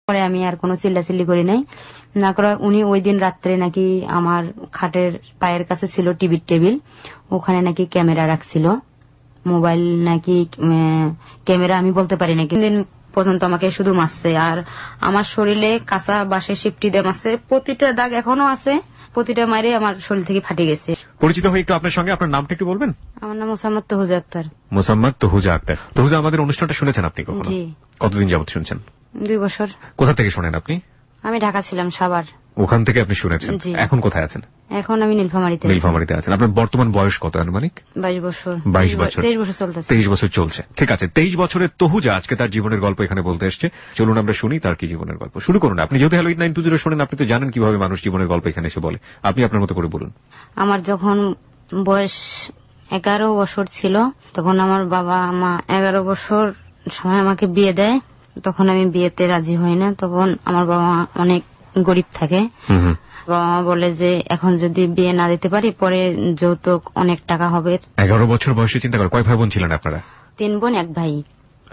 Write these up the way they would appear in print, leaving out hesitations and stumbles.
পরে আমি আর কোনো চিল্লাচিল্লি করি নাই, না করে উনি ওই দিন রাত্রে নাকি আমার খাটের পায়ের কাছে ছিল টিভির টেবিল, ওখানে নাকি ক্যামেরা রাখছিল, মোবাইল নাকি ক্যামেরা আমি বলতে পারি না, দিন পর্যন্ত আমাকে শুধু মারছে। আর আমার শরীরে কাঁচা বাঁশের শিপটি দিয়ে মারছে, প্রতিটা দাগ এখনো আছে, প্রতিটা মারে আমার শরীর থেকে ফাটে গেছে। পরিচিত হয়ে একটু আপনার সঙ্গে, আপনার নামটা একটু বলবেন? আমার নাম মোসাম্মদ তহুজা আক্তার। মোসাম্মদ তহুজা আক্তার। তহুজা, আমাদের অনুষ্ঠানটা শুনেছেন আপনি কখনো? জি। কতদিন যাবত শুনছেন? 2 বছর। কোথা থেকে শোনেন আপনি? আমি ঢাকা ছিলাম, সাভার। ওখান থেকে আপনি শুনেছেন? এখন কোথায় আছেন? এখন আমি নীলফামারীতে। নীলফামারীতে আছেন। আপনার বর্তমান বয়স কত আনুমানিক? 22 বছর। 22 বছর। 23 বছর চলতেছে। 23 বছর চলছে। ঠিক আছে, 23 বছরের তহুজা আজকে তার জীবনের গল্প এখানে বলতে এসছে। চলুন আমরা শুনি তার কি জীবনের গল্প। শুরু করুন। আপনি যেহেতু হ্যালো 8920 শোনেন, আপনি তো জানেন কিভাবে মানুষ জীবনের গল্প এখানে এসে বলে। আপনি আপনার মতো করে বলুন। আমার যখন বয়স 11 বছর ছিল, তখন আমার বাবা মা 11 বছর সময় আমাকে বিয়ে দেয়। তখন আমি বিয়েতে রাজি হই না। তখন আমার বাবা অনেক গরিব থাকে। বাবা মা বলে যে এখন যদি বিয়ে না দিতে পারি পরে যৌতুক অনেক টাকা হবে। 11 বছর বয়সে চিন্তা করে। কয় ভাই বোন ছিলেন আপনারা? 3 বোন 1 ভাই।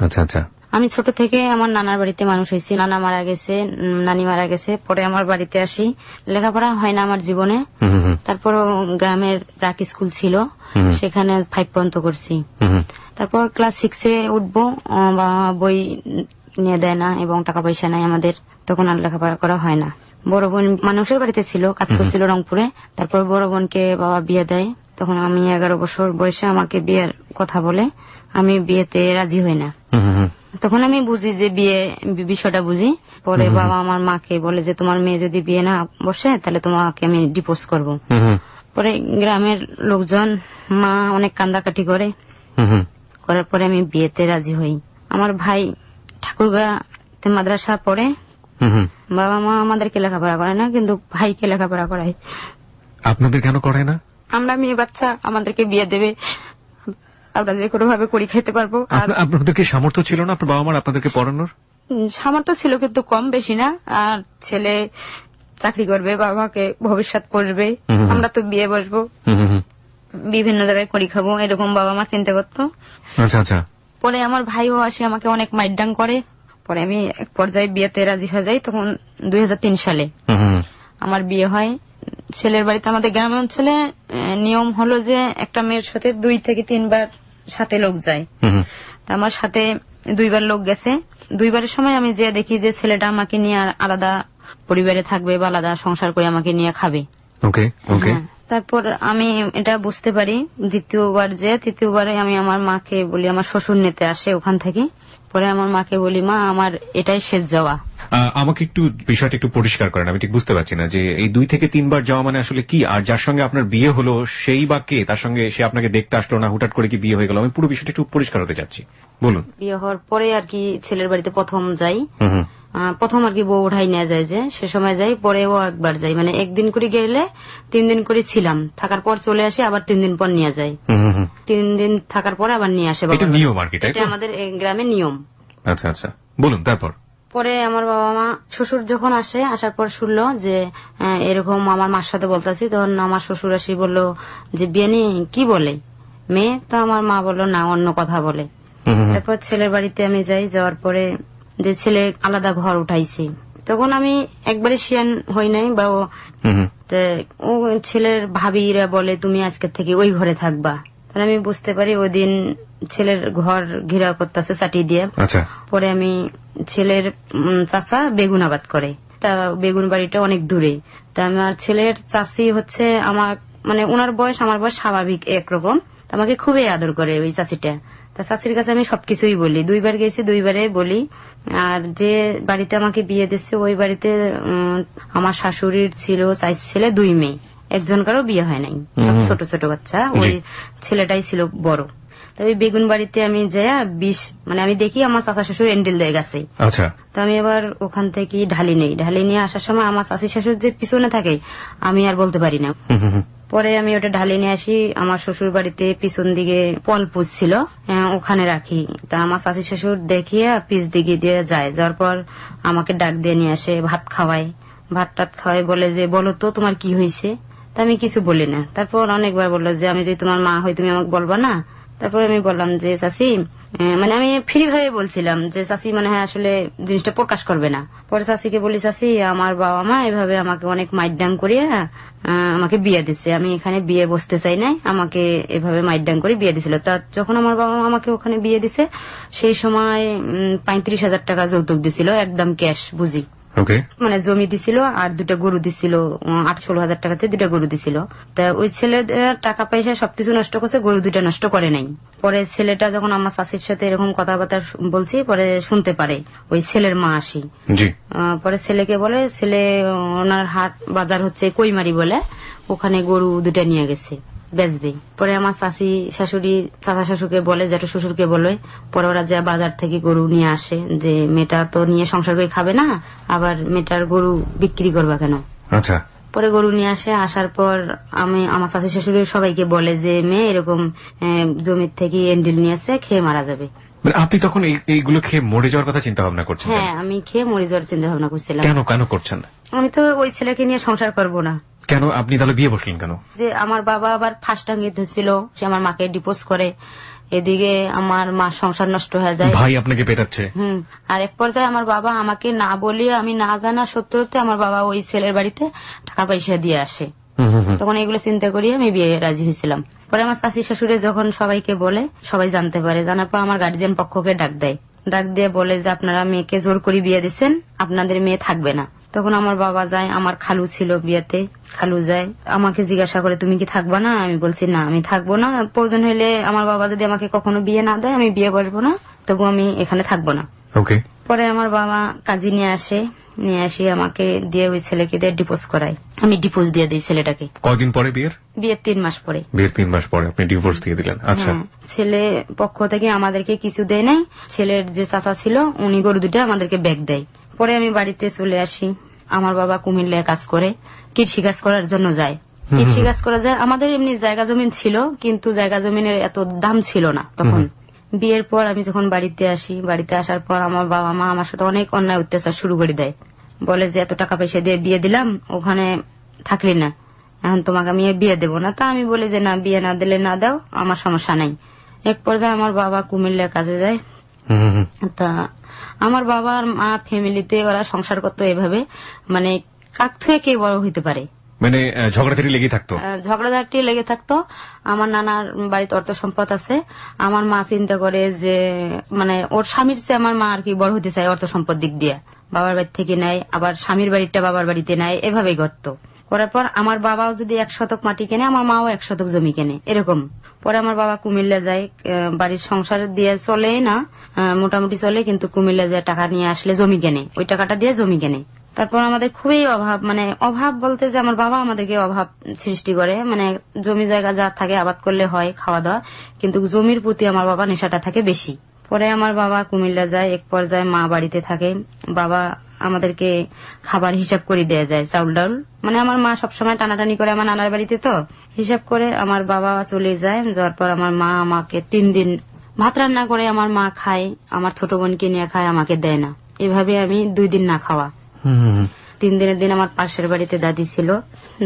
আচ্ছা আচ্ছা। আমি ছোট থেকে আমার নানার বাড়িতে মানুষ হয়েছি। নানা মারা গেছে, নানি মারা গেছে, পরে আমার বাড়িতে আসি। লেখাপড়া হয় না আমার জীবনে। তারপর গ্রামের প্রাক স্কুল ছিল, সেখানে 5 পর্যন্ত করছি। তারপর ক্লাস 6-এ উঠবো, বই নিয়ে দেয় না এবং টাকা পয়সা নাই আমাদের, তখন আর লেখাপড়া করা হয় না। বড় বোন মানুষের বাড়িতে ছিল, কাজ করছিল রংপুরে। তারপর বড় বোনকে বাবা বিয়ে দেয়। তখন আমি 11 বছর বয়সে আমাকে বিয়ের কথা বলে, আমি বিয়েতে রাজি হই না। তখন আমি বুঝি যে বিয়ে বিষয়টা বুঝি। পরে বাবা আমার মাকে বলে যে তোমার মেয়ে যদি বিয়ে না বসে তাহলে তোমাকে আমি ডিভোর্স করব। পরে গ্রামের লোকজন, মা অনেক কান্দাকাটি করে। করার পরে আমি বিয়েতে রাজি হই। আমার ভাই ঠাকুরগাঁতে মাদ্রাসা পড়ে। বাবা মা আমাদেরকে লেখাপড়া করে না, কিন্তু ভাইকে লেখাপড়া করায়। আপনাদের কেন করে না? আমরা মেয়ে বাচ্চা, আমাদেরকে বিয়ে দেবে, আমরা যে কোনো ভাবে করি খেতে পারবো। আপনাদের কি সামর্থ্য ছিল না আপনার বাবা মার আপনাদেরকে পড়ানোর? সামর্থ্য ছিল, কিন্তু কম বেশি না। আর ছেলে চাকরি করবে, বাবাকে ভবিষ্যৎ পড়বে, আমরা তো বিয়ে বসবো, বিভিন্ন জায়গায় করি খাবো, এরকম বাবা মা চিন্তা করতো। আচ্ছা আচ্ছা। পরে আমার ভাইও আসে, আমাকে অনেক মাইরডাং করে। পরে আমি এক পর্যায়ে বিয়েতে রাজি হয়ে যাই। তখন 2003 সালে আমার বিয়ে হয়। ছেলের বাড়িতে, আমাদের গ্রাম অঞ্চলে নিয়ম হলো যে একটা মেয়ের সাথে 2 থেকে 3 বার সাথে লোক যায়। তা আমার সাথে 2 বার লোক গেছে। 2 বারের সময় আমি যে দেখি যে ছেলেটা আমাকে নিয়ে আলাদা পরিবারে থাকবে বা আলাদা সংসার করে আমাকে নিয়ে খাবে। তারপর আমি এটা বুঝতে পারি। তৃতীয়বারে আমি আমার মাকে বলি, আমার শ্বশুর নিতে আসে ওখান থেকে। পরে আমার মাকে বলি, মা আমার এটাই শেষ যাওয়া। আমাকে একটু বিষয়টা একটু পরিষ্কার করেন, আমি ঠিক বুঝতে পারছি না যে এই 2 থেকে 3 বার যাওয়া মানে আসলে কি, আর যার সঙ্গে আপনার বিয়ে হলো সেই বা কে, তার সঙ্গে সে আপনাকে দেখতে আসলো না, হুটহাট করে কি বিয়ে হয়ে গেল? আমি পুরো বিষয়টা একটু পরিষ্কার হতে চাচ্ছি, বলুন। বিয়ে হওয়ার পরে আর কি ছেলের বাড়িতে প্রথম যাই। প্রথম আর কি বউ উঠাই নেওয়া যায়, যে সে সময় যাই। পরেও একবার যাই, মানে 1 দিন করে গেলে 3 দিন করে ছিলাম, থাকার পর চলে আসি, আবার 3 দিন পর নিয়ে যায়। 3 দিন থাকার পরে আবার নিয়ে আসে। এটা নিয়ম আর কি, তাই তো? এটা আমাদের গ্রামের নিয়ম। আচ্ছা আচ্ছা, বলুন। তারপর পরে আমার বাবা মা, শ্বশুর যখন আসে, আসার পর শুনলো যে এরকম আমার মার সাথে বলতেছি, তখন আমার শ্বশুর আসি বললো যে বিয়ে নিয়ে কি বলে মেয়ে? তো আমার মা বললো না, অন্য কথা বলে। তারপর ছেলের বাড়িতে আমি যাই। যাওয়ার পরে যে ছেলে আলাদা ঘর উঠাইছি, তখন আমি একবারে শিয়ান হই নাই, বা ও ছেলের ভাবিরা বলে তুমি আজকের থেকে ওই ঘরে থাকবা। তাহলে আমি বুঝতে পারি ওই দিন ছেলের ঘর ঘেরা করতেছে চাটি দিয়ে। পরে আমি, ছেলের চাচা বেগুন আবাদ করে, তা বেগুন বাড়িটা অনেক দূরে। তা আমার ছেলের চাচি হচ্ছে আমার, মানে ওনার বয়স আমার বয়স স্বাভাবিক একরকম, আমাকে খুবই আদর করে ওই চাচিটা। তা চাচির কাছে আমি সবকিছুই বলি। 2 বার গেছি, 2 বারে বলি। আর যে বাড়িতে আমাকে বিয়ে দিচ্ছে ওই বাড়িতে আমার শাশুড়ির ছিল 4 ছেলে 2 মেয়ে, একজনকারও বিয়ে হয় নাই, সব ছোট ছোট বাচ্চা। ওই ছেলেটাই ছিল বড়। তো ওই বেগুন বাড়িতে আমি যাই, মানে আমি দেখি আমার চাচা শ্বশুর এন্ডেল দিয়ে গেছে। তো আমি আবার ওখান থেকে ঢালি নেই। ঢালি নিয়ে আসার সময় আমার চাচি শাশুর যে পিছনে থাকে, আমি আর বলতে পারি না। পরে আমি ওটা ঢালি নিয়ে আসি। আমার শ্বশুর বাড়িতে পিছন দিকে পলপুজ ছিল, ওখানে রাখি। তা আমার চাচি শ্বশুর দেখিয়ে পিছ দিকে দিয়ে যায়। যাওয়ার পর আমাকে ডাক দিয়ে নিয়ে আসে, ভাত খাওয়ায়। ভাত টাত খাওয়াই, বলে যে বলো তো তোমার কি হয়েছে? তা আমি কিছু বলি না। তারপর অনেকবার বললো যে আমি যদি তোমার মা হই তুমি আমাকে বলবা না? তারপরে আমি বললাম যে চাচি, মানে আমি ফ্রি ভাবে বলছিলাম যে চাচি মনে হয় আসলে জিনিসটা প্রকাশ করবে না। পরে চাচিকে বলি, চাচি আমার বাবা মা এভাবে আমাকে অনেক মাইডাং করিয়া আমাকে বিয়ে দিচ্ছে, আমি এখানে বিয়ে বসতে চাই নাই, আমাকে এভাবে মাইডাং করে বিয়ে দিছিল। তা যখন আমার বাবা মা আমাকে ওখানে বিয়ে দিছে সেই সময় 35,000 টাকা যৌতুক দিছিল, একদম ক্যাশ বুঝি। মানে জমি দিছিল আর 2টা গরু দিছিল, 16,000 টাকাতে 2টা গরু দিছিল। তা ওই ছেলে টাকা পয়সা সবকিছু নষ্ট করছে, গরু 2টা নষ্ট করে নাই। পরে ছেলেটা যখন আমার চাষির সাথে এরকম কথাবার্তা বলছি, পরে শুনতে পারে ওই ছেলের মা আসি। পরে ছেলেকে বলে, ছেলে ওনার হাট বাজার হচ্ছে কইমারি বলে, ওখানে গরু 2টা নিয়ে গেছে বেচবে। পরে আমার চাচি শাশুড়ি চাচা শাশুড়কে বলে, যেটা শ্বশুরকে বলে, পরে ওরা যা বাজার থেকে গরু নিয়ে আসে, যে মেয়েটা তো নিয়ে সংসার করে খাবে না, আবার মেয়েটার গরু বিক্রি করবা কেন। আচ্ছা। পরে গরু নিয়ে আসে, আসার পর আমি আমার চাচি শাশুড়ি সবাইকে বলে যে মেয়ে এরকম জমির থেকে এন্ডিল নিয়ে আসে, খেয়ে মারা যাবে। আপনি তখন এইগুলো খেয়ে মরে যাওয়ার কথা চিন্তা ভাবনা করছেন? হ্যাঁ, আমি খেয়ে মরে যাওয়ার চিন্তা ভাবনা করছিলাম। কেন করছেন? আমি তো ওই ছেলেকে নিয়ে সংসার করব না। কেন? আপনি তাহলে বিয়ে বসলেন কেন? যে আমার বাবা আবার ফার্স্ট টাঙ্গি ধরছিল, সে আমার মাকে ডিভোর্স করে, এদিকে আমার মা সংসার নষ্ট হয়ে যায়, ভাই আপনাকে পেটাচ্ছে। আর এক পর্যায়ে আমার বাবা আমাকে না বলিয়ে, আমি না জানা সত্যতে আমার বাবা ওই ছেলের বাড়িতে টাকা পয়সা দিয়ে আসে। তখন এগুলো চিন্তা করি আমি বিয়ে রাজি হয়েছিলাম। পরে আমার চাচি শাশুড়ি যখন সবাইকে বলে, সবাই জানতে পারে, জানার পর আমার গার্জিয়ান পক্ষকে ডাক দেয়, ডাক দিয়ে বলে যে আপনারা মেয়েকে জোর করে বিয়ে দিচ্ছেন, আপনাদের মেয়ে থাকবে না। তখন আমার বাবা যায়, আমার খালু ছিল বিয়েতে, খালু যায়, আমাকে জিজ্ঞাসা করে তুমি কি থাকবা না? আমি বলছি না, আমি থাকবো না, প্রয়োজন হলে আমার বাবা যদি আমাকে কখনো বিয়ে না দেয় আমি বিয়ে বসবো না, তবু আমি এখানে থাকবো না। পরে আমার বাবা কাজী নিয়ে আসি আমাকে দিয়ে ওই ছেলেকে দিয়ে ডিভোর্স করায়, আমি ডিভোর্স দিয়ে দিই ছেলেটাকে। কয়দিন পরে বিয়ের 3 মাস পরে। বিয়ের 3 মাস পরে আপনি ডিভোর্স দিয়ে দিলেন? আচ্ছা। ছেলে পক্ষ থেকে আমাদেরকে কিছু দেয় নাই, ছেলের যে চাচা ছিল উনি গরু 2টা আমাদেরকে ব্যাগ দেয়। পরে আমি বাড়িতে চলে আসি। আমার বাবা কুমিল্লায় কাজ করে, কৃষি কাজ করার জন্য যায়, কৃষি কাজ করা যায়। আমাদের এমনি জায়গা জমিন ছিল, কিন্তু জায়গা জমিনের এত দাম ছিল না তখন। বিয়ের পর আমি যখন বাড়িতে আসি, বাড়িতে আসার পর আমার বাবা মা আমার সাথে অনেক অন্যায় অত্যাচার শুরু করে দেয়, বলে যে এত টাকা পয়সা দিয়ে বিয়ে দিলাম, ওখানে থাকলি না, এখন তোমাকে আমি বিয়ে দেবো না। তা আমি বলি যে না, বিয়ে না দিলে না দাও, আমার সমস্যা নাই। এক পর্যায়ে আমার বাবা কুমিল্লায় কাজে যায়। তা আমার বাবার মা ফ্যামিলিতে ওরা সংসার করতো এভাবে, মানে কাক থুয়ে কে বড় হইতে পারে, মানে ঝগড়াঝাটি লেগে থাকতো। আমার নানার বাড়িতে অর্থ সম্পদ আছে, আমার মা চিন্তা করে যে মানে ওর স্বামীর চেয়ে আমার মা আর কি বড় হতে চায় অর্থ সম্পদ দিক দিয়ে, বাবার বাড়ি থেকে নেয়, আবার স্বামীর বাড়িটা বাবার বাড়িতে নেয়, এভাবেই করতো। করার পর আমার বাবাও যদি 1 শতক মাটি কেনে, আমার মাও 1 শতক জমি কেনে, এরকম। পরে আমার বাবা কুমিল্লা যায়, বাড়ির সংসার দিয়ে চলে না, মোটামুটি চলে, কিন্তু কুমিল্লা যায় টাকা নিয়ে আসলে জমি কেনে, ওই টাকাটা দিয়ে জমি কেনে। তারপর আমাদের খুবই অভাব, মানে অভাব বলতে যে আমার বাবা আমাদেরকে অভাব সৃষ্টি করে, মানে জমি জায়গা যা থাকে আবাদ করলে হয় খাওয়া দাওয়া, কিন্তু জমির প্রতি আমার বাবা নেশাটা থাকে বেশি। পরে আমার বাবা কুমিল্লা যায়, এক পর্যায়ে মা বাড়িতে থাকে, বাবা আমাদেরকে খাবার হিসাব করে দেয়া যায়, চাউল ডাউল, মানে আমার মা সবসময় টানাটানি করে আমার নানার বাড়িতে, তো হিসাব করে আমার বাবা চলে যায়। যাওয়ার পর আমার মা আমাকে 3 দিন ভাত রান্না করে আমার মা খায়, আমার ছোট বোনকে নিয়ে খায়, আমাকে দেয় না। এভাবে আমি 2 দিন না খাওয়া। 3 দিনের দিন আমার পাশের বাড়িতে দাদি ছিল,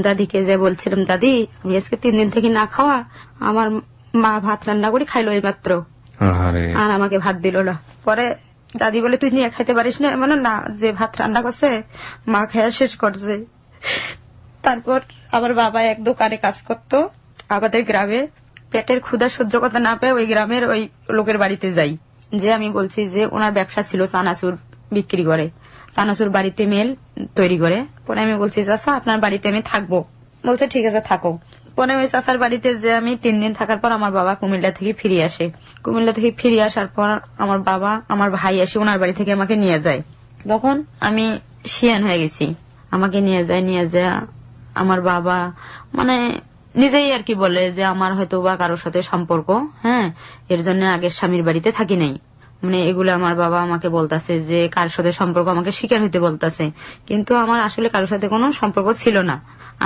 দাদিকে যে বলছিলাম, দাদি আমি আজকে 3 দিন থেকে না খাওয়া, আমার মা ভাত রান্না করে খাইলো এই মাত্র, আর আমাকে ভাত দিল না। পরে দাদি বলে তুই নিয়ে খাইতে পারিস না? মানে না, যে ভাত রান্না করছে মা খাইয়া শেষ করছে। তারপর আমার বাবা এক দোকানে কাজ করতো আমাদের গ্রামে, পেটের ক্ষুধা সহ্য করতে না পেয়ে ওই গ্রামের ওই লোকের বাড়িতে যাই, যে আমি বলছি যে ওনার ব্যবসা ছিল চানাচুর বিক্রি করে, চানাচুর বাড়িতে মেল তৈরি করে। পরে আমি বলছি চাচা আপনার বাড়িতে আমি থাকবো, বলছে ঠিক আছে থাকো। পরে ওই চাচার বাড়িতে যে আমি 3 দিন থাকার পর আমার বাবা কুমিল্লা থেকে ফিরে আসে। কুমিল্লা থেকে ফিরে আসার পর আমার বাবা আমার ভাই এসে ওনার বাড়ি থেকে আমাকে নিয়ে যায়। তখন আমি শিয়ান হয়ে গেছি, আমাকে নিয়ে যায় আমার বাবা মানে নিজেই আর কি বলে যে আমার হয়তো বা কারোর সাথে সম্পর্ক, এর জন্য আগের স্বামীর বাড়িতে থাকি নাই, মানে এগুলো আমার বাবা আমাকে বলতেছে যে কার সাথে সম্পর্ক আমাকে স্বীকার হইতে বলতেছে, কিন্তু আমার আসলে কারোর সাথে কোনো সম্পর্ক ছিল না,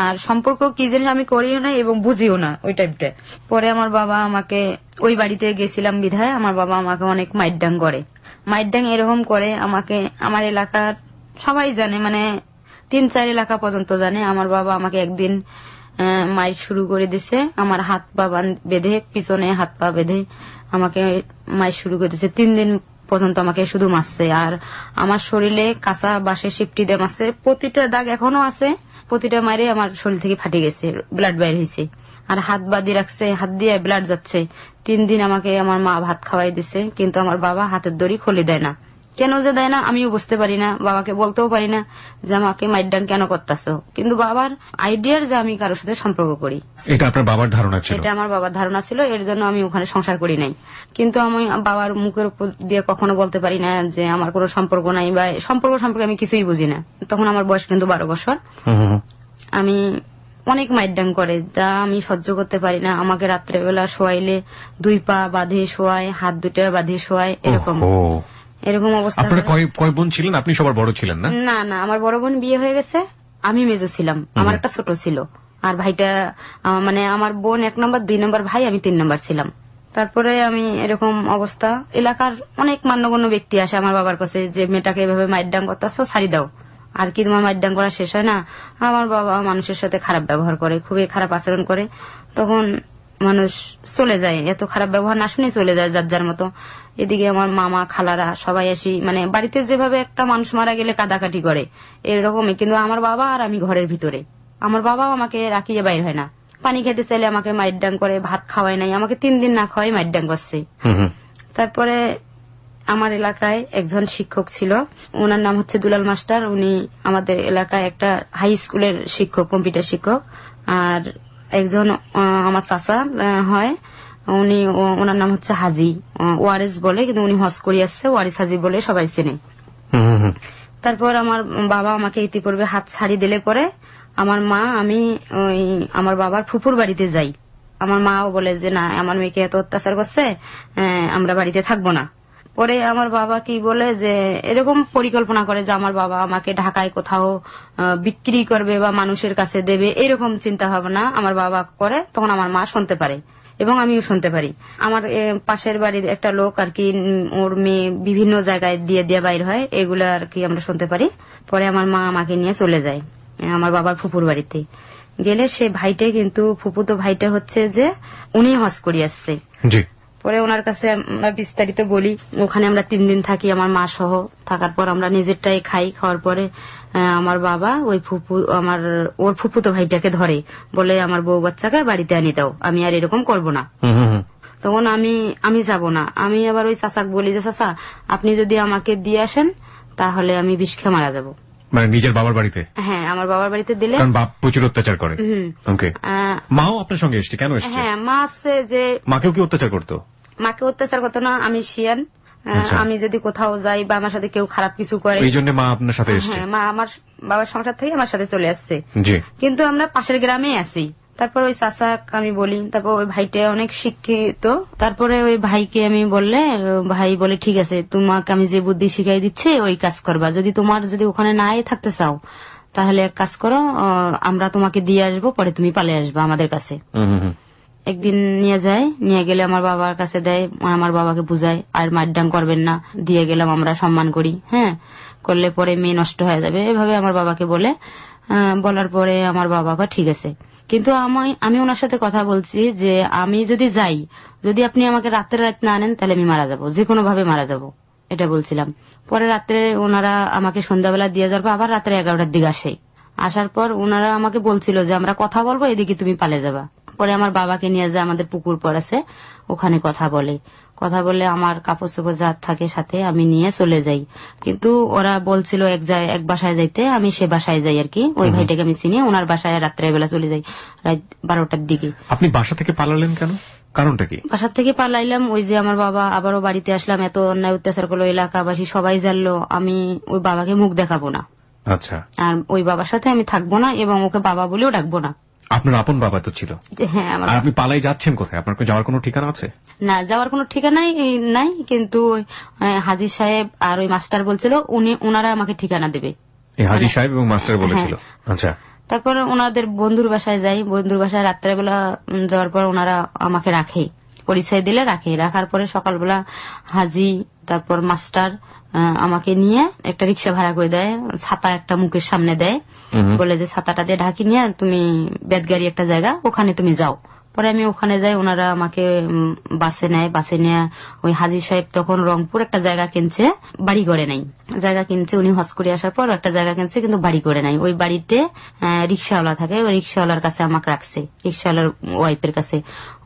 আর সম্পর্ক কি জিনিস আমি করিও না এবং বুঝিও না ওই টাইপটা। পরে আমার বাবা আমাকে ওই বাড়িতে গেছিলাম বিধায় আমার বাবা আমাকে অনেক মাইডাং করে, মাইডাং এরকম করে আমাকে, আমার এলাকার সবাই জানে, মানে 3-4 এলাকা পর্যন্ত জানে। আমার বাবা আমাকে একদিন মাইর শুরু করে দিছে, আমার হাত পা বেঁধে, পিছনে হাত পা বেঁধে আমাকে মাইর শুরু করে দিছে। 3 দিন পর্যন্ত আমাকে শুধু মারছে। আর আমার শরীরে কাঁচা বাঁশের শিপটি দিয়ে মারছে, প্রতিটা দাগ এখনো আছে, প্রতিটা মারে আমার শরীর থেকে ফাটে গেছে, ব্লাড বাইর হয়েছে। আর হাত বাঁধি রাখছে, হাত দিয়ে ব্লাড যাচ্ছে। 3 দিন আমাকে আমার মা ভাত খাওয়াই দিছে, কিন্তু আমার বাবা হাতের দড়ি খুলে দেয় না। কেন যে দেয় না আমিও বুঝতে পারি না, বাবাকে বলতেও পারি না যে আমাকে মাইরডাং কেন করতেছো। কিন্তু বাবার আইডিয়ার যে আমি কারোর সাথে সম্পর্ক করি, এটা আপনার বাবার ধারণা ছিল? এটা আমার বাবার ধারণা ছিল, এর জন্য আমি ওখানে সংসার করি নাই। কিন্তু আমি বাবার মুখের উপর দিয়ে কখনো বলতে পারি না যে আমার কোনো সম্পর্ক নাই, বা সম্পর্ক সম্পর্কে আমি কিছুই বুঝি না। তখন আমার বয়স কিন্তু 12 বছর। আমি অনেক মাইরডাং করে, যা আমি সহ্য করতে পারি না। আমাকে রাত্রেবেলা শোয়াইলে 2 পা বাঁধে শোয়ায়, হাত 2টা বাঁধে শোয়ায়, এরকম এরকম অবস্থা। আপনারা কয় বোন ছিলেন? আপনি সবার বড় ছিলেন না? না না, আমার বড় বোন বিয়ে হয়ে গেছে, আমি মেজো ছিলাম, আমার একটা ছোট ছিল। আর ভাইটা মানে আমার বোন 1 নম্বর, 2 নম্বর ভাই, আমি 3 নম্বর ছিলাম। তারপরে আমি এরকম অবস্থা, এলাকার অনেক মান্যগণ্য ব্যক্তি আসে আমার বাবার কাছে যে মেয়েটাকে এভাবে মাইরডাং করতেছো, ছাড়ি দাও। আর কি তোমার মাইরডাং করা শেষ হয় না? আমার বাবা মানুষের সাথে খারাপ ব্যবহার করে, খুবই খারাপ আচরণ করে। তখন মানুষ চলে যায়, এত খারাপ ব্যবহার না শুনে চলে যায় যার যার মতো। এদিকে আমার মামা খালারা সবাই আসি, মানে বাড়িতে যেভাবে একটা মানুষ মারা গেলে কাদাকাটি করে এরকমই, কিন্তু আমার বাবা আর আমি ঘরের ভিতরে। আমার বাবাও আমাকে রাখিয়ে বাইর হয় না, পানি খেতে চাইলে আমাকে মাইরডাং করে, ভাত খাওয়াই নাই আমাকে, 3 দিন না খাওয়াই মাইরডাং করছে। তারপরে আমার এলাকায় একজন শিক্ষক ছিল, ওনার নাম হচ্ছে দুলাল মাস্টার। উনি আমাদের এলাকায় একটা হাই স্কুলের শিক্ষক, কম্পিউটার শিক্ষক। আর একজন আমার চাচা হয়, উনি, ওনার নাম হচ্ছে হাজি, ওয়ারেস বলে, কিন্তু উনি হজ করে আসছে, ওয়ারিস হাজি বলে সবাই চেনে। তারপর আমার বাবা আমাকে ইতিপূর্বে হাত ছাড়ি দিলে পরে আমার মা, আমি ওই আমার বাবার ফুপুর বাড়িতে যাই। আমার মাও বলে যে না, আমার মেয়েকে এত অত্যাচার করছে, আমরা বাড়িতে থাকবো না। পরে আমার বাবা কি বলে যে এরকম পরিকল্পনা করে যে আমার বাবা আমাকে ঢাকায় কোথাও বিক্রি করবে বা মানুষের কাছে দেবে, এরকম চিন্তা ভাবনা আমার বাবা করে। তখন আমার মা শুনতে পারে এবং আমিও শুনতে পারি। আমার পাশের বাড়ির একটা লোক আর কি, ওর মেয়ে বিভিন্ন জায়গায় দিয়ে দিয়ে বাইর হয়, এগুলো আর কি আমরা শুনতে পারি। পরে আমার মা আমাকে নিয়ে চলে যায় আমার বাবার ফুপুর বাড়িতে। গেলে সে ভাইটা, কিন্তু ফুপুতো ভাইটা হচ্ছে যে উনি হজ করে আসছে। পরে ওনার কাছে আমরা বিস্তারিত বলি, ওখানে আমরা 3 দিন থাকি আমার মা সহ। থাকার পর আমরা নিজেরটাই খাই, খাওয়ার পরে আমার বাবা ওই ওর ফুপুতো ভাইটাকে ধরে, বলে আমার বউ বাচ্চাকে বাড়িতে আনি দাও, আমি আর এরকম করব না। তখন আমি যাব না। আমি আবার ওই চাচাকে বলি যে চাচা, আপনি যদি আমাকে দিয়ে আসেন তাহলে আমি বিষ খেয়ে মারা যাবো। মানে নিজের বাবার বাড়িতে? হ্যাঁ, আমার বাবার বাড়িতে দিলে, কারণ বাপ প্রচুর অত্যাচার করে। মাও আপনার সঙ্গে এসছে? কেন এসছে? হ্যাঁ, মা আসছে। যে মাকেও কি অত্যাচার করতো? মাকে অত্যাচার করতো না, আমি শিয়ান। আমি যদি কোথাও যাই বা আমার সাথে কেউ খারাপ কিছু করে, এই জন্য মা আপনার সাথে এসছে? হ্যাঁ, মা আমার বাবার সংসার থেকে আমার সাথে চলে আসছে। কিন্তু আমরা পাশের গ্রামে আছি। তারপর ওই চাচা আমি বলি, তারপর ওই ভাইটা অনেক শিক্ষিত। তারপরে ওই ভাইকে আমি বললে, ভাই বলে ঠিক আছে, তোমাকে আমি যে বুদ্ধি শিখাই দিচ্ছি ওই কাজ করবা। যদি ওখানে নাই থাকতে চাও তাহলে এক কাজ করো, আমরা তোমাকে দিয়ে আসবো, পরে তুমি পালিয়ে আসবা আমাদের কাছে। একদিন নিয়ে যায়, নিয়ে গেলে আমার বাবার কাছে দেয়, আমার বাবাকে বুঝায় আর মারডাং করবেন না, দিয়ে গেলাম আমরা সম্মান করি, হ্যাঁ, করলে পরে মেয়ে নষ্ট হয়ে যাবে, এভাবে আমার বাবাকে বলে। বলার পরে আমার বাবা ঠিক আছে। কিন্তু আমি ওনার সাথে কথা বলছি যে আমি যদি যাই, যদি আপনি আমাকে রাতের রাত না আনেন তাহলে আমি মারা যাবো, যে কোনো ভাবে মারা যাবো, এটা বলছিলাম। পরে রাত্রে ওনারা আমাকে সন্ধ্যাবেলা দিয়ে যাওয়ার পর আবার রাত্রে 11টার দিকে আসে। আসার পর ওনারা আমাকে বলছিল যে আমরা কথা বলবো, এদিকে তুমি পালিয়ে যাবা। পরে আমার বাবাকে নিয়ে যায়, আমাদের পুকুর পর আছে, ওখানে কথা বলে আমার কাপড় চোপড় যা থাকে সাথে আমি নিয়ে চলে যাই। কিন্তু ওরা বলছিল এক বাসায় যাইতে, আমি সে বাসায় যাই আর কি। ওই ভাইটাকে আমি চিনি, ওনার বাসায় রাত্রেবেলা চলে যাই, রাত 12টার দিকে। আপনি বাসা থেকে পালালেন কেন? কারণটা কি? বাসা থেকে পালাইলাম ওই যে আমার বাবা আবারও বাড়িতে আসলাম, এত অন্যায় অত্যাচার করলো, এলাকাবাসী সবাই জানলো, আমি ওই বাবাকে মুখ দেখাবো না। আচ্ছা। আর ওই বাবার সাথে আমি থাকবো না এবং ওকে বাবা বলেও ডাকবো না। আপনার আপন বাবা তো ছিল? হ্যাঁ। আর আপনি পালাই যাচ্ছেন কোথায়? আপনার যাওয়ার কোনো ঠিকানা আছে? না, যাওয়ার কোনো ঠিকানাই নাই, কিন্তু হাজি সাহেব আর ওই মাস্টার বলছিল ওনারা আমাকে ঠিকানা দেবে। হাজি সাহেব এবং মাস্টার বলেছিল? আচ্ছা। তারপরে ওনাদের বন্ধুর বাসায় যাই, বন্ধুর বাসায় রাত্রেবেলা যাওয়ার পর ওনারা আমাকে রাখে, পরিচয় দিলে রাখে। রাখার পরে সকালবেলা হাজি, তারপর মাস্টার, আমাকে নিয়ে একটা রিক্সা ভাড়া করে দেয়, ছাতা একটা মুখের সামনে দেয়, বলে যে ছাতাটা দিয়ে ঢাকি নিয়ে তুমি বেদগাড়ি একটা জায়গা ওখানে তুমি যাও। পরে আমি ওখানে যাই, ওনারা আমাকে বাসে নেয়। বাসে নিয়ে ওই হাজী সাহেব তখন রংপুর একটা জায়গা কিনছে, বাড়ি করে নাই, জায়গা কিনছে উনি হজ করে আসার পর একটা জায়গা কিনছে কিন্তু বাড়ি করে নাই। ওই বাড়িতে রিক্সাওয়ালা থাকে, ওই রিক্সাওয়ালার কাছে আমাকে রাখছে, রিক্সাওয়ালার ওয়াইফের কাছে।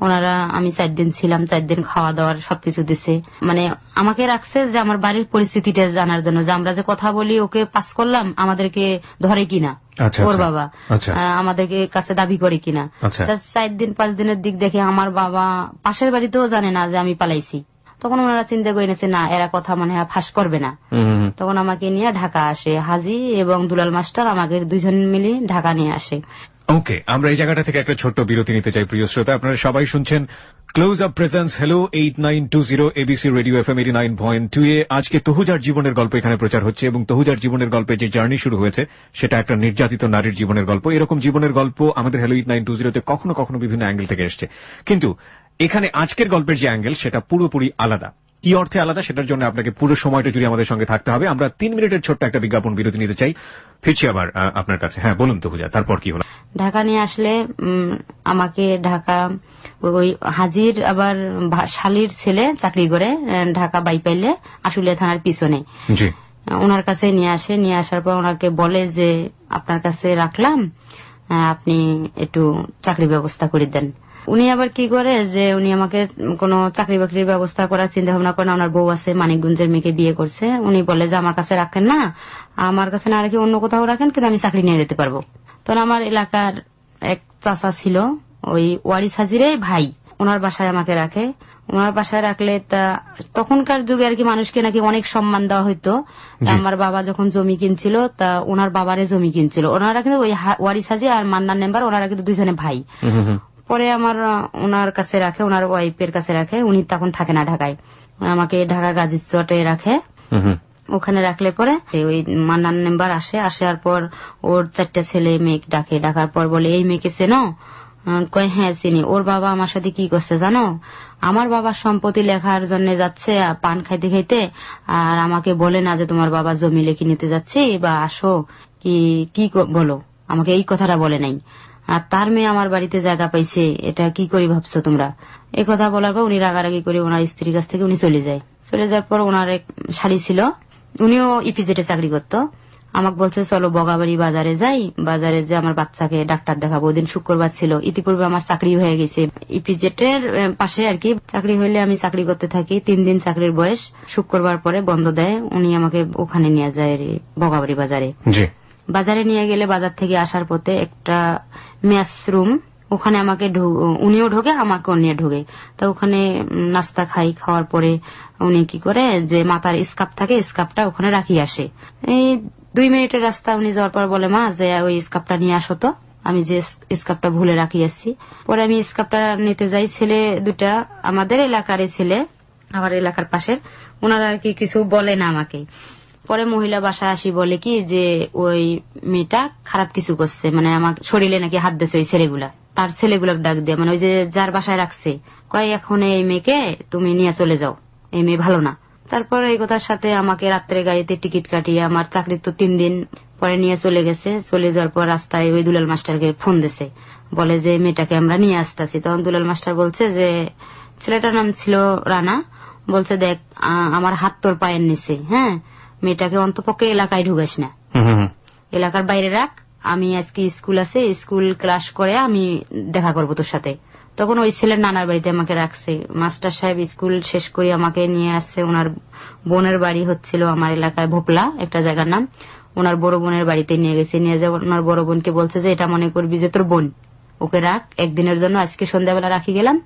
ওনারা আমি 4 দিন ছিলাম, 4 দিন খাওয়া দাওয়ার সবকিছু দিছে। মানে আমাকে রাখছে যে আমার বাড়ির পরিস্থিতিটা জানার জন্য, যে আমরা যে কথা বলি ওকে পাস করলাম আমাদেরকে ধরে কিনা, ওর বাবা আমাদেরকে কাছে দাবি করে কিনা। 4 দিন 5 দিনের দিক দেখে আমার বাবা পাশের বাড়িতেও জানে না যে আমি পালাইছি। তখন ওনারা চিন্তা করে নিয়েছে না এরা কথা মনে হয় ফাঁস করবে না। তখন আমাকে নিয়ে ঢাকা আসে, হাজি এবং দুলাল মাস্টার আমাকে 2 জন মিলে ঢাকা নিয়ে আসে। ওকে, আমরা এই জায়গাটা থেকে একটা ছোট্ট বিরতি নিতে চাই। প্রিয় শ্রোতা, আপনারা সবাই শুনছেন close up presence hello 8920 ABC radio FM 89.2 এ। আজকে তহুজার জীবনের গল্প এখানে প্রচার হচ্ছে, এবং তহুজার জীবনের গল্পে যে জার্নি শুরু হয়েছে সেটা একটা নির্যাতিত নারীর জীবনের গল্প। এরকম জীবনের গল্প আমাদের হ্যালো 8920 তে কখনো কখনো বিভিন্ন অ্যাঙ্গেল থেকে এসছে, কিন্তু এখানে আজকের গল্পের যে অ্যাঙ্গেল সেটা পুরোপুরি আলাদা। কি অর্থে আলাদা সেটার জন্য আপনাকে পুরো সময়টা জুড়ে আমাদের সঙ্গে থাকতে হবে। আমরা 3 মিনিটের ছোট্ট একটা বিজ্ঞাপন বিরতি নিতে চাই, ফিরছি আবার আপনার কাছে। হ্যাঁ বলুন তহুজা, তারপর কি হলো? ঢাকা নিয়ে আসলে আমাকে ঢাকা ওই হাজির আবার শালির ছেলে চাকরি করে ঢাকা বাইপাইলে আশুলিয়া থানার পিছনে, ওনার কাছে নিয়ে আসে। নিয়ে আসার পর ওনাকে বলে যে আপনার কাছে রাখলাম, আপনি একটু চাকরির ব্যবস্থা করে দেন। উনি আবার কি করে যে উনি আমাকে কোনো চাকরি বাকরির ব্যবস্থা করার চিন্তা ভাবনা করেন। ওনার বউ আছে, মানিকগঞ্জের মেয়েকে বিয়ে করছে। উনি বলে যে আমার কাছে রাখেন না, আমার কাছে না রেখে অন্য কোথাও রাখেন, কিন্তু আমি চাকরি নিয়ে যেতে পারবো। তখন আমার এলাকার এক চাচা ছিল, ওই ওয়ারিস হাজিরে ভাই, ওনার বাসায় আমাকে রাখে। ওনার বাসায় রাখলে তা তখনকার যুগে আর কি মানুষকে নাকি অনেক সম্মান দেওয়া হইতো। আমার বাবা যখন জমি কিনছিল তা ওনার বাবারে জমি কিনছিল। ওনারা কিন্তু ওই ওয়ারিস হাজি আর মান্নান মেম্বার, ওনারা কিন্তু 2 জনে ভাই। পরে আমার ওনার কাছে রাখে, ওনার ওয়াইফের কাছে রাখে। উনি তখন থাকে না ঢাকায়, আমাকে ঢাকা গাজীর চটে রাখে। ওখানে রাখলে পরে ওই মান্নান মেম্বার আসে, আসার পর ওর 4টা ছেলে মেয়ে ডাকে। ডাকার পর বলে এই মেয়েকে চেনো? কয় হ্যাঁ চিনি। ওর বাবা আমার সাথে কি করছে জানো? আমার বাবার সম্পত্তি লেখার জন্য যাচ্ছে পান খাইতে খাইতে, আর আমাকে বলে না যে তোমার বাবা জমি লেখি নিতে যাচ্ছে বা আসো কি বলো, আমাকে এই কথাটা বলে নাই। আর তার মেয়ে আমার বাড়িতে জায়গা পাইছে, এটা কি করি ভাবছো তোমরা? এই কথা বলার পর উনি রাগারাগি করে ওনার স্ত্রীর কাছ থেকে উনি চলে যায়। চলে যাওয়ার পর ওনার এক শালী ছিল, উনিও ইপিজেটে চাকরি করতো। আমাকে বলছে চলো বগাবাড়ি বাজারে যাই, বাজারে যে আমার বাচ্চাকে ডাক্তার দেখাবো। ওই দিন শুক্রবার ছিল, ইতিপূর্বে আমার চাকরি হয়ে গেছে ইপিজেটের পাশে আর কি। চাকরি হইলে আমি চাকরি করতে থাকি। 3 দিন চাকরির বয়স, শুক্রবার পরে বন্ধ দেয়। উনি আমাকে ওখানে নিয়ে যায় বগাবাড়ি বাজারে। বাজারে নিয়ে গেলে বাজার থেকে আসার পথে একটা মেস রুম, ওখানে আমাকে উনিও ঢোকে আমাকেও নিয়ে ঢোকে। তা ওখানে নাস্তা খাই। খাওয়ার পরে উনি কি করে যে মাথার স্কার্ফ থাকে, স্কার্ফটা ওখানে রাখি আসে। এই 2 মিনিটের রাস্তা উনি যাওয়ার পর বলে মা যে ওই স্কার্ফটা নিয়ে আসো তো। আমি যে স্কার্ফটা ভুলে রাখি আসছি। পরে আমি স্কার্ফটা নিতে যাই। ছেলে 2টা আমাদের এলাকারই ছেলে, আমার এলাকার পাশের, ওনারা কি কিছু বলে না আমাকে। পরে মহিলা বাসা আসি বলে কি যে ওই মেয়েটা খারাপ কিছু করছে, মানে আমার শরীরে নাকি হাত দিয়েছে ওই ছেলেগুলা। তার ছেলেগুলাকে ডাক দিয়ে, মানে ওই যে যার বাসায় রাখছে, কয় এখন এই মেয়েকে তুমি নিয়ে চলে যাও, এই মেয়ে ভালো না। তারপর এই কথার সাথে আমাকে রাত্রে গাড়িতে টিকিট কাটিয়ে আমার চাকরি তো 3 দিন পরে নিয়ে চলে গেছে। চলে যাওয়ার পর রাস্তায় ওই দুলাল মাস্টারকে ফোন দিছে, বলে যে মেয়েটাকে আমরা নিয়ে আসতেছি। তখন দুলাল মাস্টার বলছে যে ছেলেটার নাম ছিল রানা, বলছে দেখ আমার হাত তোর পায়ের নিচে, হ্যাঁ মেয়েটাকে অন্তপক্ষে এলাকায় ঢুকাস না, এলাকার বাইরে রাখ। আমি আজকে স্কুল আছে, স্কুল ক্লাস করে আমি দেখা করবো তোর সাথে। তখন ওই ছেলের নানার বাড়িতে আমাকে রাখছে। মাস্টার সাহেব স্কুল শেষ করে আমাকে নিয়ে আসছে। ওনার বোনের বাড়ি হচ্ছিল আমার এলাকায় ভোপলা একটা জায়গার নাম। ওনার বড় বোনের বাড়িতে নিয়ে গেছে। নিয়ে যাওয়া ওনার বড় বোনকে বলছে যে এটা মনে করবি যে তোর বোন, ওকে রাখ একদিনের জন্য। আজকে সন্ধ্যাবেলা রাখি গেলাম,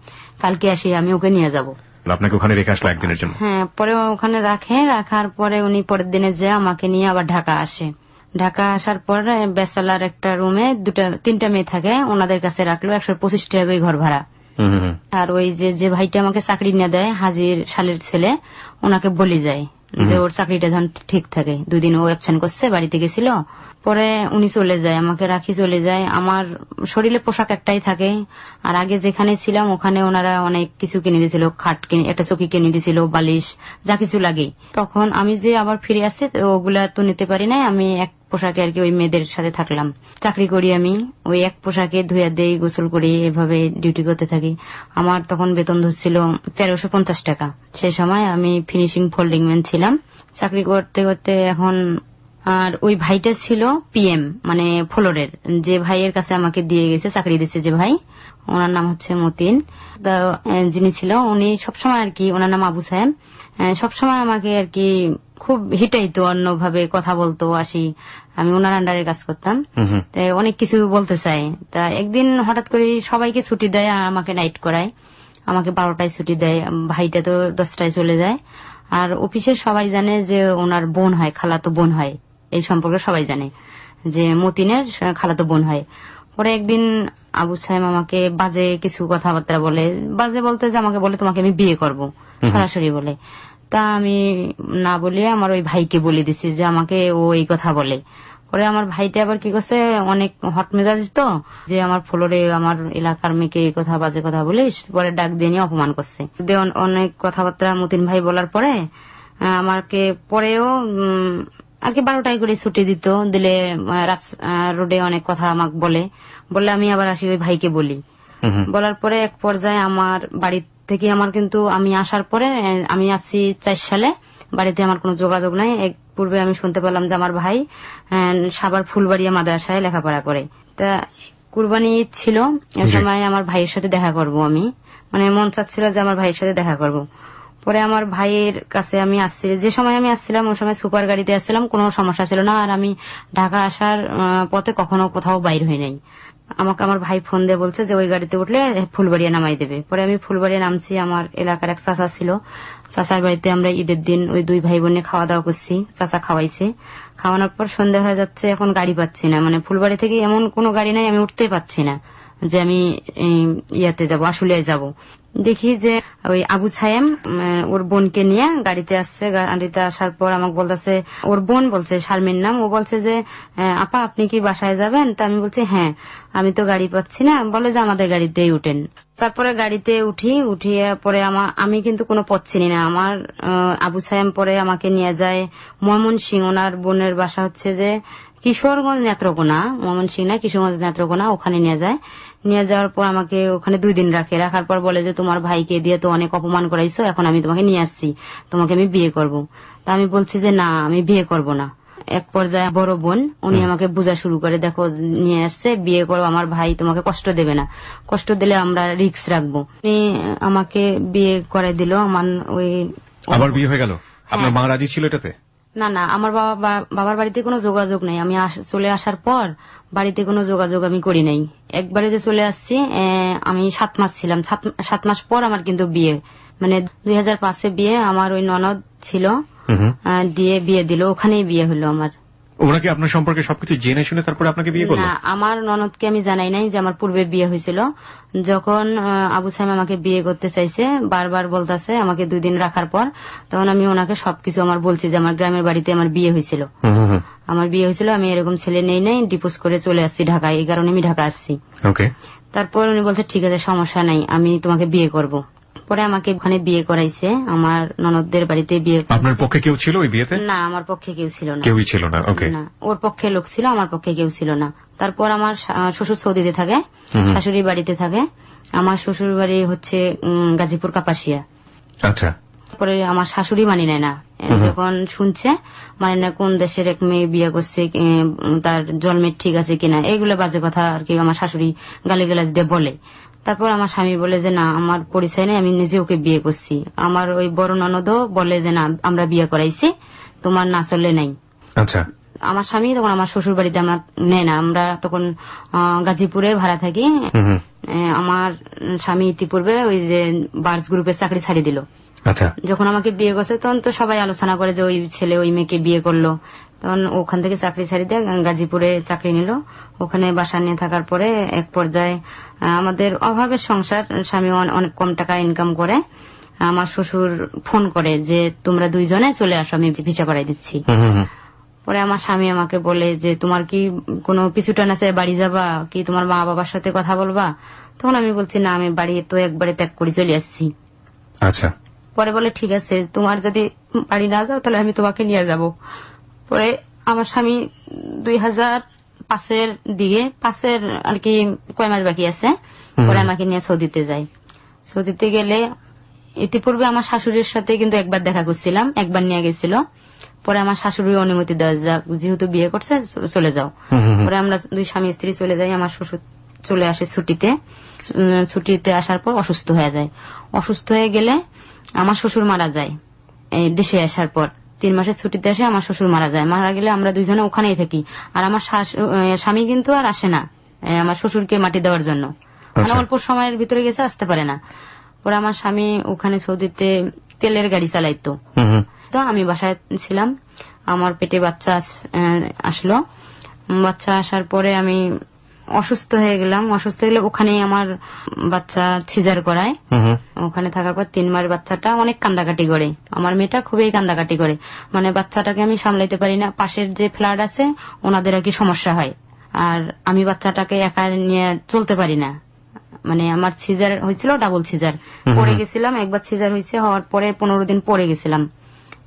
কালকে আসি আমি ওকে নিয়ে যাবো। আপনাকে ওখানে রেখে আসলো একদিনের জন্য? হ্যাঁ, পরে ওখানে রাখে। রাখার পরে উনি পরের দিনে যে আমাকে নিয়ে আবার ঢাকা আসে। ঢাকা আসার পরে বেসালার একটা রুমে 3টা মেয়ে থাকে, ওনাদের কাছে রাখলো। 125 টাকা ঘর ভাড়া। আর ওই যে ভাইটা আমাকে চাকরি নিয়ে দেয়, হাজির শালের ছেলে, ওনাকে বলি যায় যে ওর চাকরিটা যেন ঠিক থাকে। 2 দিন ও অ্যাবসেন্ট করছে, বাড়িতে গেছিল, পরে উনি চলে যায়, আমাকে রাখি চলে যায়। আমার শরীরে পোশাক একটাই থাকে, আর আগে যেখানে ছিলাম ওখানে ওনারা অনেক কিছু কিনে দিয়েছিল, খাট কিনে, একটা চৌকি কিনে দিয়েছিল, বালিশ, যা কিছু লাগে। তখন আমি যে আবার ফিরে আসি ওগুলা তো নিতে পারি নাই, আমি এক পোশাকে আর কি ওই মেয়েদের সাথে থাকলাম। চাকরি করি আমি, ওই এক পোশাকে ধুয়া দেই, গোসল করি, এভাবে ডিউটি করতে থাকি। আমার তখন বেতন ধরছিল 1350 টাকা। সেই সময় আমি ফিনিশিং ফোল্ডিং ম্যান ছিলাম, চাকরি করতে করতে এখন। আর ওই ভাইটা ছিল পিএম, মানে ফ্লোরের, যে ভাইয়ের কাছে আমাকে দিয়ে গেছে, চাকরি দিচ্ছে যে ভাই, ওনার নাম হচ্ছে মতিন। যিনি ছিল উনি সবসময় আর কি, ওনার নাম আবু সাহেব, সবসময় আমাকে আর কি খুব হিটাইতো, অন্যভাবে কথা বলতো। আসি আমি ওনার আন্ডারে কাজ করতাম, তাই অনেক কিছু বলতে চাই। তা একদিন হঠাৎ করে সবাইকে ছুটি দেয় আর আমাকে নাইট করায়, আমাকে 12টায় ছুটি দেয়, ভাইটা তো 10টায় চলে যায়। আর অফিসে সবাই জানে যে ওনার বোন হয়, খালাতো বোন হয়, এই সম্পর্কে সবাই জানে যে মতিনের খালাতো বোন হয়। পরে একদিন আবু সাহেব আমাকে বাজে কিছু কথাবার্তা বলে, বাজে বলতে যে আমাকে বলে তোমাকে আমি বিয়ে করব, সরাসরি বলে। তা আমি না বলিয়ে আমার ওই ভাইকে বলে দিছি যে আমাকে ও এই কথা বলে। পরে আমার ভাইটা আবার কি করছে, অনেক হট মেজাজ তো, যে আমার ফ্লোরে আমার এলাকার মেয়েকে এই কথা, বাজে কথা বলিস, পরে ডাক দিয়ে নিয়ে অপমান করছে। অনেক কথাবার্তা মতিন ভাই বলার পরে আমাকে পরেও আর কি 12টায় করে ছুটি দিলে রোডে অনেক কথা আমাকে বলে আমি আবার আসি ওই ভাইকে বলি। বলার পরে এক পর্যায়ে আমার বাড়ি থেকে, আমার কিন্তু আমি আসার পরে, আমি আসছি 4 সালে, বাড়িতে আমার কোনো যোগাযোগ নাই। এক পূর্বে আমি শুনতে পেলাম যে আমার ভাই সাভার ফুলবাড়িয়া মাদ্রাসায় লেখাপড়া করে। তা কুরবানি ঈদ ছিল, এ সময় আমার ভাইয়ের সাথে দেখা করব, আমি মানে মন চাচ্ছিল যে আমার ভাইয়ের সাথে দেখা করব। পরে আমার ভাইয়ের কাছে আমি আসছি, যে সময় আমি আসছিলাম ওই সময় সুপার গাড়িতে আসছিলাম, কোনো সমস্যা ছিল না। আর আমি ঢাকা আসার পথে কখনো কোথাও বাইর হই নাই। আমাকে আমার ভাই ফোন দিয়ে বলছে যে ওই গাড়িতে উঠলে ফুলবাড়িয়া নামাই দেবে। পরে আমি ফুলবাড়িয়া নামছি, আমার এলাকার এক চাচা ছিল, চাচার বাড়িতে আমরা ঈদের দিন ওই 2 ভাই বোনে খাওয়া দাওয়া করছি, চাচা খাওয়াইছে। খাওয়ানোর পর সন্ধ্যা হয়ে যাচ্ছে, এখন গাড়ি পাচ্ছি না, মানে ফুলবাড়ি থেকে এমন কোনো গাড়ি নাই, আমি উঠতে পারছি না যে আমি ইয়াতে যাব, আশুলিয়ায় যাব। দেখি যে ওই আবু সাহেব ওর বোনকে নিয়ে গাড়িতে আসছে। গাড়িতে আসার পর আমাকে বলতেছে, ওর বোন বলছে, শারমিন নাম, ও বলছে যে আপা আপনি কি বাসায় যাবেন? তা আমি বলছি হ্যাঁ, আমি তো গাড়ি পাচ্ছি না। বলে যে আমাদের গাড়িতেই উঠেন। তারপরে গাড়িতে উঠিয়ে পরে আমি কিন্তু কোনো পথ চিনি না। আমার আবু সাহেব পরে আমাকে নিয়ে যায় ময়মনসিংহ, ওনার বোনের বাসা হচ্ছে যে কিশোরগঞ্জ নেত্রকোনা, ময়মনসিংহ না, কিশোরগঞ্জ নেত্রকোনা, ওখানে নিয়ে যায়। নিয়ে যাওয়ার পর আমাকে ওখানে 2 দিন রাখার পর বলে যে তোমার ভাইকে দিয়ে তো অনেক অপমান করাইছো, এখন আমি তোমাকে নিয়ে আসছি, তোমাকে আমি বিয়ে করব। তা আমি বলছি যে না, আমি বিয়ে করব না। এক পর্যায়ে বড় বোন উনি আমাকে বোঝা শুরু করে, দেখো নিয়ে আসছে, বিয়ে করো, আমার ভাই তোমাকে কষ্ট দেবে না, কষ্ট দিলে আমরা রিস্ক রাখবো। উনি আমাকে বিয়ে করে দিল। আমার ওই আবার বিয়ে হয়ে গেল? আপনার মা রাজি ছিল এটাতে? না না, আমার বাবার বাড়িতে কোনো যোগাযোগ নেই। আমি চলে আসার পর বাড়িতে কোনো যোগাযোগ আমি করি নাই। একবারে যে চলে আসছি, আমি 7 মাস ছিলাম, 7 মাস পর আমার কিন্তু বিয়ে, মানে 2005-এ বিয়ে। আমার ওই ননদ ছিল, দিয়ে বিয়ে দিল, ওখানেই বিয়ে হলো আমার। ওরা কি আপনার সম্পর্কে সবকিছু জেনে শুনে তারপরে আপনাকে বিয়ে করলো? না, আমার ননদকে আমি জানাই নাই যে আমার পূর্বে বিয়ে হয়েছিল। যখন আবু সাহেব আমাকে বিয়ে করতে চাইছে, বারবার বলতেছে আমাকে 2 দিন রাখার পর, তখন আমি ওনাকে সবকিছু আমার বলছি যে আমার গ্রামের বাড়িতে আমার বিয়ে হয়েছিল, আমি এরকম ছেলে নেই নাই, ডিপোজ করে চলে আসছি ঢাকায়, এই কারণে আমি ঢাকা আসছি। তারপর উনি বলছে ঠিক আছে, সমস্যা নাই, আমি তোমাকে বিয়ে করব। পরে আমাকে ওখানে বিয়ে করাইছে, আমার ননদদের বাড়িতে বিয়ে। আপনার পক্ষে কেউ ছিল ওই বিয়েতে? না, আমার পক্ষে কেউ ছিল না। কেউই ছিল না? না, ওর পক্ষে লোক ছিল, আমার পক্ষে কেউ ছিল না। তারপর আমার শ্বশুর সৌদিতে থাকে, শাশুড়ি বাড়িতে থাকে। আমার শ্বশুর বাড়ি হচ্ছে গাজীপুর কাপাসিয়া। আচ্ছা। পরে আমার শাশুড়ি মানি নেয় না, যখন শুনছে মানে না কোন দেশের এক মেয়ে বিয়ে করছে, তার জন্মের ঠিক আছে কিনা, এইগুলো বাজে কথা আর কি আমার শাশুড়ি গালিগালাজ দিয়ে বলে। তারপর আমার স্বামী বলে যে না, আমার পরিচয় নেই, আমি নিজে ওকে বিয়ে করছি। আমার ওই বড় ননদও বলে যে না, আমরা বিয়ে করাইছি, তোমার না চলে নাই। আচ্ছা। আমার স্বামী তখন আমার শ্বশুর বাড়িতে আমার নেয় না, আমরা তখন গাজীপুরে ভাড়া থাকি। আমার স্বামী ইতিপূর্বে ওই যে বার্জ গ্রুপের চাকরি ছাড়ি দিল। আচ্ছা। যখন আমাকে বিয়ে করছে তখন তো সবাই আলোচনা করে যে ওই ছেলে ওই মেয়েকে বিয়ে করলো, তখন ওখান থেকে চাকরি ছাড়ি দিয়ে গাজীপুরে চাকরি নিল। ওখানে বাসা নিয়ে থাকার পরে এক পর্যায়ে আমাদের অভাবের সংসার, স্বামী অনেক কম টাকা ইনকাম করে, আমার শ্বশুর ফোন করে যে তোমরা দুইজনে চলে আসো, আমি ভিসা করাই দিচ্ছি। পরে আমার স্বামী আমাকে বলে যে তোমার কি কোনো পিছুটান আছে, বাড়ি যাবা কি, তোমার মা বাবার সাথে কথা বলবা? তখন আমি বলছি না, আমি বাড়ি তো একবারে ত্যাগ করে চলে আসছি। আচ্ছা। পরে বলে ঠিক আছে, তোমার যদি বাড়ি না যাও তাহলে আমি তোমাকে নিয়ে যাব। পরে আমার স্বামী 2005-এর দিকে, 5-এর আর কি কয় মাস বাকি আছে, পরে আমাকে নিয়ে সৌদিতে যাই। সৌদিতে গেলে ইতিপূর্বে আমার শাশুড়ির সাথে কিন্তু একবার দেখা করছিলাম, একবার নিয়ে গেছিল। পরে আমার শাশুড়ি অনুমতি দেওয়া, যেহেতু বিয়ে করছে চলে যাও। পরে আমরা দুই স্বামী স্ত্রী চলে যাই। আমার শ্বশুর চলে আসে ছুটিতে আসার পর অসুস্থ হয়ে যায়। অসুস্থ হয়ে গেলে আমার শ্বশুর মারা যায়। এই দেশে আসার পর 3 মাসের ছুটিতে আসে আমার শ্বশুর মারা যায়। মারা গেলে আমরা দুইজনে ওখানেই থাকি। আর আমার স্বামী কিন্তু আর আসে না আমার শ্বশুরকে মাটি দেওয়ার জন্য, মানে অল্প সময়ের ভিতরে গেছে, আসতে পারে না। পরে আমার স্বামী ওখানে সৌদিতে তেলের গাড়ি চালাইতো। তো আমি বাসায় ছিলাম, আমার পেটে বাচ্চা আসলো। বাচ্চা আসার পরে আমি অসুস্থ হয়ে গেলাম। অসুস্থ হলে ওখানে আমার বাচ্চা সিজার করায়। ওখানে থাকার পর 3 মাস বাচ্চাটা অনেক কান্দাকাটি করে। আমার মেয়েটা খুবই কান্দাকাটি করে, মানে বাচ্চাটাকে আমি সামলাইতে পারি না। পাশের যে ফ্ল্যাট আছে ওনাদের আর কি সমস্যা হয়, আর আমি বাচ্চাটাকে একা নিয়ে চলতে পারি না। মানে আমার সিজার হয়েছিল, ডাবল সিজার পড়ে গেছিলাম। একবার সিজার হয়েছে, হওয়ার পরে 15 দিন পড়ে গেছিলাম,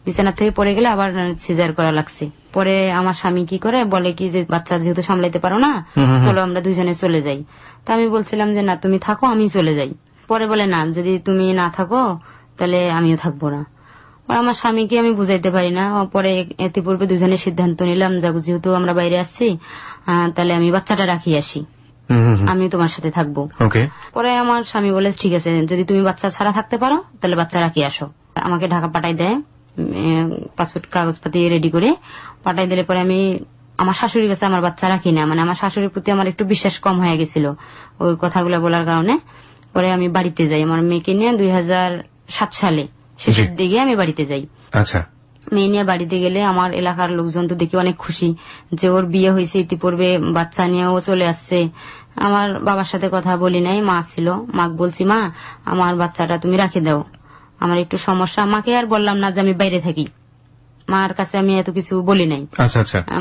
বিছানা থেকে পড়ে গেলে আবার সিজার করা লাগছে। পরে আমার স্বামী কি করে বলে কি যে বাচ্চা যেহেতু সামলাইতে পারো না, চলো আমরা দুইজনে চলে যাই। তো আমি বলছিলাম যে না, তুমি থাকো, আমি চলে যাই। পরে বলে না, যদি তুমি না থাকো তাহলে আমিও থাকবো না। আমার স্বামীকে আমি বুঝাইতে পারি না। পরে ইতিপূর্বে দুজনে সিদ্ধান্ত নিলাম যেহেতু আমরা বাইরে আসছি, তাহলে আমি বাচ্চাটা রাখি আসি, আমি তোমার সাথে থাকবো। পরে আমার স্বামী বলে ঠিক আছে, যদি তুমি বাচ্চা ছাড়া থাকতে পারো তাহলে বাচ্চা রাখি আসো। আমাকে ঢাকা পাঠাই দেয়, পাসপোর্ট কাগজপাতি রেডি করে পাঠাই দিলে পরে আমি আমার শাশুড়ির কাছে আমার বাচ্চা রাখি না। মানে আমার শাশুড়ির প্রতি আমার একটু বিশ্বাস কম হয়ে গেছিল ওই কথাগুলো বলার কারণে। পরে আমি বাড়িতে যাই আমার মেয়েকে নিয়ে। 2007 সালে শেষের দিকে আমি বাড়িতে যাই। আচ্ছা। মেয়ে নিয়ে বাড়িতে গেলে আমার এলাকার লোকজন তো দেখি অনেক খুশি যে ওর বিয়ে হয়েছে, ইতিপূর্বে বাচ্চা নিয়েও চলে আসছে। আমার বাবার সাথে কথা বলি নাই, মা ছিল। মাকে বলছি মা, আমার বাচ্চাটা তুমি রাখে দাও, আমার একটু সমস্যা। মাকে আর বললাম না যে আমি বাইরে থাকি, মার কাছে আমি এত কিছু বলি নাই।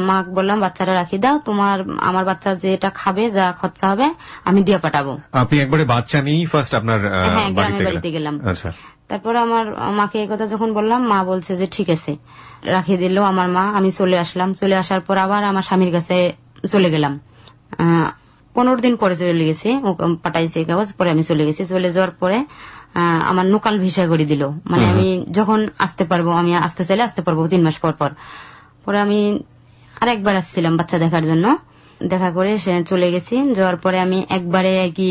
মা বললাম বাচ্চাটা রাখি দাও, তোমার আমার বাচ্চা যেটা খাবে, যা খরচা হবে আমি দিয়ে পাঠাবো। আপনি একবারে বাচ্চা নিয়েই ফার্স্ট আপনার বাড়িতে গেলাম। তারপর আমার মাকে এই কথা যখন বললাম, মা বলছে যে ঠিক আছে, রাখিয়ে দিল আমার মা। আমি চলে আসলাম। চলে আসার পর আবার আমার স্বামীর কাছে চলে গেলাম। 15 দিন পরে চলে গেছি, পাঠাইছে কাগজ। পরে আমি চলে গেছি। চলে যাওয়ার পরে আমার লোকাল ভিসা করে দিল, মানে আমি যখন আসতে পারবো, আমি আসতে চাইলে আসতে পারবো 3 মাস পর পর। পরে আমি আরেকবার আসছিলাম বাচ্চা দেখার জন্য, দেখা করে সে চলে গেছি। যাওয়ার পরে আমি একবারে আর কি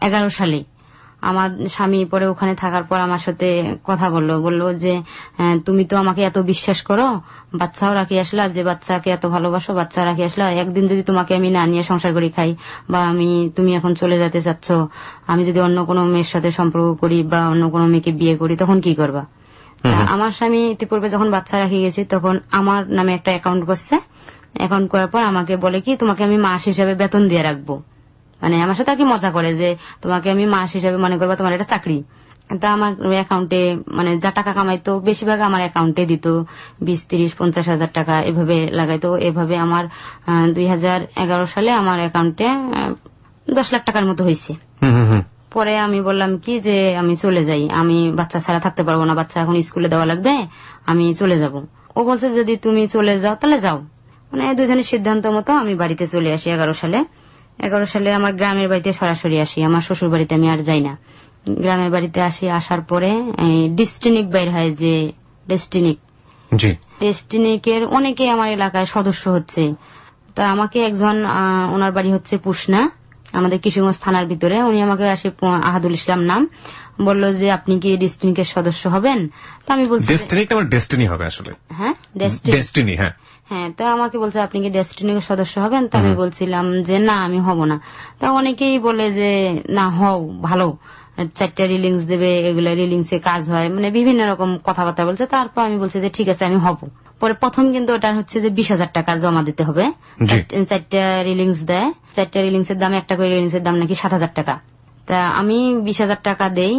11 সালে আমার স্বামী পরে ওখানে থাকার পর আমার সাথে কথা বললো যে তুমি তো আমাকে এত বিশ্বাস করো, বাচ্চাও রাখি আসলা, যে বাচ্চাকে এত ভালোবাসো, বাচ্চা রাখি আসলা, একদিন যদি তোমাকে আমি না নিয়ে সংসার করি খাই, বা তুমি এখন চলে যেতে চাচ্ছ, আমি যদি অন্য কোনো মেয়ের সাথে সম্পর্ক করি বা অন্য কোনো মেয়েকে বিয়ে করি, তখন কি করবা? আমার স্বামী ইতিপূর্বে যখন বাচ্চা রাখি গেছি তখন আমার নামে একটা অ্যাকাউন্ট করছে। অ্যাকাউন্ট করার পর আমাকে বলে কি তোমাকে আমি মাস হিসাবে বেতন দিয়ে রাখবো, মানে আমার সাথে আর কি মজা করে যে তোমাকে আমি মাস হিসাবে মনে করবো তোমার এটা চাকরি। তা আমার অ্যাকাউন্টে মানে যা টাকা কামাইতো বেশিরভাগ আমার অ্যাকাউন্টে দিত, 20, 30, 50 হাজার টাকা এভাবে লাগাইতো। এভাবে আমার 2011 সালে আমার অ্যাকাউন্টে 10 লাখ টাকার মতো হয়েছে। পরে আমি বললাম কি যে আমি চলে যাই, আমি বাচ্চা ছাড়া থাকতে পারবো না, বাচ্চা এখন স্কুলে দেওয়া লাগবে, আমি চলে যাব। ও বলছে যদি তুমি চলে যাও তাহলে যাও। মানে দুজনের সিদ্ধান্ত মতো আমি বাড়িতে চলে আসি 11 সালে। 11 সালে আমার গ্রামের বাড়িতে সরাসরি আসি, আমার শ্বশুর বাড়িতে আমি আর যাই না। গ্রামের বাড়িতে আসি, আসার পরে ডিস্ট্রিক্ট বাইর হয় যে ডিস্ট্রিক্টের অনেকে আমার এলাকায় সদস্য হচ্ছে। তা আমাকে একজন, ওনার বাড়ি হচ্ছে পুষনা, আমাদের কিশোরগঞ্জ থানার ভিতরে, উনি আমাকে আসে আহাদুল ইসলাম নাম, বলল যে আপনি কি ডিস্ট্রিক্টের সদস্য হবেন? তা আমি বলছি ডেস্টিনি হবে আসলে। হ্যাঁ, ডেস্টিনি। হ্যাঁ, তা আমাকে বলছে আপনি কি ডেস্টিনির সদস্য হবেন? তা আমি বলছিলাম যে না, আমি হব না। তা অনেকেই বলে যে না, হও, ভালো, 4টা রিলিংস দেবে, এগুলা রিলিংসে কাজ হয়, মানে বিভিন্ন রকম কথাবার্তা বলছে। তারপর আমি বলছি যে ঠিক আছে, আমি হব। পরে প্রথম কিন্তু ওটা হচ্ছে যে 20,000 টাকা জমা দিতে হবে। 4টা রিলিংস দেয়, 4টা রিলিংসের দাম, একটা করে রিলিংসের দাম নাকি 7,000 টাকা। তা আমি 20,000 টাকা দেই,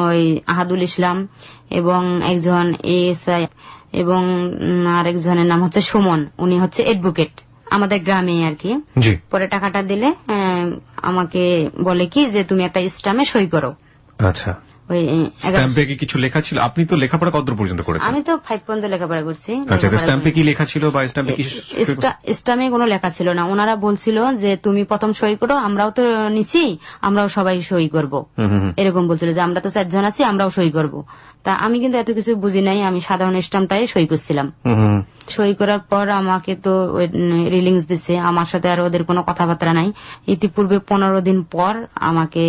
ওই আহাদুল ইসলাম এবং একজন এএসআই এবং আরেকজনের নাম হচ্ছে সুমন, উনি হচ্ছে অ্যাডভোকেট আমাদের গ্রামে আর কি। জি। পরে টাকাটা দিলে আমাকে বলে কি যে তুমি একটা স্ট্যাম্পে সই করো। আচ্ছা, ওই স্ট্যাম্পে কি কিছু লেখা ছিল? আপনি তো লেখাপড়া কতদূর পর্যন্ত করেছেন? আমি তো 5 পর্যন্ত লেখাপড়া করছি। আচ্ছা, স্ট্যাম্পে কি লেখা ছিল বা স্ট্যাম্পে কি? স্ট্যাম্পে কোনো লেখা ছিল না। ওনারা বলছিল যে তুমি প্রথম সই করো, আমরাও তো নিচ্ছি, আমরাও সবাই সই করব, এরকম বলছিল যে আমরা তো 4 জন আছি, আমরাও সই করব। তা আমি কিন্তু এত কিছু বুঝি নাই, আমি সাধারণ স্ট্যাম্পটাই সই করছিলাম। সই করার পর আমাকে তো রিলিংস দিছে, আমার সাথে আর ওদের কোনো কথাবার্তা নাই। ইতিপূর্বে 15 দিন পর আমাকে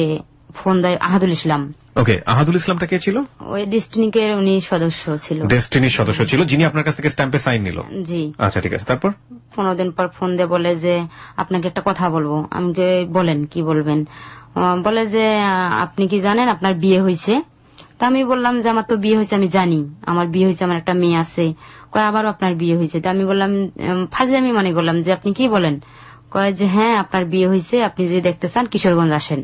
ফোন দেয় আহাদুল ইসলাম। ওকে, আহাদুল ইসলামটা কে ছিল? ওই ডেস্টিনিকের উনি সদস্য ছিল, ডেস্টিনির সদস্য ছিল, যিনি আপনার কাছ থেকে স্ট্যাম্পে সাইন নিল। জি। আচ্ছা, ঠিক আছে। তারপর 15 দিন পর ফোন দিয়ে বলে যে আপনাকে একটা কথা বলবো। আমি বলেন, কি বলবেন? বলে যে আপনি কি জানেন আপনার বিয়ে হয়েছে? তা আমি বললাম যে আমার তো বিয়ে হয়েছে, আমি জানি আমার বিয়ে হয়েছে, আমার একটা মেয়ে আছে। কয় আবারও আপনার বিয়ে হয়েছে? তা আমি বললাম, ফাজলামি মনে করলাম যে আপনি কি বলেন? কয় যে হ্যাঁ আপনার বিয়ে হয়েছে, আপনি যদি দেখতে চান কিশোরগঞ্জ আসেন।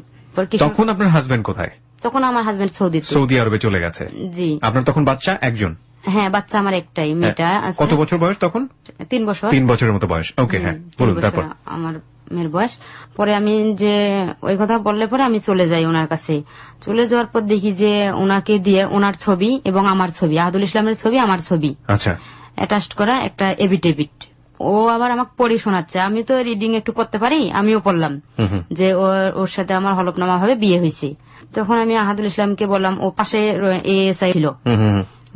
তখন আপনার হাজবেন্ড কোথায়? তখন আমার হাজবেন্ড সৌদি আরবে চলে গেছে। জি। আপনার তখন বাচ্চা একজন? হ্যাঁ, বাচ্চা আমার একটাই, মেয়েটা আছে। কত বছর বয়স তখন? 3 বছর। 3 বছরের মতো বয়স। ওকে, হ্যাঁ বলুন। তারপর আমার মেয়ের বয়স। পরে আমি যে ওই কথা বললে পরে আমি চলে যাই ওনার কাছে। চলে যাওয়ার পর দেখি যে ওনাকে দিয়ে ওনার ছবি এবং আমার ছবি, আহাদুল ইসলামের ছবি, আমার ছবি, আচ্ছা, অ্যাটাচড করা একটা এভিডেভিট। ও আবার আমাকে পড়ে শোনাচ্ছে। আমি তো রিডিং একটু পড়তে পারি, আমিও পড়লাম যে ওর সাথে আমার হলফনামা ভাবে বিয়ে হয়েছে। তখন আমি আহাদুল ইসলামকে বললাম, ও পাশে এএসআই ছিল,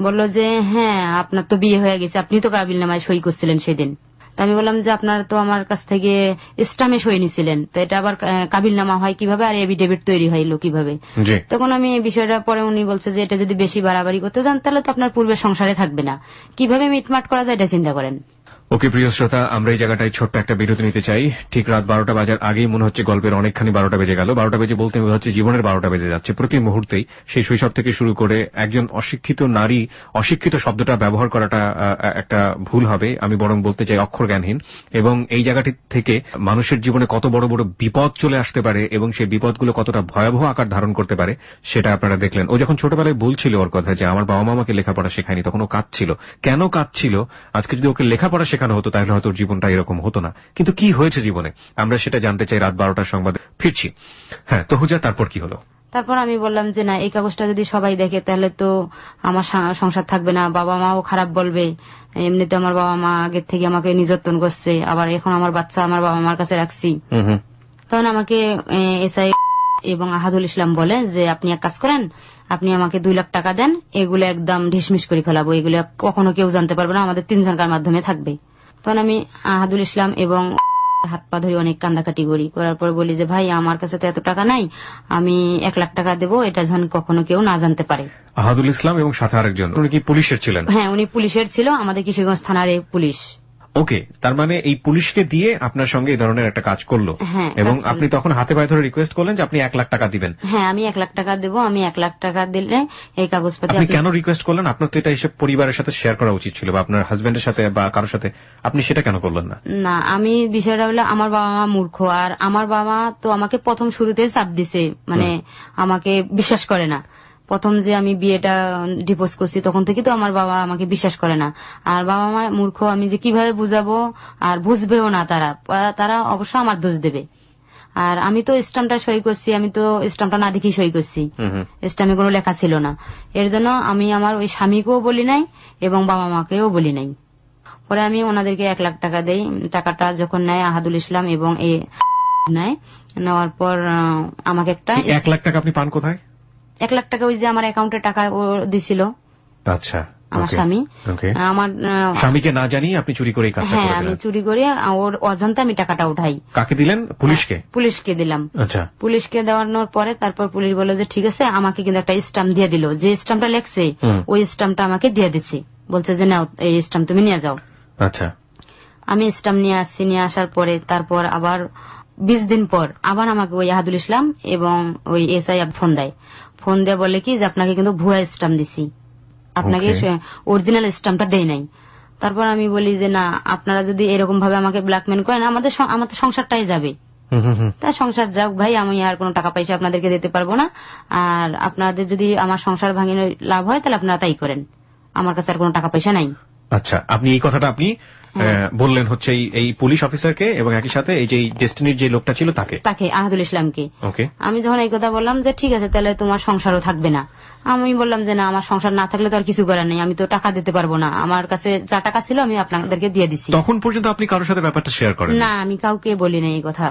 বলল যে হ্যাঁ আপনার তো বিয়ে হয়ে গেছে, আপনি তো কাবিলনামায় সই করছিলেন সেদিন। তা আমি বললাম যে আপনার তো আমার কাছ থেকে স্টামে সই নিছিলেন, তো এটা আবার কাবিলনামা হয় কিভাবে আর এভিডেভিট তৈরি হইলো কিভাবে? তখন আমি এই বিষয়টা পরে উনি বলছে যে এটা যদি বেশি বাড়াবাড়ি করতে যান তাহলে তো আপনার পূর্বের সংসারে থাকবে না, কিভাবে মিটমাট করা যায় এটা চিন্তা করেন। ওকে প্রিয় শ্রোতা, আমরা এই জায়গাটায় ছোট্ট একটা বিরতি নিতে চাই। ঠিক রাত 12টা বাজার আগেই মনে হচ্ছে গল্পের অনেকখানি 12টা বেজে গেল। 12টা বেজে বলতে মনে হচ্ছে জীবনের 12টা বেজে যাচ্ছে। প্রতি মুহূর্তেই সেই শৈশব থেকে শুরু করে একজন অশিক্ষিত নারী, অশিক্ষিত শব্দটা ব্যবহার করাটা একটা ভুল হবে, আমি বরং বলতে চাই অক্ষর জ্ঞানহীন। এবং এই জায়গাটি থেকে মানুষের জীবনে কত বড় বড় বিপদ চলে আসতে পারে এবং সেই বিপদগুলো কতটা ভয়াবহ আকার ধারণ করতে পারে সেটা আপনারা দেখলেন। ও যখন ছোটবেলায় বলছিল ওর কথা যে আমার বাবা মা আমাকে লেখাপড়া শেখায়নি, তখন ও কাঁদছিল। কেন কাঁদছিল? আজকে যদি ওকে লেখাপড়া শেখানো হতো তাহলে হয়তো জীবনটা এরকম হতো না। কিন্তু কি হয়েছে জীবনে আমরা সেটা জানতে চাই। রাত 12টার সংবাদে ফিরছি। হ্যাঁ তহুজা, তারপর কি হলো? তারপর আমি বললাম যে না, এই কাগজটা যদি সবাই দেখে তাহলে তো আমার সংসার থাকবে না, বাবা মাও খারাপ বলবে। এমনিতে আমার বাবা মা আগের থেকে আমাকে নির্যাতন করছে, আবার এখন আমার বাচ্চা আমার বাবা মার কাছে রাখছি। তখন আমাকে এসআই এবং আহাদুল ইসলাম বলে যে আপনি এক কাজ করেন, আপনি আমাকে 2 লাখ টাকা দেন, এগুলো একদম ঢিসমিস করে ফেলাবো, এগুলো কখনো কেউ জানতে পারবে না, আমাদের 3 জনকার মাধ্যমে থাকবে। তখন আমি আহাদুল ইসলাম এবং হাত পা ধরে অনেক কান্দাকাটি করার পর বলি যে ভাই আমার কাছে তো এত টাকা নাই, আমি 1 লাখ টাকা দেবো, এটা যেন কখনো কেউ না জানতে পারে। আহাদুল ইসলাম এবং সাথে আরেকজন, উনি কি পুলিশের ছিলেন? হ্যাঁ, উনি পুলিশের ছিল, আমাদের কিশোরগঞ্জ থানার পুলিশ। ওকে, তার মানে এই পুলিশকে দিয়ে আপনার সঙ্গে এই ধরনের একটা কাজ করলো। হ্যাঁ, এবং আপনি তখন হাতে পায়ে ধরে রিকোয়েস্ট করলেন যে আপনি 1 লাখ টাকা দিবেন। হ্যাঁ, আমি 1 লাখ টাকা দেবো, আমি 1 লাখ টাকা দিলে এই কাগজপত্র। আপনি কেন রিকোয়েস্ট করলেন? আপনার তো এটা এসে পরিবারের সাথে শেয়ার করা উচিত ছিল, বা আপনার হাজবেন্ডের সাথে বা কারোর সাথে, আপনি সেটা কেন করলেন না? না, আমি বিষয়টা হলো আমার বাবা মা মূর্খ, আর আমার বাবা তো আমাকে প্রথম শুরুতে চাপ দিছে, মানে আমাকে বিশ্বাস করে না। প্রথম যে আমি বিয়েটা ডিভোর্স করছি তখন থেকে তো আমার বাবা আমাকে বিশ্বাস করে না, আর বাবা মা মূর্খ, আমি যে কিভাবে বুঝাবো, আর বুঝবেও না তারা অবশ্য আমার দোষ দেবে। আর আমি তো স্ট্যাম্পটা সই করছি, আমি তো স্ট্যাম্পটা না দেখি সই করছি, স্ট্যাম্পে কোনো লেখা ছিল না। এর জন্য আমি আমার ওই স্বামীকেও বলি নাই এবং বাবা মাকেও বলি নাই। পরে আমি ওনাদেরকে 1 লাখ টাকা দেই। টাকাটা যখন নেয় আহাদুল ইসলাম এবং নেওয়ার পর আমাকে একটা 1 লাখ টাকা আপনি পান কোথায়? 1 লাখ টাকা ওই যে আমার অ্যাকাউন্টে টাকা ও দিছিল। আচ্ছা, আমার স্বামী, আমার স্বামীকে না জানিয়ে আপনি চুরি করে কাজটা করেছেন? হ্যাঁ, আমি চুরি করে ওর অজান্তে আমি টাকাটা উঠাই। কাকে দিলেন? পুলিশকে? পুলিশকে দিলাম। আচ্ছা, পুলিশকে দেওয়ানোর পরে তারপর পুলিশ বলে যে ঠিক আছে, আমাকে কিন্তু একটা স্ট্যাম্প দিয়ে দিল, যে স্ট্যাম্পটা লেখছে ওই স্ট্যাম্পটা আমাকে দিয়ে দিছে, বলছে যে নাও এই স্ট্যাম্প তুমি নিয়ে যাও। আচ্ছা, আমি স্ট্যাম্প নিয়ে আসছি। নিয়ে আসার পরে তারপর আবার 20 দিন পর আবার আমাকে ওই আহাদুল ইসলাম এবং ওই এসআই ফোন দিয়ে বলে কি যে আপনাকে কিন্তু ভুয়া স্ট্যাম্প দিছি, আপনাকে অরিজিনাল স্ট্যাম্পটা দেয় নাই। তারপর আমি বলি যে না, আপনারা যদি এরকম ভাবে আমাকে ব্ল্যাকমেল করেন আমাদের সংসারটাই যাবে, তা সংসার যাক ভাই, আমি আর কোনো টাকা পয়সা আপনাদেরকে দিতে পারবো না, আর আপনাদের যদি আমার সংসার ভাঙিয়ে লাভ হয় তাহলে আপনারা তাই করেন, আমার কাছে আর কোনো টাকা পয়সা নাই। আচ্ছা, আপনি এই কথাটা আপনি বললেন হচ্ছে এই পুলিশ অফিসারকে এবং একই সাথে এই যে ডেস্টিনির যে লোকটা ছিল তাকে আহাদুল ইসলামকে। ওকে। আমি যখন এই কথা বললাম যে ঠিক আছে তাহলে তোমার সংসারও থাকবে না, আমি বললাম যে না, আমার সংসার না থাকলে তো আর কিছু করার নেই, আমি তো টাকা দিতে পারবো না, আমার কাছে যা টাকা ছিল আমি আপনাদেরকে দিয়ে দিছি। তখন পর্যন্ত আপনি কারোর সাথে ব্যাপারটা শেয়ার করেন না? আমি কাউকে বলি না এই কথা।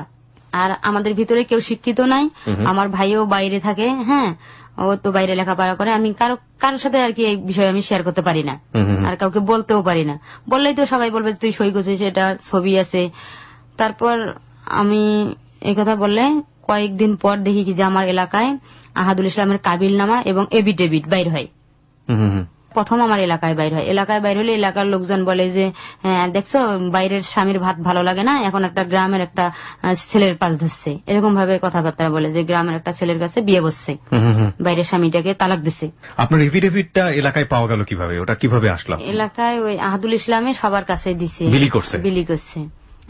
আর আমাদের ভিতরে কেউ শিক্ষিত নাই, আমার ভাইও বাইরে থাকে, হ্যাঁ, ও তো বাইরে লেখাপড়া করে, আমি কারোর সাথে আর কি এই বিষয়ে আমি শেয়ার করতে পারি না, আর কাউকে বলতেও পারি না। বললেই তো সবাই বলবে তুই সই করছিস, এটা ছবি আছে। তারপর আমি এই কথা বললে কয়েকদিন পর দেখি কি যে আমার এলাকায় আহাদুল ইসলামের কাবিলনামা এবং এফিডেভিট বাইর হয়। প্রথম আমার এলাকায় বাইর হয়। এলাকায় বাইর হলে এলাকার লোকজন বলে যে দেখছো বাইরের স্বামীর ভাত ভালো লাগে না, এখন একটা গ্রামের একটা ছেলের পাশ ধরছে, এরকম ভাবে কথাবার্তা বলে যে গ্রামের একটা ছেলের কাছে বিয়ে বসছে, বাইরের স্বামীটাকে তালাক দিছে। আপনার এফিডেভিটটা এলাকায় পাওয়া গেল কিভাবে? ওটা কিভাবে আসলো? এলাকায় ওই আহাদুল ইসলামে সবার কাছে দিছে, বিলি করছে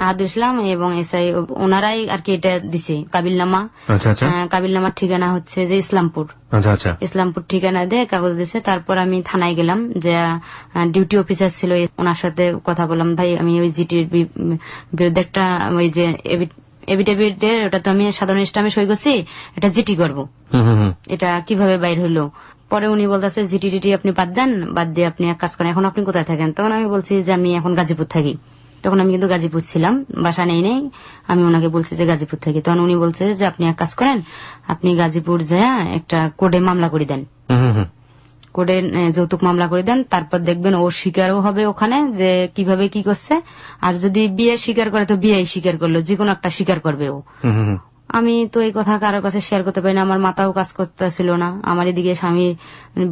আহাদুল ইসলাম এবং এসআই, ওনারাই আর কি এটা দিছে কাবিলনামা। কাবিলনামার ঠিকানা হচ্ছে যে ইসলামপুর। ইসলামপুর ঠিকানা দিয়ে কাগজ দিছে। তারপর আমি থানায় গেলাম, যে ডিউটি অফিসার ছিল, ওনার সাথে কথা বললাম, ভাই আমি ওই জিটির বিরুদ্ধে একটা ওই যে এফিডেভিটের, ওটা তো আমি সাধারণ ইসলামে সই করছি, এটা জিটি করব, এটা কিভাবে বাইর হইলো? পরে উনি বলতেছে জিটি টিটি আপনি বাদ দেন, বাদ দিয়ে আপনি এক কাজ করেন, এখন আপনি কোথায় থাকেন? তখন আমি বলছি যে আমি এখন গাজীপুর থাকি। তখন আমি কিন্তু গাজীপুর ছিলাম, বাসা নেই, আমি ওনাকে বলছি যে গাজীপুর থাকি। তখন উনি বলছে যে আপনি এক কাজ করেন, আপনি গাজীপুর যায় একটা কোর্টে মামলা করে দেন, কোর্টে যৌতুক মামলা করে দেন, তারপর দেখবেন ও স্বীকারও হবে ওখানে যে কিভাবে কি করছে, আর যদি বিয়ে স্বীকার করে তো বিয়ে স্বীকার করলো, যে কোনো একটা স্বীকার করবে ও। আমি তো এই কথা কারোর কাছে শেয়ার করতে পারি না, আমার মাথাও কাজ করতেছিল না। আমার এদিকে স্বামীর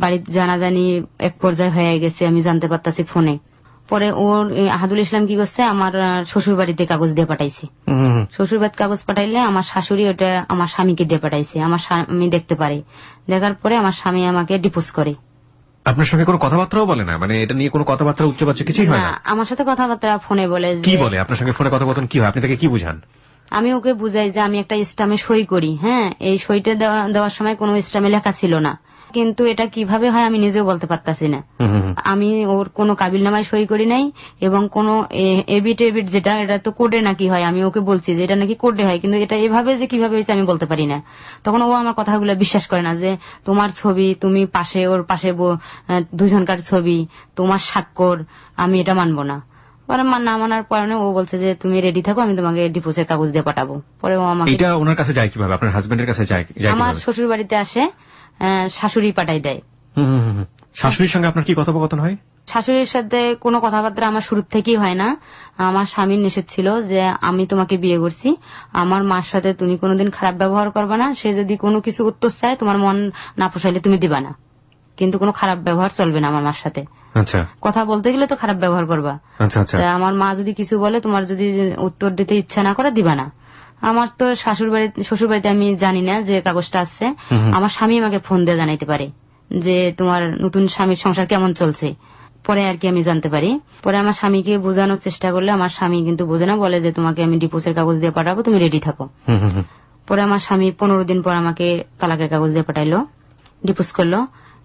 বাড়ির জানাজানি এক পর্যায়ে হয়ে গেছে, আমি জানতে পারতাছি ফোনে। পরে ওর আহাদুল ইসলাম কি করছে, আমার শ্বশুর বাড়িতে কাগজ দিয়ে পাঠাইছে। শ্বশুর বাড়িতে কাগজ পাঠাইলে আমার শাশুড়ি ওটা আমার স্বামীকে দিয়ে পাঠাইছে, আমার স্বামী দেখতে পারে। দেখার পরে আমার স্বামী আমাকে ডিভোর্স করে। আপনার সঙ্গে কোনো কথাবার্তাও বলে না? মানে এটা নিয়ে কোনো কথাবার্তা উচ্চবাচ্য কিছুই হয় না? আমার সাথে কথাবার্তা ফোনে বলে। কি বলে? আপনার সঙ্গে ফোনে কথাবার্তা কি হয়? আপনি তাকে কি বুঝান? আমি ওকে বুঝাই যে আমি একটা স্টামে সই করি, হ্যাঁ, এই সইটা দেওয়ার সময় কোনো স্টামে লেখা ছিল না, কিন্তু এটা কিভাবে হয় আমি নিজেও বলতে পারতাছি না। আমি ওর কোনো কাবিলনামায় সই করি নাই, এবং কোন এফিডেভিট যেটা, এটা তো কোর্টে নাকি হয়, আমি ওকে বলছি যে এটা নাকি কোর্টে হয়, কিন্তু এটা এভাবে যে কিভাবে হয়েছে আমি বলতে পারি না। তখন ও আমার কথাগুলো বিশ্বাস করে না, যে তোমার ছবি, তুমি পাশে, ওর পাশে দুজনকার ছবি, তোমার স্বাক্ষর, আমি এটা মানবো না। পরে না মানার পরে ও বলছে যে তুমি রেডি থাকো, আমি তোমাকে ডিভোর্সের কাগজ দিয়ে পাঠাবো। পরে ও আমাকে, এটা ওনার কাছে যায় কিভাবে? আপনার হাজবেন্ডের কাছে যায়? আমার শ্বশুর বাড়িতে আসে, শাশুড়ি পাঠাই দেয়। শাশুড়ির সঙ্গে আপনার কি কথোপকথন হয়? শাশুড়ির সাথে কোনো কথাবার্তা আমার শুরু থেকেই হয় না। আমার স্বামীর নিষেধ ছিল যে আমি তোমাকে বিয়ে করছি, আমার মার সাথে তুমি কোনোদিন খারাপ ব্যবহার করবে না, সে যদি কোনো কিছু উত্তর চায় তোমার মন না পোষাইলে তুমি দিবা না, কিন্তু কোনো খারাপ ব্যবহার চলবে না আমার মার সাথে। আচ্ছা, কথা বলতে গেলে তো খারাপ ব্যবহার করবা। আচ্ছা, আমার মা যদি কিছু বলে, তোমার যদি উত্তর দিতে ইচ্ছা না করে দিবা না। আমার তো শ্বশুর বাড়িতে আমি জানি না যে কাগজটা আসছে, আমার স্বামী আমাকে ফোন দিয়ে জানাইতে পারে যে তোমার নতুন স্বামীর সংসার কেমন চলছে। পরে আর কি আমি জানতে পারি। পরে আমার স্বামীকে বোঝানোর চেষ্টা করলে আমার স্বামী কিন্তু বোঝে না, বলে যে তোমাকে আমি ডিভোর্সের কাগজ দিয়ে পাঠাবো, তুমি রেডি থাকো। পরে আমার স্বামী 15 দিন পর আমাকে তালাকের কাগজ দিয়ে পাঠাইলো, ডিভোর্স করলো।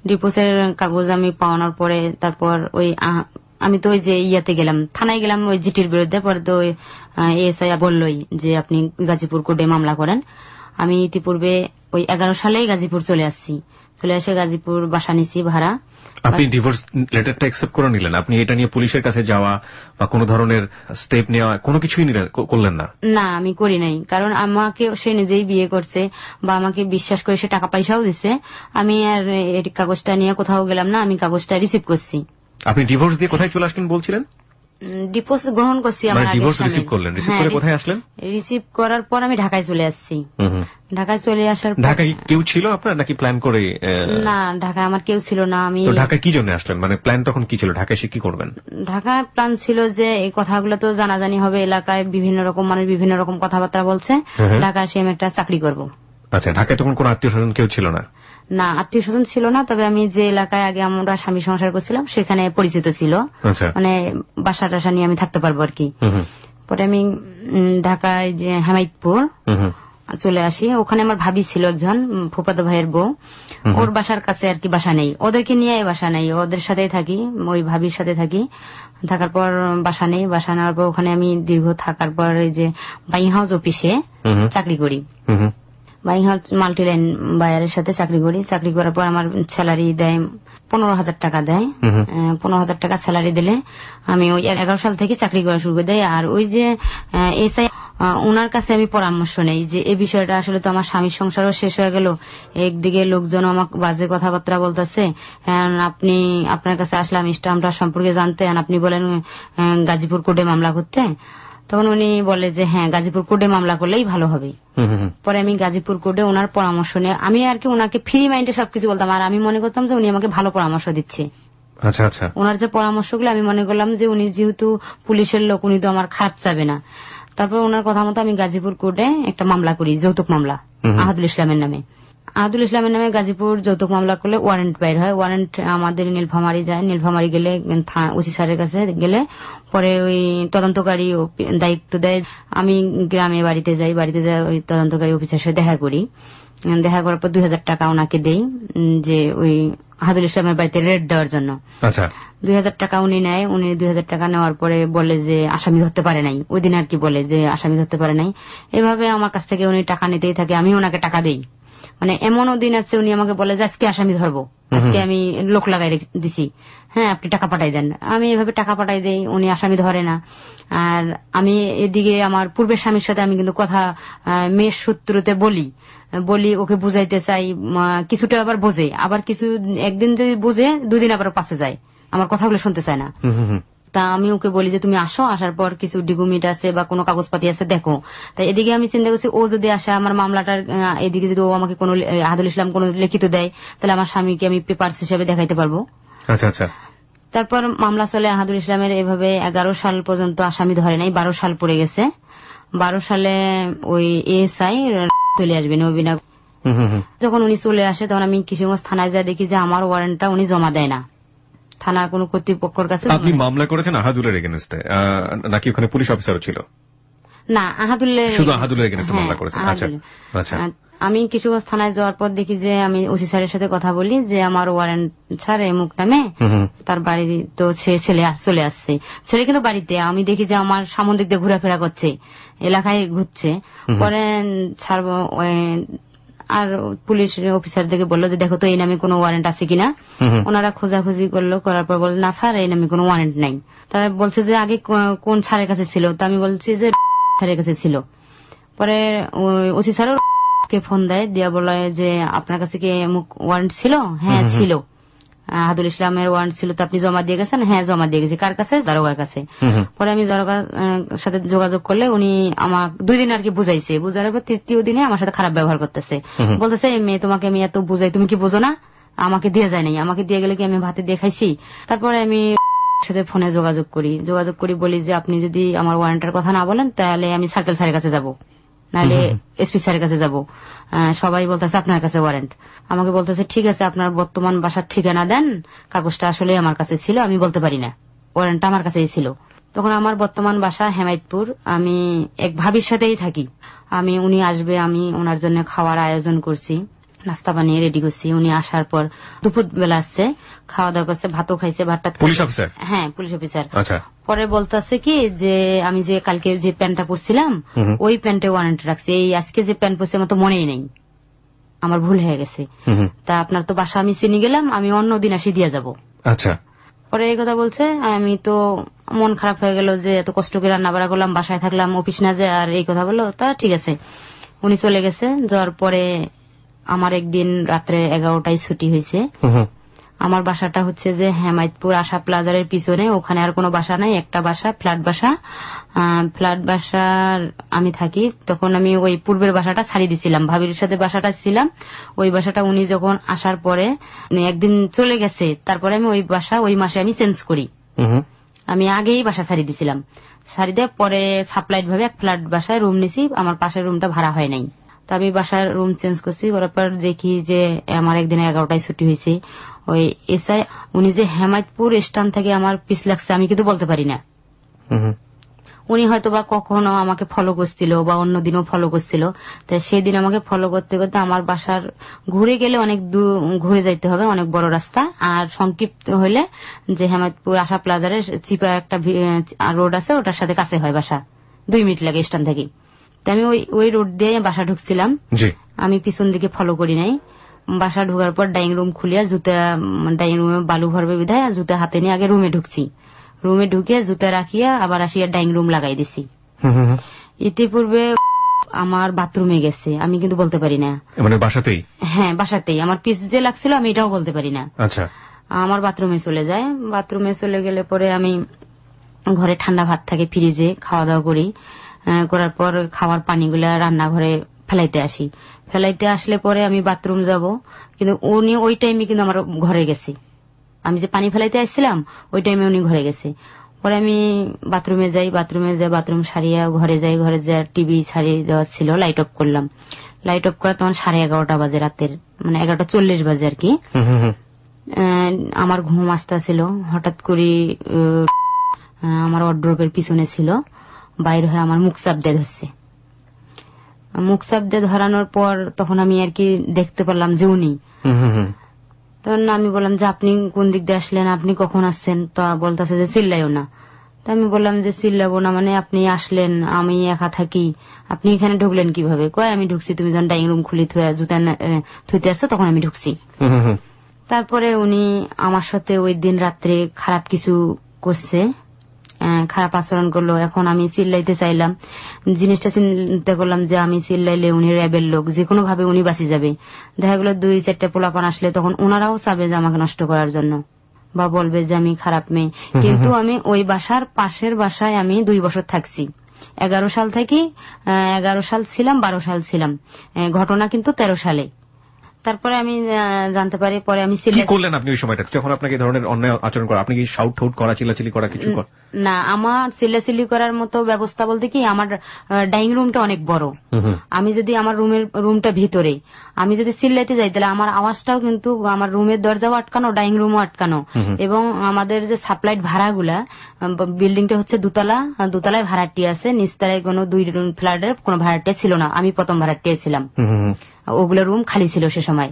ডিভোর্সের কাগজ আমি পাওয়ানোর পরে তারপর ওই আমি তো ওই যে ইয়াতে গেলাম, থানায় গেলাম ওই জিটির বিরুদ্ধে। পরে তো এসআই বললই যে আপনি গাজীপুর কোর্টে মামলা করেন। আমি ইতিপূর্বে ওই 11 সালেই গাজীপুর চলে আসছি, চলে এসে গাজীপুর বাসা নিছি ভাড়া। আপনি ডিভোর্স লেটারটা অ্যাকসেপ্ট করে নিলেন? আপনি এটা নিয়ে পুলিশের কাছে যাওয়া বা কোনো ধরনের স্টেপ নেওয়া কোনো কিছুই করলেন না? না, আমি করি নাই, কারণ আমাকে সে নিজেই বিয়ে করছে বা আমাকে বিশ্বাস করে সে টাকা পয়সাও দিচ্ছে। আমি আর এই কাগজটা নিয়ে কোথাও গেলাম না, আমি কাগজটা রিসিভ করছি। আপনি ডিভোর্স দিয়ে কোথায় চলে আসলেন বলছিলেন? ডিভোর্স গ্রহণ করছি। আমার ডিভোর্স রিসিভ করলেন? রিসিভ করে কোথায় আসলেন? রিসিভ করার পর আমি ঢাকায় চলে আসছি। ঢাকায় চলে আসার পর, ঢাকায় কেউ ছিল আপনার নাকি প্ল্যান করে? না, ঢাকায় আমার কেউ ছিল না। আমি ঢাকায় কি জন্য আসলেন? মানে প্ল্যান তখন কি ছিল? ঢাকায় এসে কি করবেন? ঢাকায় প্ল্যান ছিল যে এই কথাগুলো তো জানাজানি হবে, এলাকায় বিভিন্ন রকম মানুষ বিভিন্ন রকম কথাবার্তা বলছে, ঢাকায় এসে আমি একটা চাকরি করব। আচ্ছা, ঢাকায় তখন কোন আত্মীয় স্বজন কেউ ছিল না? না, আত্মীয় স্বজন ছিল না, তবে আমি যে এলাকায় আগে আমরা স্বামী সংসার করছিলাম সেখানে পরিচিত ছিল, মানে বাসা টাসা নিয়ে আমি থাকতে পারবো আর কি। পরে আমি ঢাকায় যে হেমায়তপুর চলে আসি। ওখানে আমার ভাবি ছিল একজন, ফুফাতো ভাইয়ের বউ। ওর বাসার কাছে আর কি বাসা নেই, ওদেরকে নিয়ে বাসা নেই, ওদের সাথেই থাকি, ওই ভাবির সাথে থাকি। থাকার পর বাসা নেই, বাসা নেওয়ার পর ওখানে আমি দীর্ঘ থাকার পর এই যে বাইং হাউস অফিসে চাকরি করি। বাইং হাউস মাল্টিলাইন বায়ারের সাথে চাকরি করি। চাকরি করার পর আমার স্যালারি দেয় 15,000 টাকা দেয়। 15,000 টাকা স্যালারি দিলে আমি ওই 11 সাল থেকে চাকরি করা শুরু করে দেয়। আর ওই যে এসআই ওনার কাছে আমি পরামর্শ নেই যে এই বিষয়টা আসলে তো আমার স্বামীর সংসারও শেষ হয়ে গেল, একদিকে লোকজন আমাকে বাজে কথাবার্তা বলতেছে, আপনি আপনার কাছে আসলাম স্টাম্পটা সম্পর্কে জানতে, আপনি বলেন গাজীপুর কোর্টে মামলা করতে। তখন উনি বলে যে হ্যাঁ, গাজীপুর কোর্টে মামলা করলেই ভালো হবে। পরে আমি গাজীপুর কোর্টে ওনার পরামর্শ নিয়ে আমি আর কি ওনাকে ফ্রি মাইন্ডে সবকিছু বলতাম, আর আমি মনে করতাম যে উনি আমাকে ভালো পরামর্শ দিচ্ছে। আচ্ছা আচ্ছা। ওনার যে পরামর্শগুলো আমি মনে করলাম যে উনি যেহেতু পুলিশের লোক, উনি তো আমার খারাপ চাবে না। তারপর ওনার কথা মতো আমি গাজীপুর কোর্টে একটা মামলা করি, যৌতুক মামলা আহাদুল ইসলামের নামে। আহাদুল ইসলামের নামে গাজীপুর যৌতুক মামলা করলে ওয়ারেন্ট বাইর হয়। ওয়ারেন্ট আমাদের নীলফামারী যায়, নীলফামারী গেলে ওসি স্যারের কাছে গেলে পরে ওই তদন্তকারী দায়িত্ব দেয়। আমি গ্রামে বাড়িতে যাই, বাড়িতে যাই ওই তদন্তকারী অফিসারের সাথে দেখা করি। দেখা করার পর 2,000 টাকা ওনাকে দেই যে ওই আহাদুল ইসলামের বাড়িতে রেড দেওয়ার জন্য। আচ্ছা। 2,000 টাকা উনি নেয়। উনি 2,000 টাকা নেওয়ার পরে বলে যে আসামি ধরতে পারে নাই, ওই দিন আর কি বলে যে আসামি ধরতে পারে নাই। এভাবে আমার কাছ থেকে উনি টাকা নিতেই থাকে, আমি ওনাকে টাকা দেই। মানে এমনও দিন আছে উনি আমাকে বলে যে আজকে আসামি ধরবো, আজকে আমি লোক লাগাই দিছি, হ্যাঁ আপনি টাকা পাঠাই দেন। আমি এভাবে টাকা পাঠাই দেই, উনি আসামি ধরে না। আর আমি এদিকে আমার পূর্বের স্বামীর সাথে আমি কিন্তু কথা মেয়ের সূত্রতে বলি ওকে বুঝাইতে চাই, কিছুটা আবার বোঝে, আবার কিছু একদিন যদি বোঝে 2 দিন আবার পাশে যায়, আমার কথাগুলো শুনতে চায় না। তা আমি ওকে বলি যে তুমি আসো, আসার পর কিছু ডকুমেন্ট আছে বা কোনো কাগজপাতি আছে দেখো। তাই এদিকে আমি চিন্তা করছি ও যদি আসে আমার মামলাটার এদিকে যদি ও আমাকে কোনো আহাদুল ইসলাম কোনো লিখিত দেয় তাহলে আমার স্বামীকে আমি পেপারস হিসেবে দেখাইতে পারবো। আচ্ছা আচ্ছা। তারপর মামলা চলে আহাদুল ইসলামের এভাবে 11 সাল পর্যন্ত আসামি ধরে নাই, 12 সাল পড়ে গেছে। 12 সালে ওই এএসআই চলে আসবেন অভিনা। যখন উনি চলে আসে তখন আমি কিশোরগঞ্জ থানায় যা দেখি যে আমার ওয়ারেন্টটা উনি জমা দেয় না, থানা কোন কর্তৃপক্ষের কাছে। আপনি মামলা করেছেন আহাদুলের এগেনস্টে নাকি ওখানে পুলিশ অফিসারও ছিল? না, শুধু আহাদুলের এগেনস্টে মামলা করেছেন। আচ্ছা আচ্ছা। আমি কিশোরগঞ্জ থানায় যাওয়ার পর দেখি যে আমি ওসি স্যারের সাথে কথা বলি যে আমার ওয়ারেন্ট স্যার এমুক নামে, তার বাড়ি তো ছেলে চলে আসছে। ছেলে কিন্তু বাড়িতে, আমি দেখি যে আমার সামনের দিক দিয়ে ঘোরাফেরা করছে, এলাকায় ঘুরছে। পরে ছাড়বো আর পুলিশ অফিসার থেকে বললো যে দেখো তো এই নামে কোনো ওয়ারেন্ট আছে কিনা। ওনারা খোঁজাখুঁজি করলো, করার পর বলল না স্যার এই নামে কোনো ওয়ারেন্ট নাই। তারা বলছে যে আগে কোন স্যারের কাছে ছিল, তা আমি বলছি যে স্যারের কাছে ছিল। পরে ওসি স্যারও কে ফোন দেয়, দিয়া বলে যে আপনার কাছে কি ওয়ারেন্ট ছিল? হ্যাঁ ছিল। আহাদুল ইসলামের ওয়ারেন্ট ছিল, তো আপনি জমা দিয়ে গেছেন? হ্যাঁ জমা দিয়ে গেছি। কার কাছে? দারোগার কাছে। পরে আমি দারোগার সাথে যোগাযোগ করলে উনি আমার 2 দিন আর কি বুঝাইছে, বুঝার পর 3য় দিনে আমার সাথে খারাপ ব্যবহার করতেছে। বলতেছে মেয়ে তোমাকে আমি এত বুঝাই, তুমি কি বোঝো না? আমাকে দিয়ে যায় নাই, আমাকে দিয়ে গেলে কি আমি ভাতে দিয়ে খাইছি? তারপরে আমি সাথে ফোনে যোগাযোগ করি বলি যে আপনি যদি আমার ওয়ারেন্টের কথা না বলেন তাহলে আমি সার্কেল স্যারের কাছে যাব, নাহলে এসপি স্যারের কাছে যাব। সবাই বলতেছে আপনার কাছে ওয়ারেন্ট। আমাকে বলতেছে ঠিক আছে আপনার বর্তমান বাসার ঠিকানা দেন, কাগজটা আসলে আমার কাছে ছিল, আমি বলতে পারি না, ওয়ারেন্টটা আমার কাছেই ছিল। তখন আমার বর্তমান বাসা হেমায়তপুর, আমি এক ভাবির সাথেই থাকি। উনি আসবে, আমি ওনার জন্য খাওয়ার আয়োজন করছি, নাস্তা বানিয়ে রেডি করছি। উনি আসার পর দুপুর বেলা আসছে, খাওয়া দাওয়া করছে, ভাতও খাইছে। ভাতটা পুলিশ অফিসার? হ্যাঁ পুলিশ অফিসার। আচ্ছা। পরে বলতেছে কি যে আমি যে কালকে যে প্যান্টটা পরছিলাম ওই প্যান্টে ওয়ারেন্ট রাখছি, এই আজকে যে প্যান্ট পরছি আমার তো মনেই নেই, আমার ভুল হয়ে গেছে। তা আপনার তো বাসা আমি চিনি গেলাম, আমি অন্য দিন আসি দিয়ে যাব। আচ্ছা। পরে এই কথা বলছে, আমি তো মন খারাপ হয়ে গেল যে এত কষ্ট করে রান্না বাড়া করলাম, বাসায় থাকলাম, অফিস না যায়, আর এই কথা বললো। তা ঠিক আছে, উনি চলে গেছে। যাওয়ার পরে আমার একদিন রাত্রে 11টায় ছুটি হয়েছে। আমার বাসাটা হচ্ছে যে হেমায়তপুর আশা প্লাজারের পিছনে, ওখানে আর কোনো বাসা নাই, একটা বাসা, ফ্ল্যাট বাসার আমি থাকি। তখন আমি ওই পূর্বের বাসাটা ছাড়িয়ে দিছিলাম, ভাবির সাথে বাসাটা ছিলাম। ওই বাসাটা উনি যখন আসার পরে একদিন চলে গেছে, তারপরে আমি ওই বাসা ওই মাসে আমি চেঞ্জ করি। আমি আগেই বাসা ছাড়িয়ে দিছিলাম, ছাড়িয়ে দেওয়ার পরে সাপ্লাইড ভাবে এক ফ্ল্যাট বাসায় রুম নিছি, আমার পাশের রুমটা ভাড়া হয় নাই। তা আমি বাসার রুম চেঞ্জ করছি, করার পর দেখি যে আমার একদিন 11টায় ছুটি হয়েছে। ওই এসআই উনি যে হেমায়তপুর স্ট্যান্ড থেকে আমার পিছ লাগছে আমি কিন্তু বলতে পারি না। উনি হয়তো বা কখনো আমাকে ফলো করছিল বা অন্যদিনও ফলো করছিল, তাই সেদিন আমাকে ফলো করতে করতে আমার বাসার ঘুরে গেলে অনেক দূর ঘুরে যাইতে হবে, অনেক বড় রাস্তা। আর সংক্ষিপ্ত হইলে যে হেমায়তপুর আশা প্লাজারের চিপা একটা রোড আছে, ওটার সাথে কাছে হয় বাসা, 2 মিনিট লাগে স্ট্যান্ড থেকে। তাই আমি ওই রোড দিয়ে বাসা ঢুকছিলাম, আমি পিছন দিকে ফলো করি নাই। বাসা ঢোকার পর ডাইনিং রুম খুলিয়া জুতা, ডাইনিং রুমে বালু ভরবে বিধায় জুতা হাতে নিয়ে আগে রুমে ঢুকছি, রুমে ঢুকে জুতা রাখিয়া আবার আসিয়া ডাইনিং রুম লাগাই দিছি। ইতিপূর্বে আমার বাথরুমে গেছে, আমি কিন্তু বলতে পারি না। মানে বাসাতেই? হ্যাঁ, বাসাতেই। আমার পিস যে লাগছিল আমি এটাও বলতে পারি না। আচ্ছা। আমার বাথরুমে চলে যায়, বাথরুমে চলে গেলে পরে আমি ঘরে ঠান্ডা ভাত থাকে ফ্রিজে, খাওয়া দাওয়া করি, করার পর খাওয়ার পানিগুলা রান্নাঘরে ফেলাইতে আসি। ফেলাইতে আসলে পরে আমি বাথরুম যাব, কিন্তু উনি ওই টাইমে কিন্তু আমার ঘরে গেছে। আমি যে পানি ফেলাইতে আসছিলাম ওই টাইমে উনি ঘরে গেছে। পরে আমি বাথরুমে যাই, বাথরুম সারিয়া ঘরে যাই, ঘরে যা টিভি ছাড়িয়ে দেওয়া ছিল, লাইট অফ করলাম। লাইট অফ করা তখন 11:30 বাজে, রাতের মানে 11:40 বাজে আর কি। আমার ঘুম আসতেছিল, হঠাৎ করে আমার ওয়ার্ড্রোবের পিছনে ছিল, বাইর হয়ে আমার মুখ চাপ দিয়ে ধরছে। মুখ চাপ দিয়ে ধরানোর পর তখন আমি আর কি দেখতে পারলাম যে উনি। তখন আমি বললাম যে আপনি কোন দিক দিয়ে আসলেন, আপনি কখন আসছেন? তো বলতেছে যে চিল্লাইও না। তো আমি বললাম যে চিল্লাবো না মানে, আপনি আসলেন, আমি একা থাকি, আপনি এখানে ঢুকলেন কিভাবে? কয় আমি ঢুকছি তুমি যখন ডাইনিং রুম খুলি জুতা থুইতে আসছো তখন আমি ঢুকছি। তারপরে উনি আমার সাথে ওই দিন রাত্রে খারাপ কিছু করছে, খারাপ আচরণ করলো। এখন আমি চিল্লাইতে চাইলাম, জিনিসটা চিন্তা করলাম যে আমি চিল্লাইলে উনি র্যাবের লোক, যে কোনো ভাবে উনি বাঁচি যাবে। দেখা গেল 2-4টা পোলাপান আসলে তখন ওনারাও চাবে যে আমাকে নষ্ট করার জন্য, বা বলবে যে আমি খারাপ মেয়ে। কিন্তু আমি ওই বাসার পাশের বাসায় আমি 2 বছর থাকছি, 11 সাল থেকে 11 সাল ছিলাম, 12 সাল ছিলাম, ঘটনা কিন্তু 13 সালে। তারপরে আমি জানতে পারি, পরে আমি কি করলেন আপনি ওই সময়টা যখন আপনাকে এই ধরনের অন্যায় আচরণ করা? আপনি কি শাউট ঠাউট করা, চিল্লাচিল্লি করা কিছু? না, আমার চিল্লাচিল্লি করার মতো ব্যবস্থা বলতে কি, আমার ডাইনিং রুমটা অনেক বড়। আমি যদি আমার রুমটা ভিতরে, আমি যদি চিল্লাইতে যাই তাহলে আমার আওয়াজটাও কিন্তু, আমার রুমের দরজাও আটকানো, ডাইনিং রুমও আটকানো। এবং আমাদের যে সাপ্লাইড ভাড়াগুলা, বিল্ডিংটা হচ্ছে দুতলায় ভাড়াটি আছে, নিচতলায় কোনো 2 ফ্ল্যাটের কোনো ভাড়াটিয়া ছিল না, আমি প্রথম ভাড়াটিয়া ছিলাম। ওগুলো রুম খালি ছিল সে সময়।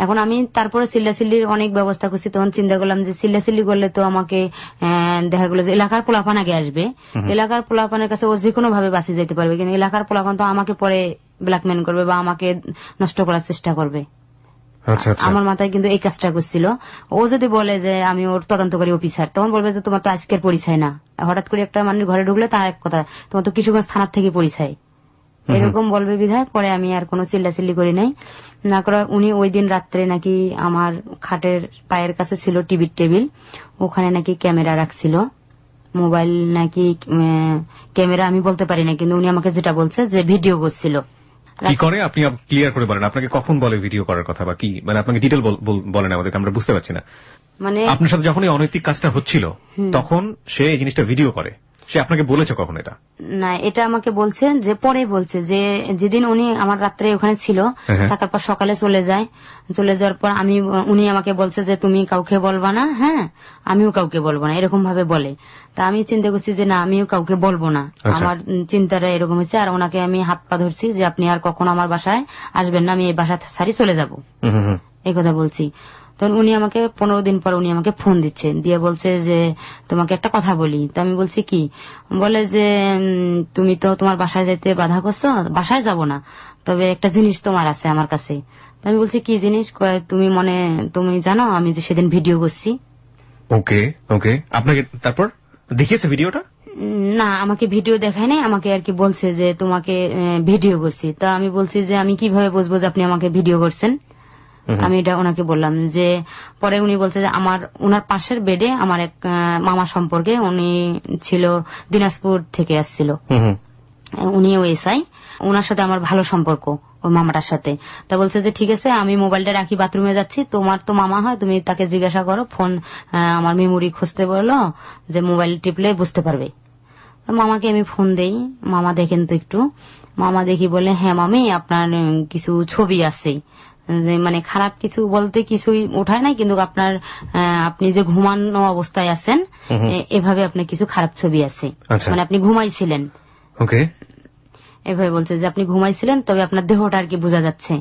এখন আমি তারপরে চিল্লাচিল্লির অনেক ব্যবস্থা করছি। তখন চিন্তা করলাম যে চিল্লাচিল্লি করলে তো আমাকে দেখা গেল যে এলাকার পোলাপান আগে আসবে, এলাকার পোলাপানের কাছে ও যে কোনো ভাবে বাঁচিয়ে যেতে পারবে, কিন্তু এলাকার পোলাপান তো আমাকে পরে ব্ল্যাকমেল করবে বা আমাকে নষ্ট করার চেষ্টা করবে। আমার মাথায় কিন্তু এই কাজটা করছিল। ও যদি বলে যে আমি ওর তদন্তকারী অফিসার, তখন বলবে যে তোমার তো আজকের পরিচয় না, হঠাৎ করে একটা মানুষ ঘরে ঢুকলে তা এক কথা, তোমার তো কিশোরগঞ্জ থানার থেকে পরিচয়, এরকম বলবে বিধায় পরে আমি আর কোনো চিল্লাচিল্লি করি নাই। না করা, উনি ওই দিন রাত্রে নাকি আমার খাটের পায়ের কাছে ছিল টিভির টেবিল, ওখানে নাকি ক্যামেরা রাখছিল, মোবাইল নাকি ক্যামেরা আমি বলতে পারি না, কিন্তু উনি আমাকে যেটা বলছে যে ভিডিও করছিল। কি করে আপনি ক্লিয়ার করে বলেন, আপনাকে কখন বলে ভিডিও করার কথা, বা কি মানে আপনাকে ডিটেল বলেন আমাদেরকে, আমরা বুঝতে পারছি না। মানে আপনার সাথে যখন এই অনৈতিক কাজটা হচ্ছিল তখন সে এই জিনিসটা ভিডিও করে, সে আপনাকে বলেছে কখন এটা? না, এটা আমাকে বলছে যে পরে বলছে যে যেদিন উনি আমার রাত্রে ওখানে ছিল, থাকার পর সকালে চলে যাওয়ার পর উনি আমাকে বলছে যে তুমি কাউকে বলবা না, হ্যাঁ আমিও কাউকে বলবো না, এরকম ভাবে বলে। তা আমি চিন্তা করছি যে না, আমিও কাউকে বলবো না, আমার চিন্তাটা এরকম হয়েছে। আর ওনাকে আমি হাত পা ধরছি যে আপনি আর কখনো আমার বাসায় আসবেন না, আমি এই বাসা ছাড়ি চলে যাব, এই কথা বলছি। তখন উনি আমাকে 15 দিন পর উনি আমাকে ফোন দিচ্ছে, দিয়ে বলছে যে তোমাকে একটা কথা বলি। তো আমি বলছি কি? বলে যে তুমি তো তোমার বাসায় যেতে বাধা করছো, বাসায় যাব না, তবে একটা জিনিস তোমার আছে আমার কাছে। তো আমি বলছি কি জিনিস? তুমি জানো আমি যে সেদিন ভিডিও করছি। ওকে ওকে, আপনাকে তারপর দেখিয়েছে ভিডিওটা? না, আমাকে ভিডিও দেখায় নাই, আমাকে আর কি বলছে যে তোমাকে ভিডিও করছি। তা আমি বলছি যে আমি কিভাবে বুঝবো যে আপনি আমাকে ভিডিও করছেন? আমি এটা ওনাকে বললাম। যে পরে উনি বলছে যে ওনার পাশের বেডে আমার এক মামা সম্পর্কে, উনি ছিল দিনাজপুর থেকে আসছিল, উনি এসআই, ওনার সাথে আমার ভালো সম্পর্ক ওই মামাটার সাথে। তা বলছে যে ঠিক আছে, আমি মোবাইলটা রাখি, বাথরুমে যাচ্ছি, তোমার তো মামা হয়, তুমি তাকে জিজ্ঞাসা করো, ফোন আমার মেমোরি খুঁজতে বললো, যে মোবাইল টিপলে বুঝতে পারবে। মামাকে আমি ফোন দেই, মামা দেখেন তো একটু। মামা দেখি বলে হ্যাঁ মামি, আপনার কিছু ছবি আছে। যে মানে খারাপ কিছু বলতে কিছুই ওঠায় নাই, কিন্তু আপনার আপনি যে ঘুমানো অবস্থায় আছেন এভাবে আপনার কিছু খারাপ ছবি আছে, মানে আপনি ঘুমাইছিলেন। ওকে, এভাবে বলছে যে আপনি ঘুমাইছিলেন, তবে আপনার দেহটা আর কি বোঝা যাচ্ছে,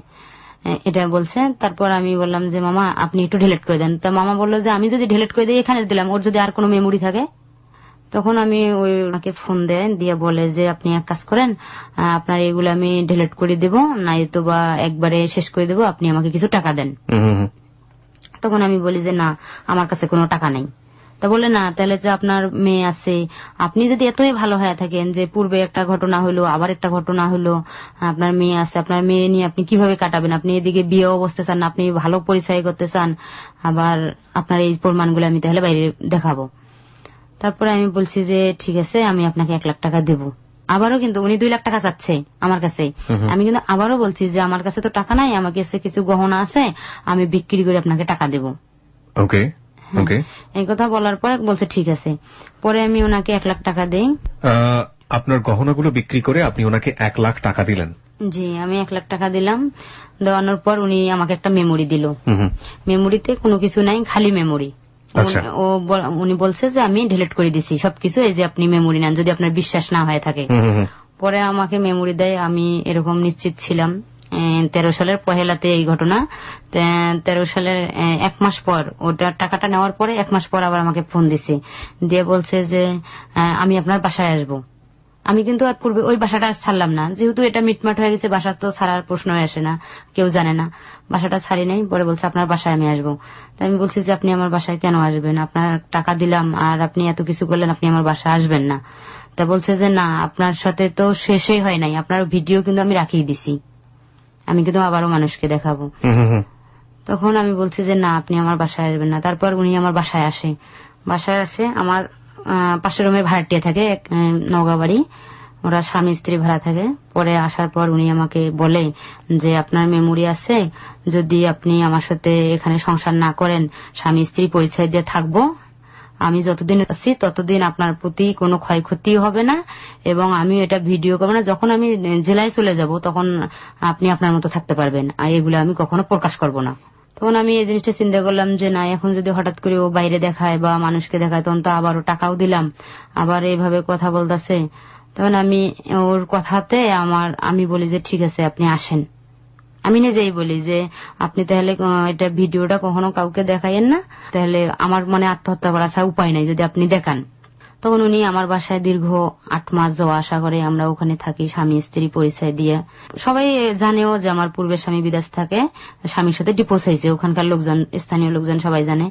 এটা বলছে। তারপর আমি বললাম যে মামা আপনি একটু ডিলিট করে দেন। তা মামা বললো যে আমি যদি ডিলিট করে দিই এখানে দিলাম, ওর যদি আর কোনো মেমোরি থাকে। তখন আমি ওনাকে ফোন দিয়ে বলে যে আপনি এক কাজ করেন, আপনার এগুলো আমি ডিলিট করে দেব, নাই তো বা একবারে শেষ করে দেব, আপনি আমাকে কিছু টাকা দেন। তখন আমি বলি যে না, আমার কাছে কোনো টাকা নেই। তা বলে না, তাহলে যে আপনার মেয়ে আছে, আপনি যদি এতই ভালো হয়ে থাকেন যে পূর্বে একটা ঘটনা হলো আবার একটা ঘটনা হলো, আপনার মেয়ে আছে, আপনার মেয়ে নিয়ে আপনি কিভাবে কাটাবেন? আপনি এদিকে বিয়েও বসতে চান, আপনি ভালো পরিচয় করতে চান, আবার আপনার এই প্রমাণগুলো আমি তাহলে বাইরে দেখাবো। তারপরে আমি বলছি যে ঠিক আছে, আমি আপনাকে 1 লাখ টাকা দেবো। আবারও কিন্তু উনি 2 লাখ টাকা চাচ্ছে আমার কাছে। আমি কিন্তু আবারও বলছি যে আমার কাছে তো টাকা নাই, আমার কাছে কিছু গহনা আছে, আমি বিক্রি করে আপনাকে টাকা দেবো। ওকে, এই কথা বলার পরে বলছে ঠিক আছে। পরে আমি ওনাকে 1 লাখ টাকা দেই। আপনার গহনাগুলো বিক্রি করে আপনি ওনাকে 1 লাখ টাকা দিলেন? জি, আমি 1 লাখ টাকা দিলাম। দেওয়ানোর পর উনি আমাকে একটা মেমোরি দিল। মেমোরিতে কোনো কিছু নাই, খালি মেমোরি। উনি বলছে যে আমি ডিলিট করে দিছি সবকিছু, এই যে আপনি মেমোরি নেন যদি আপনার বিশ্বাস না হয়ে থাকে। পরে আমাকে মেমোরি দেয়। আমি এরকম নিশ্চিত ছিলাম 13 সালের পহেলাতে এই ঘটনা। 13 সালের 1 মাস পর, ওটা টাকাটা নেওয়ার পরে 1 মাস পর আবার আমাকে ফোন দিছে, দিয়ে বলছে যে আমি আপনার বাসায় আসবো। আমি কিন্তু আর পূর্বে ওই বাসাটা আর ছাড়লাম না, যেহেতু এটা মিটমাট হয়ে গেছে, বাসা তো ছাড়ার প্রশ্ন আসে না, কেউ জানে না, বাসাটা ছাড়ি নাই। পরে বলছে আপনার বাসায় আমি আসবো। তাই আমি বলছি যে আপনি আমার বাসায় কেন আসবেন? আপনার টাকা দিলাম আর আপনি এত কিছু করলেন, আপনি আমার বাসায় আসবেন না। তা বলছে যে না, আপনার সাথে তো শেষই হয় নাই, আপনার ভিডিও কিন্তু আমি রাখিয়ে দিছি, আমি কিন্তু আবারও মানুষকে দেখাবো। তখন আমি বলছি যে না, আপনি আমার বাসায় আসবেন না। তারপর উনি আমার বাসায় আসে। আমার পাশের রুমে ভাড়াটিয়া থাকে, নওগাঁ বাড়ি, ওরা স্বামী স্ত্রী ভাড়া থাকে। পরে আসার পর উনি আমাকে বলে যে আপনার মেমোরি আছে, যদি আপনি আমার সাথে এখানে সংসার না করেন, স্বামী স্ত্রী পরিচয় দিয়ে থাকবো, আমি যতদিন আছি ততদিন আপনার প্রতি কোনো ক্ষয়ক্ষতি হবে না, এবং আমি এটা ভিডিও করবো না। যখন আমি জেলায় চলে যাব তখন আপনি আপনার মতো থাকতে পারবেন, আর এগুলো আমি কখনো প্রকাশ করব না। তখন আমি এই জিনিসটা চিন্তা করলাম যে না, এখন যদি হঠাৎ করে ও বাইরে দেখায় বা মানুষকে দেখায়, তখন তো আবারও টাকাও দিলাম, আবার এইভাবে কথা বলতেছে। তখন আমি ওর কথাতে আমি বলি যে ঠিক আছে আপনি আসেন। আমি নিজেই বলি যে আপনি তাহলে এটা ভিডিওটা কখনো কাউকে দেখাইয়েন না, তাহলে আমার মনে আত্মহত্যা করা ছাড়া উপায় নাই যদি আপনি দেখান। তখন উনি আমার বাসায় দীর্ঘ 8 মাস যাওয়া আসা করে, আমরা ওখানে থাকি স্বামী স্ত্রী পরিচয় দিয়ে। সবাই জানেও যে আমার পূর্বের স্বামী বিদেশ থাকে, স্বামীর সাথে ডিভোর্স হয়েছে, ওখানকার লোকজন, স্থানীয় লোকজন সবাই জানে।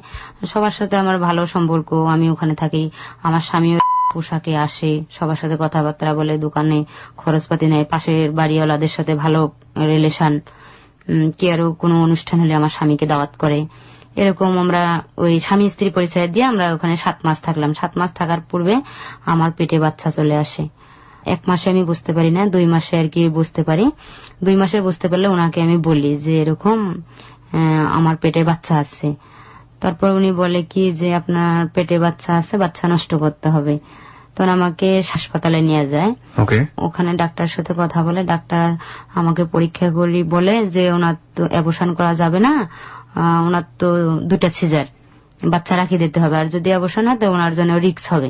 সবার সাথে আমার ভালো সম্পর্ক, আমি ওখানে থাকি। আমার স্বামীও পোশাকে আসে, সবার সাথে কথাবার্তা বলে, দোকানে খরচপাতি নেয়, পাশের বাড়িওয়ালাদের সাথে ভালো রিলেশন, কি আরো কোনো অনুষ্ঠান হলে আমার স্বামীকে দাওয়াত করে। এরকম আমরা ওই স্বামী স্ত্রী পরিচয় দিয়ে আমরা ওখানে 7 মাস থাকলাম। 7 মাস থাকার পূর্বে আমার পেটে বাচ্চা চলে আসে। 1 মাসে আমি বুঝতে পারি না, 2 মাসে আর কি বুঝতে পারি। 2 মাসে বুঝতে পারলে ওনাকে আমি বলি যে এরকম আমার পেটে বাচ্চা আছে। তারপর উনি বলে কি যে আপনার পেটে বাচ্চা আছে, বাচ্চা নষ্ট করতে হবে। তখন আমাকে হাসপাতালে নিয়ে যায়। ওখানে ডাক্তারের সাথে কথা বলে, ডাক্তার আমাকে পরীক্ষা করি, বলে যে ওনার তো অ্যাবর্শন করা যাবে না, ওনার তো 2টা সিজার, বাচ্চা রাখি দিতে হবে, আর যদি অ্যাবর্শন হয় তো ওনার জন্য রিস্ক হবে।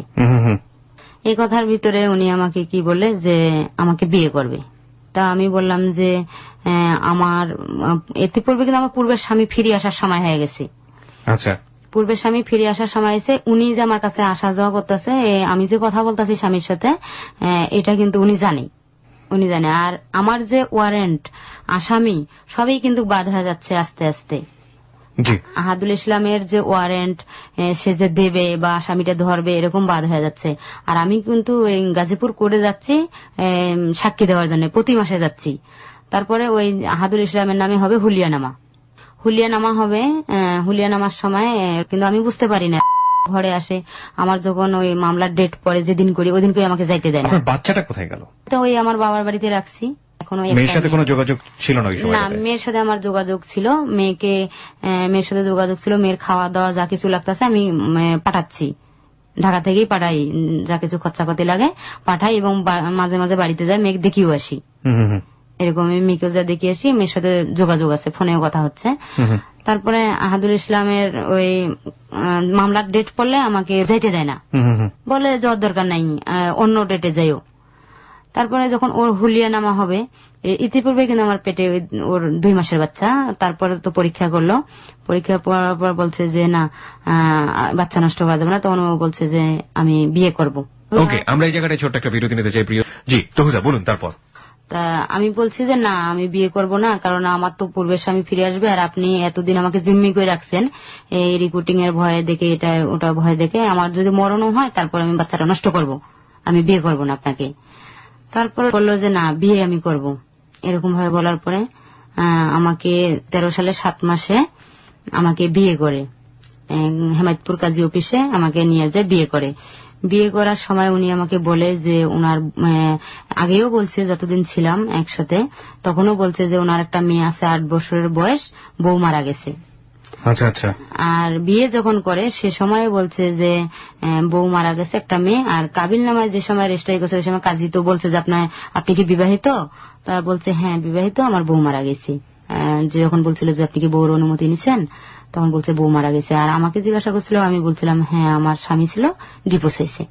এই কথার ভিতরে উনি আমাকে কি বলে যে আমাকে বিয়ে করবে। তা আমি বললাম যে আমার ইতিপূর্বে কিন্তু আমার পূর্বের স্বামী ফিরে আসার সময় হয়ে গেছে। আচ্ছা, পূর্বের স্বামী ফিরে আসার সময় এসে উনি যে আমার কাছে আসা যাওয়া করতেছে, আমি যে কথা বলতেছি স্বামীর সাথে, এটা কিন্তু উনি জানে। আর আমার যে ওয়ারেন্ট, আসামি, সবই কিন্তু বাদ হয়ে যাচ্ছে আস্তে আস্তে। আহাদুল ইসলামের যে ওয়ারেন্ট, সে যে দেবে বা আসামিটা ধরবে, এরকম বাদ হয়ে যাচ্ছে। আর আমি কিন্তু গাজীপুর কোর্টে যাচ্ছি সাক্ষী দেওয়ার জন্য, প্রতি মাসে যাচ্ছি। তারপরে ওই আহাদুল ইসলামের নামে হবে হুলিয়ানামা হবে। হুলিয়ানামার সময় কিন্তু আমি বুঝতে পারি না, ঘরে আসে আমার যখন ওই মামলার ডেট পরে যেদিন করি ওই দিন করে আমাকে যাইতে দেয় না। বাচ্চাটা কোথায় গেল? তো ওই আমার বাবার বাড়িতে রাখছি। মেয়ের সাথে কোনো যোগাযোগ ছিল না? না, মেয়ের সাথে আমার যোগাযোগ ছিল। মেয়ের সাথে যোগাযোগ ছিল, মেয়ের খাওয়া দাওয়া যা কিছু লাগতেছে আমি পাঠাচ্ছি, ঢাকা থেকেই পাঠাই, যা কিছু খরচাপাতি লাগে পাঠাই, এবং মাঝে মাঝে বাড়িতে যাই, মেয়ে দেখিও আসি। এরকম আমি মেয়েকেও যা দেখিয়েছি, মেয়ের সাথে যোগাযোগ আছে, ফোনেও কথা হচ্ছে। তারপরে আহাদুল ইসলামের ওই মামলার ডেট পড়লে আমাকে যাইতে দেয় না, বলে যাওয়ার দরকার নাই, অন্য ডেটে যাইও। তারপরে যখন ওর হুলিয়া নামা হবে, ইতিপূর্বে কিন্তু আমার পেটে ওর 2 মাসের বাচ্চা, তারপরে তো পরীক্ষা করলো, পরীক্ষা করার পর বলছে যে না, বাচ্চা নষ্ট করা যাবে না, তখন ও বলছে যে আমি বিয়ে করব। ওকে, আমরা এই জায়গাটায় ছোট্ট একটা বিরতি নিতে চাই প্রিয়। জি তহুজা, বলুন তারপর। তা আমি বলছি যে না, আমি বিয়ে করব না, কারণ আমার তো পূর্বের স্বামী ফিরে আসবে, আর আপনি এতদিন আমাকে জিম্মি করে রাখছেন এই রিক্রুটিং এর ভয়ে দেখে, এটা ওটা ভয় দেখে, আমার যদি মরণও হয় তারপর আমি বাচ্চাটা নষ্ট করব, আমি বিয়ে করব না আপনাকে। তারপরে বললো যে না, বিয়ে আমি করব। এরকম ভাবে বলার পরে আমাকে 13 সালের 7 মাসে আমাকে বিয়ে করে, হেমায়তপুর কাজী অফিসে আমাকে নিয়ে যায় বিয়ে করে। বিয়ে করার সময় উনি আমাকে বলে যে ওনার, আগেও বলছে যতদিন ছিলাম একসাথে, তখনও বলছে যে ওনার একটা মেয়ে আছে 8 বছরের বয়স, বউ মারা গেছে। আচ্ছা আচ্ছা। আর বিয়ে যখন করে সে সময় বলছে যে বউ মারা গেছে, একটা মেয়ে। আর কাবিল নামায় যে সময় রেজিস্ট্রি করছে, ওই সময় কাজী তো বলছে যে আপনি কি বিবাহিত? তা বলছে হ্যাঁ বিবাহিত, আমার বউ মারা গেছে। যে যখন বলছিল যে আপনি কি বউর অনুমতি নিচ্ছেন, তখন বলছে বউ মারা গেছে। আর আমাকে জিজ্ঞাসা করছিল, আমি বলছিলাম হ্যাঁ আমার স্বামী ছিল, ডিভোর্স হয়েছে,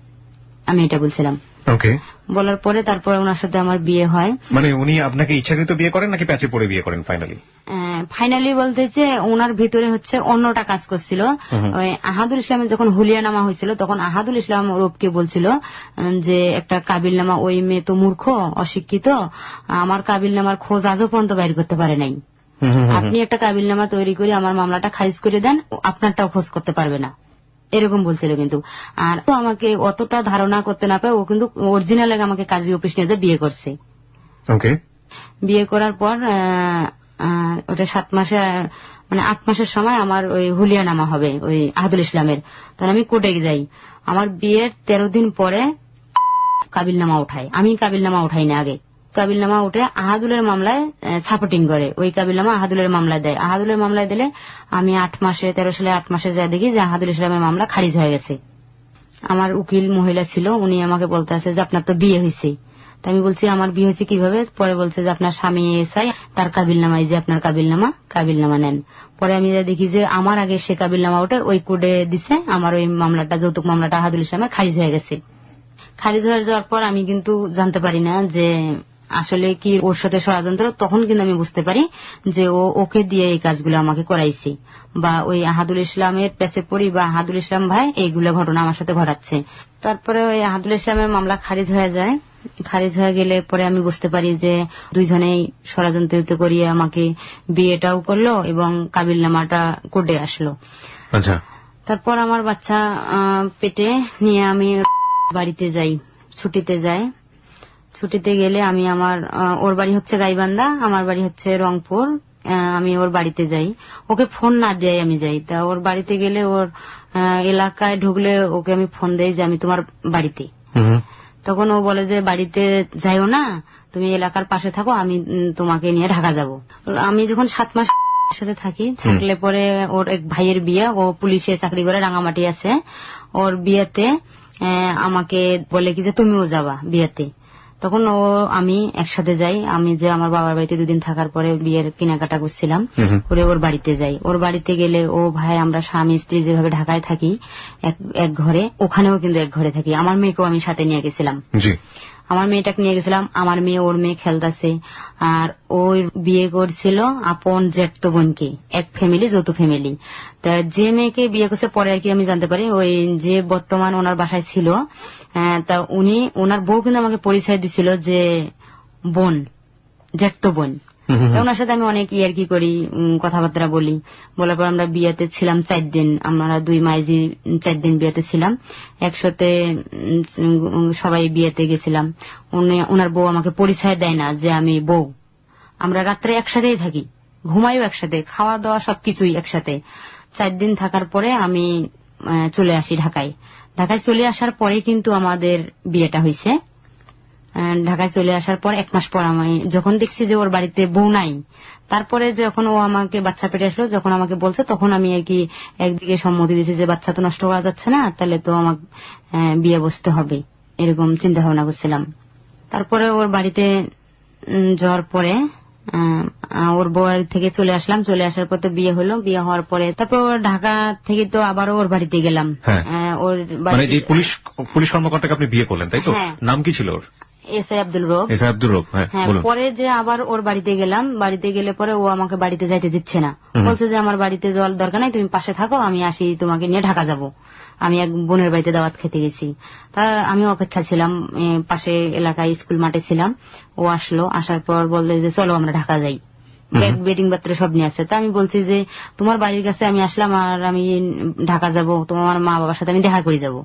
আমি এটা বলছিলাম। ওকে, বলার পরে তারপরে ওনার সাথে আমার বিয়ে হয়। মানে উনি আপনাকে ইচ্ছাকৃত বিয়ে করেন নাকি প্যাচে পড়ে বিয়ে করেন ফাইনালি? ফাইনালি বলতে যে ওনার ভিতরে হচ্ছে অন্যটা কাজ করছিল। ওই আহাদুল ইসলামের যখন হুলিয়ানামা হয়েছিল, তখন আহাদুল ইসলাম রূপকে বলছিল যে একটা কাবিলনামা, ওই মেয়ে তো মূর্খ অশিক্ষিত, আমার কাবিলনামার খোঁজ আজও পর্যন্ত বাইর করতে পারে নাই, আপনি একটা কাবিলনামা তৈরি করে আমার মামলাটা খারিজ করে দেন, আপনারটাও খোঁজ করতে পারবে না, এরকম বলছিল। কিন্তু আর তো আমাকে অতটা ধারণা করতে না পারে, ও কিন্তু অরিজিনাল আমাকে কাজী অফিস নিয়ে বিয়ে করছে। ওকে, বিয়ে করার পর ওটা 7 মাসে, মানে 8 মাসের সময় আমার ওই হুলিয়া নামা হবে ওই আহাদুল ইসলামের, তখন আমি কোর্টে যাই। আমার বিয়ের 13 দিন পরে কাবিলনামা উঠায়, আমি কাবিলনামা উঠাই না, আগে কাবিলনামা উঠে আহাদুলের মামলায় সাপোর্টিং করে, ওই কাবিলনামা আহাদুলের মামলায় দেয়। আহাদুলের মামলায় দিলে আমি 8 মাসে, 13 সালে 8 মাসে যা দেখি যে আহাদুল ইসলামের মামলা খারিজ হয়ে গেছে। আমার উকিল মহিলা ছিল, উনি আমাকে বলতে আছে যে আপনার তো বিয়ে হয়েছে। তাই আমি বলছি আমার বিয়ে হয়েছে কিভাবে? পরে বলছে যে আপনার স্বামী এসআই, তার কাবিলনামাই যে আপনার কাবিলনামা নেন। পরে আমি দেখি যে আমার আগে সে কাবিলনামা ওঠে, ওই কোডে দিছে, আমার ওই মামলাটা, যৌতুক মামলাটা আহাদুল ইসলামের খারিজ হয়ে গেছে। খারিজ হয়ে যাওয়ার পর আমি কিন্তু জানতে পারি না যে আসলে কি ওর সাথে ষড়যন্ত্র। তখন কিন্তু আমি বুঝতে পারি যে ওকে দিয়ে এই কাজগুলো আমাকে করাইছি, বা ওই আহাদুল ইসলামের পেছে পড়ি, বা আহাদুল ইসলাম ভাই এইগুলো ঘটনা আমার সাথে ঘটাচ্ছে। তারপরে ওই আহাদুল ইসলামের মামলা খারিজ হয়ে যায়। খারিজ হয়ে গেলে পরে আমি বুঝতে পারি যে দুইজনেই ষড়যন্ত্র করিয়ে আমাকে বিয়েটাও করলো এবং কাবিলনামাটা কোর্টে আসলো। আচ্ছা, তারপর আমার বাচ্চা পেটে নিয়ে আমি বাড়িতে যাই, ছুটিতে যাই। ছুটিতে গেলে আমি ওর বাড়ি হচ্ছে গাইবান্ধা, আমার বাড়ি হচ্ছে রংপুর। আমি ওর বাড়িতে যাই, ওকে ফোন না দিয়ে আমি যাই। তা ওর বাড়িতে গেলে, ওর এলাকায় ঢুকলে ওকে আমি ফোন দেই যে আমি তোমার বাড়িতে। তখন ও বলে যে বাড়িতে যাইও না, তুমি এলাকার পাশে থাকো, আমি তোমাকে নিয়ে ঢাকা যাব। আমি যখন 7 মাস সাথে থাকলে পরে ওর এক ভাইয়ের বিয়ে, ও পুলিশে চাকরি করে, রাঙামাটি আছে। ওর বিয়েতে আমাকে বলে কি যে তুমিও যাবা বিয়েতে। তখন আমি একসাথে যাই। আমি যে আমার বাবার বাড়িতে 2 দিন থাকার পরে বিয়ের কেনাকাটা করছিলাম, করে ওর বাড়িতে যাই। ওর বাড়িতে গেলে ও ভাই, আমরা স্বামী স্ত্রী যেভাবে ঢাকায় থাকি এক ঘরে, ওখানেও কিন্তু এক ঘরে থাকি। আমার মেয়েকেও আমি সাথে নিয়ে গেছিলাম, আমার মেয়েটাকে নিয়ে গেছিলাম। আমার মেয়ে ওর মেয়ে খেলতেছে। আর ওই বিয়ে করছিল আপন জ্যাঠতো বোনকে, এক ফ্যামিলি, যৌথ ফ্যামিলি। তা যে মেয়েকে বিয়ে করছে পরে আর কি আমি জানতে পারি, ওই যে বর্তমান ওনার বাসায় ছিল, তা ওনার বউ কিন্তু আমাকে পরিচয় দিছিল যে বোন, জ্যাঠতো বোন। ওনার সাথে আমি অনেক ইয়ার্কি করি, কথাবার্তা বলি। বলার পর আমরা বিয়েতে ছিলাম 4 দিন, আমরা 2 মাইজি 4 দিন বিয়েতে ছিলাম একসাথে, সবাই বিয়েতে গেছিলাম। ওনার বউ আমাকে পরিচয় দেয় না যে আমি বউ। আমরা রাত্রে একসাথেই থাকি, ঘুমাইও একসাথে, খাওয়া দাওয়া সবকিছুই একসাথে। 4 দিন থাকার পরে আমি চলে আসি ঢাকায়। ঢাকায় চলে আসার পরে কিন্তু আমাদের বিয়েটা হয়েছে। ঢাকায় চলে আসার পর 1 মাস পর আমি যখন দেখছি যে ওর বাড়িতে বউ নাই, তারপরে যখন ও আমাকে বাচ্চা পেটে আসলো, যখন আমাকে বলছে, তখন আমি আর কি একদিকে সম্মতি দিয়েছি যে বাচ্চা তো নষ্ট করা যাচ্ছে না, তাহলে তো আমাকে বিয়ে বসতে হবে, এরকম চিন্তা ভাবনা করছিলাম। তারপরে ওর বাড়িতে যাওয়ার পরে ওর বউয়ের থেকে চলে আসলাম, চলে আসার পর তো বিয়ে হলো, বিয়ে হওয়ার পরে তারপর ঢাকা থেকে তো আবারও ওর বাড়িতে গেলাম। ওর মানে যে পুলিশ কর্মকর্তাকে আপনি বিয়ে করলেন তাই তো? নাম কি ছিল ওর? এসআই আব্দুল রব। এসআই আব্দুল রব, হ্যাঁ। পরে যে আবার ওর বাড়িতে গেলাম, বাড়িতে গেলে পরে ও আমাকে বাড়িতে যাইতে দিচ্ছে না, বলছে যে আমার বাড়িতে যাওয়ার দরকার নাই, তুমি পাশে থাকো, আমি আসি তোমাকে নিয়ে ঢাকা যাব। আমি এক বোনের বাড়িতে দাওয়াত খেতে গেছি, তা আমি অপেক্ষা ছিলাম, পাশে এলাকায় স্কুল মাঠে ছিলাম। ও আসলো, আসার পর বললে যে চলো আমরা ঢাকা যাই, ব্যাগ বেডিং পত্র সব নিয়ে আসছে। তা আমি বলছি যে তোমার বাড়ির কাছে আমি আসলাম আর আমি ঢাকা যাব, তোমার মা বাবার সাথে আমি দেখা করে যাব।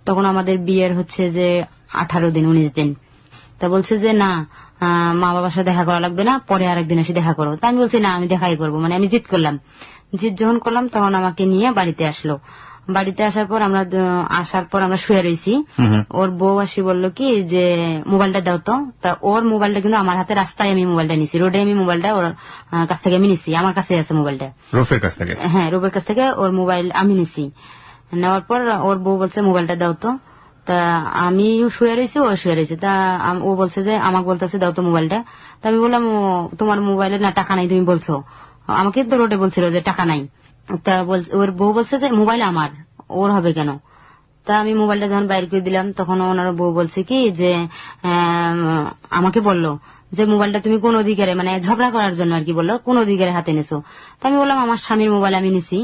তখন আমাদের বিয়ের হচ্ছে যে 18 দিন 19 দিন। তা বলছে যে না, মা বাবার সাথে দেখা করা লাগবে না, পরে আরেকদিন এসে দেখা করো। তা আমি বলছি না, আমি দেখাই করবো, মানে আমি জিদ করলাম। জিদ যখন করলাম তখন আমাকে নিয়ে বাড়িতে আসলো। বাড়িতে আসার পর আমরা শুয়ে রয়েছি। ওর বউ আসি বললো কি যে মোবাইলটা দাও তো। তা ওর মোবাইলটা কিন্তু আমার হাতে, রাস্তায় আমি মোবাইলটা নিছি, রোডে আমি মোবাইলটা ওর কাছ থেকে আমি নিছি, আমার কাছে আছে মোবাইলটা, রফের কাছ থেকে। হ্যাঁ, রফের কাছ থেকে ওর মোবাইল আমি নিছি। নেওয়ার পর ওর বউ বলছে মোবাইলটা দাও তো। তা আমি শুয়ে রয়েছি, ও শুয়ে রয়েছে। তা ও বলছে যে আমাকে বলতেছে দাও তো মোবাইলটা। তা আমি বললাম তোমার মোবাইলে না টাকা নাই তুমি বলছো, আমাকে তো রোডে বলছিল যে টাকা নাই। তা ওর বউ বলছে যে মোবাইল আমার, ওর হবে কেন। তা আমি মোবাইলটা যখন বাইর করে দিলাম তখন ওনার বউ বলছে কি যে আমাকে বললো যে মোবাইলটা তুমি কোন অধিকারে, মানে ঝগড়া করার জন্য আর কি বললো, কোন অধিকারে হাতে নিছো। তা আমি বললাম আমার স্বামীর মোবাইল আমি নিছি।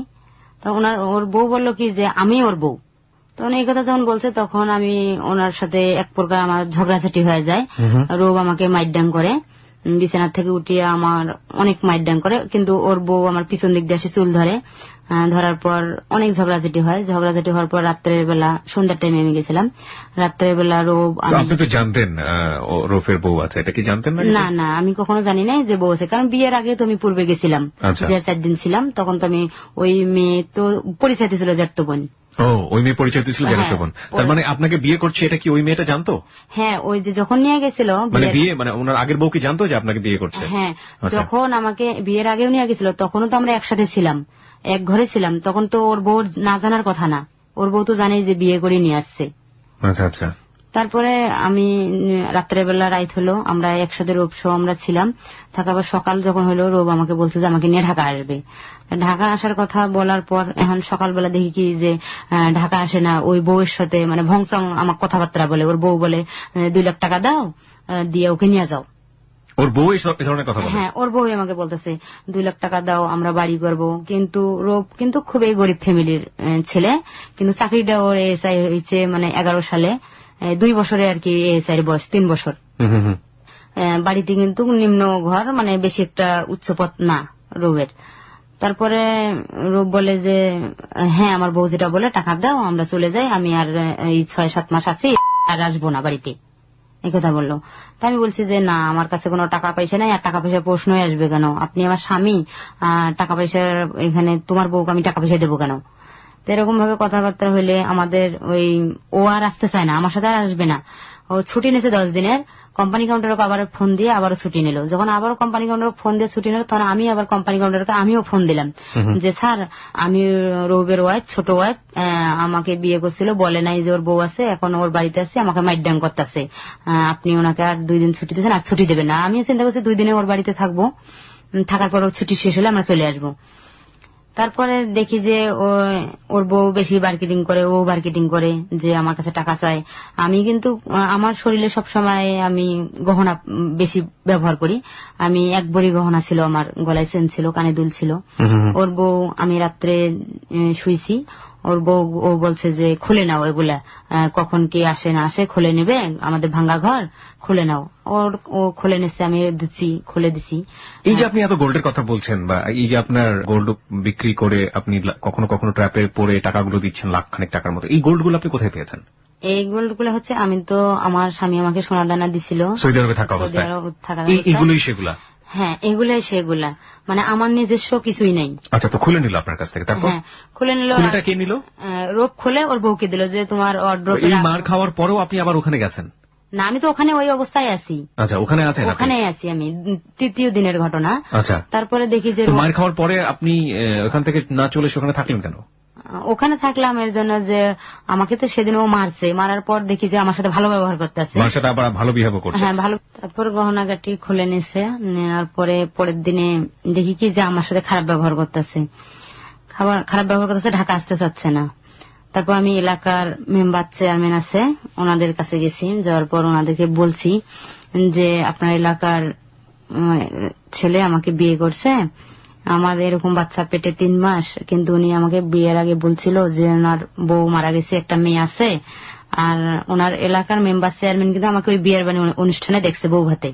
তো ওর বউ বললো কি যে আমি ওর বউ। তখন এই কথা যখন বলছে তখন আমি ওনার সাথে এক প্রকার আমার ঝগড়াঝাটি হয়ে যায়। রোব আমাকে মাইডাং করে, বিছানার থেকে উঠিয়ে আমার অনেক মাইডাং করে, কিন্তু ওর বউ আমার পিছন দিক দিয়ে এসে চুল ধরে। ধরার পর অনেক ঝগড়াঝাটি হয়। ঝগড়াঝাটি হওয়ার পর রাত্রের বেলা, সন্ধ্যার টাইমে আমি গেছিলাম। রাত্রের বেলা রোব, আপনি তো জানতেন রোফের বউ আছে, এটা কি জানতেন না? না না, আমি কখনো জানি না যে বউ আছে, কারণ বিয়ের আগে তো আমি পূর্বে গেছিলাম, যে 4 দিন ছিলাম, তখন তো আমি ওই মেয়ে তো পরিচয় ছিল জ্যাঠতো বোন। ওই মেয়ে পরিচয় ছিল জ্যাঠতো বোন। তার মানে আপনাকে বিয়ে করছে এটা কি ওই মেয়েটা জানতো? হ্যাঁ, ওই যে যখন নিয়ে গেছিল মানে বিয়ে, মানে ওনার আগের বউ কি জানতো যে আপনাকে বিয়ে করছে? হ্যাঁ, যখন আমাকে বিয়ের আগেও নিয়ে গেছিল তখনও তো আমরা একসাথে ছিলাম, এক ঘরে ছিলাম, তখন তো ওর বউ না জানার কথা না, ওর বউ তো জানেই যে বিয়ে করে নিয়ে আসছে। আচ্ছা আচ্ছা। তারপরে আমি রাত্রেবেলা রাত হলো, আমরা একসাথে রোব সহ আমরা ছিলাম, থাকার পর সকাল যখন হলো রোব আমাকে বলছে যে আমাকে নিয়ে ঢাকা আসবে। ঢাকা আসার কথা বলার পর এখন সকালবেলা দেখি কি যে ঢাকা আসে না, ওই বউয়ের সাথে মানে ভংচং আমার কথাবার্তা বলে। ওর বউ বলে 2 লাখ টাকা দাও, দিয়ে ওকে নিয়ে যাও। ওর বউ এই ধরনের কথা বলে? হ্যাঁ, ওর বউ আমাকে বলতেছে 2 লাখ টাকা দাও, আমরা বাড়ি করব। কিন্তু রোব কিন্তু খুবই গরিব ফ্যামিলির ছেলে, কিন্তু চাকরিটা ওর এসআই হয়েছে মানে 11 সালে, 2 বছরে আর কি এসআই বয়স, 3 বছর। বাড়িতে কিন্তু নিম্ন ঘর, মানে বেশি একটা উচ্চ পদ না রোবের। তারপরে রোব বলে যে হ্যাঁ আমার বউ যেটা বলে টাকা দাও, আমরা চলে যাই, আমি আর এই 6-7 মাস আছি, আর আসবো না বাড়িতে, এই কথা বললো। তা আমি বলছি যে না, আমার কাছে কোনো টাকা পয়সা নাই, আর টাকা পয়সা প্রশ্নই আসবে কেন, আপনি আমার স্বামী, টাকা পয়সার এখানে তোমার বউকে আমি টাকা পয়সা দেবো কেন। তো এরকম ভাবে কথাবার্তা হইলে আমাদের ও আর আসতে চায় না, আমার সাথে আর আসবে না। ও ছুটি নিয়েছে 10 দিনের, কোম্পানি কাউন্টারকে আবার ফোন দিয়ে আবারও ছুটি নিল। যখন আবারও কোম্পানি কাউন্টার ফোন দিয়ে ছুটি নিল, তখন আমি আবার কোম্পানি কাউন্টারকে আমিও ফোন দিলাম যে স্যার, আমি রৌবের ওয়াইফ, ছোট ওয়াইফ, আমাকে বিয়ে করছিল, বলে নাই যে ওর বউ আছে, এখন ওর বাড়িতে আছে, আমাকে মাইডাং করতেছে, আপনি ওনাকে আর 2 দিন ছুটি দিয়েছেন, আর ছুটি দেবেন না। আমিও চিন্তা করছি 2 দিনে ওর বাড়িতে থাকবো, থাকার পর ওর ছুটি শেষ হলে আমরা চলে আসবো। তারপরে দেখি যে ওর বউ বেশি মার্কেটিং করে, ও মার্কেটিং করে যে আমার কাছে টাকা চায়। আমি কিন্তু আমার শরীরে সবসময় আমি গহনা বেশি ব্যবহার করি। আমি 1 ভরি গহনা ছিল, আমার গলায় চেন ছিল, কানে দুল ছিল। ওর বউ, আমি রাত্রে শুইছি, ওর বউ ও বলছে যে খুলে নাও এগুলা, কখন কি আসে না আসে খুলে নেবে, আমাদের ভাঙ্গা ঘর, খুলে নাও। ও খুলে নিচ্ছে, আমি দিচ্ছি, খুলে দিছি। এই যে আপনি এত গোল্ডের কথা বলছেন, বা এই যে আপনার গোল্ড বিক্রি করে আপনি কখনো কখনো ট্র্যাপে পড়ে টাকাগুলো দিচ্ছেন, লাখখানেক টাকার মতো, এই গোল্ডগুলো আপনি কোথায় পেয়েছেন? এই গোল্ড গুলো হচ্ছে, আমি তো আমার স্বামী আমাকে সোনা দানা দিছিল সৌদি আরবে থাকা অবস্থায়, এগুলোই সেগুলা? হ্যাঁ, এগুলাই সেগুলা, মানে আমার নিজস্ব কিছুই নাই। আচ্ছা, তো খুলে নিল আপনার কাছ থেকে? তারপর? হ্যাঁ, খুলে নিল। এটা কে নিল? রোব খুলে ওর বউকে দিল যে তোমার অর্ডার। এই মার খাওয়ার পরেও আপনি আবার ওখানে গেছেন? না, আমি তো ওখানে ওই অবস্থায় আছি। আচ্ছা, ওখানে আছেন? ওখানে আছি আমি, 3য় দিনের ঘটনা। আচ্ছা, তারপরে দেখি যে মার খাওয়ার পরে আপনি ওখান থেকে না চলে এসে ওখানে থাকলেন কেন? ওখানে থাকলাম এর জন্য যে আমাকে তো সেদিন ও মারছে, মারার পর দেখি যে আমার সাথে ভালো ব্যবহার করতেছে, আমার সাথে আবার ভালো বিহেভ করছে। হ্যাঁ ভালো। তারপর গহনাগাটি খুলে নিছে, নেওয়ার পরে পরের দিনে দেখি কি যে আমার সাথে খারাপ ব্যবহার করতেছে, খারাপ ব্যবহার করতেছে, ঢাকা আসতে চাচ্ছে না। তারপর আমি এলাকার মেম্বার চেয়ারম্যান আছে ওনাদের কাছে গেছি, যাওয়ার পর ওনাদেরকে বলছি যে আপনার এলাকার ছেলে আমাকে বিয়ে করছে, আমার এরকম বাচ্চা পেটে 3 মাস, কিন্তু উনি আমাকে বিয়ের আগে বলছিল যে ওনার বউ মারা গেছে, একটা মেয়ে আছে, আর ওনার এলাকার মেম্বার চেয়ারম্যান কিন্তু আমাকে ওই বিয়ের বাড়ি অনুষ্ঠানে দেখছে বউ ভাতে।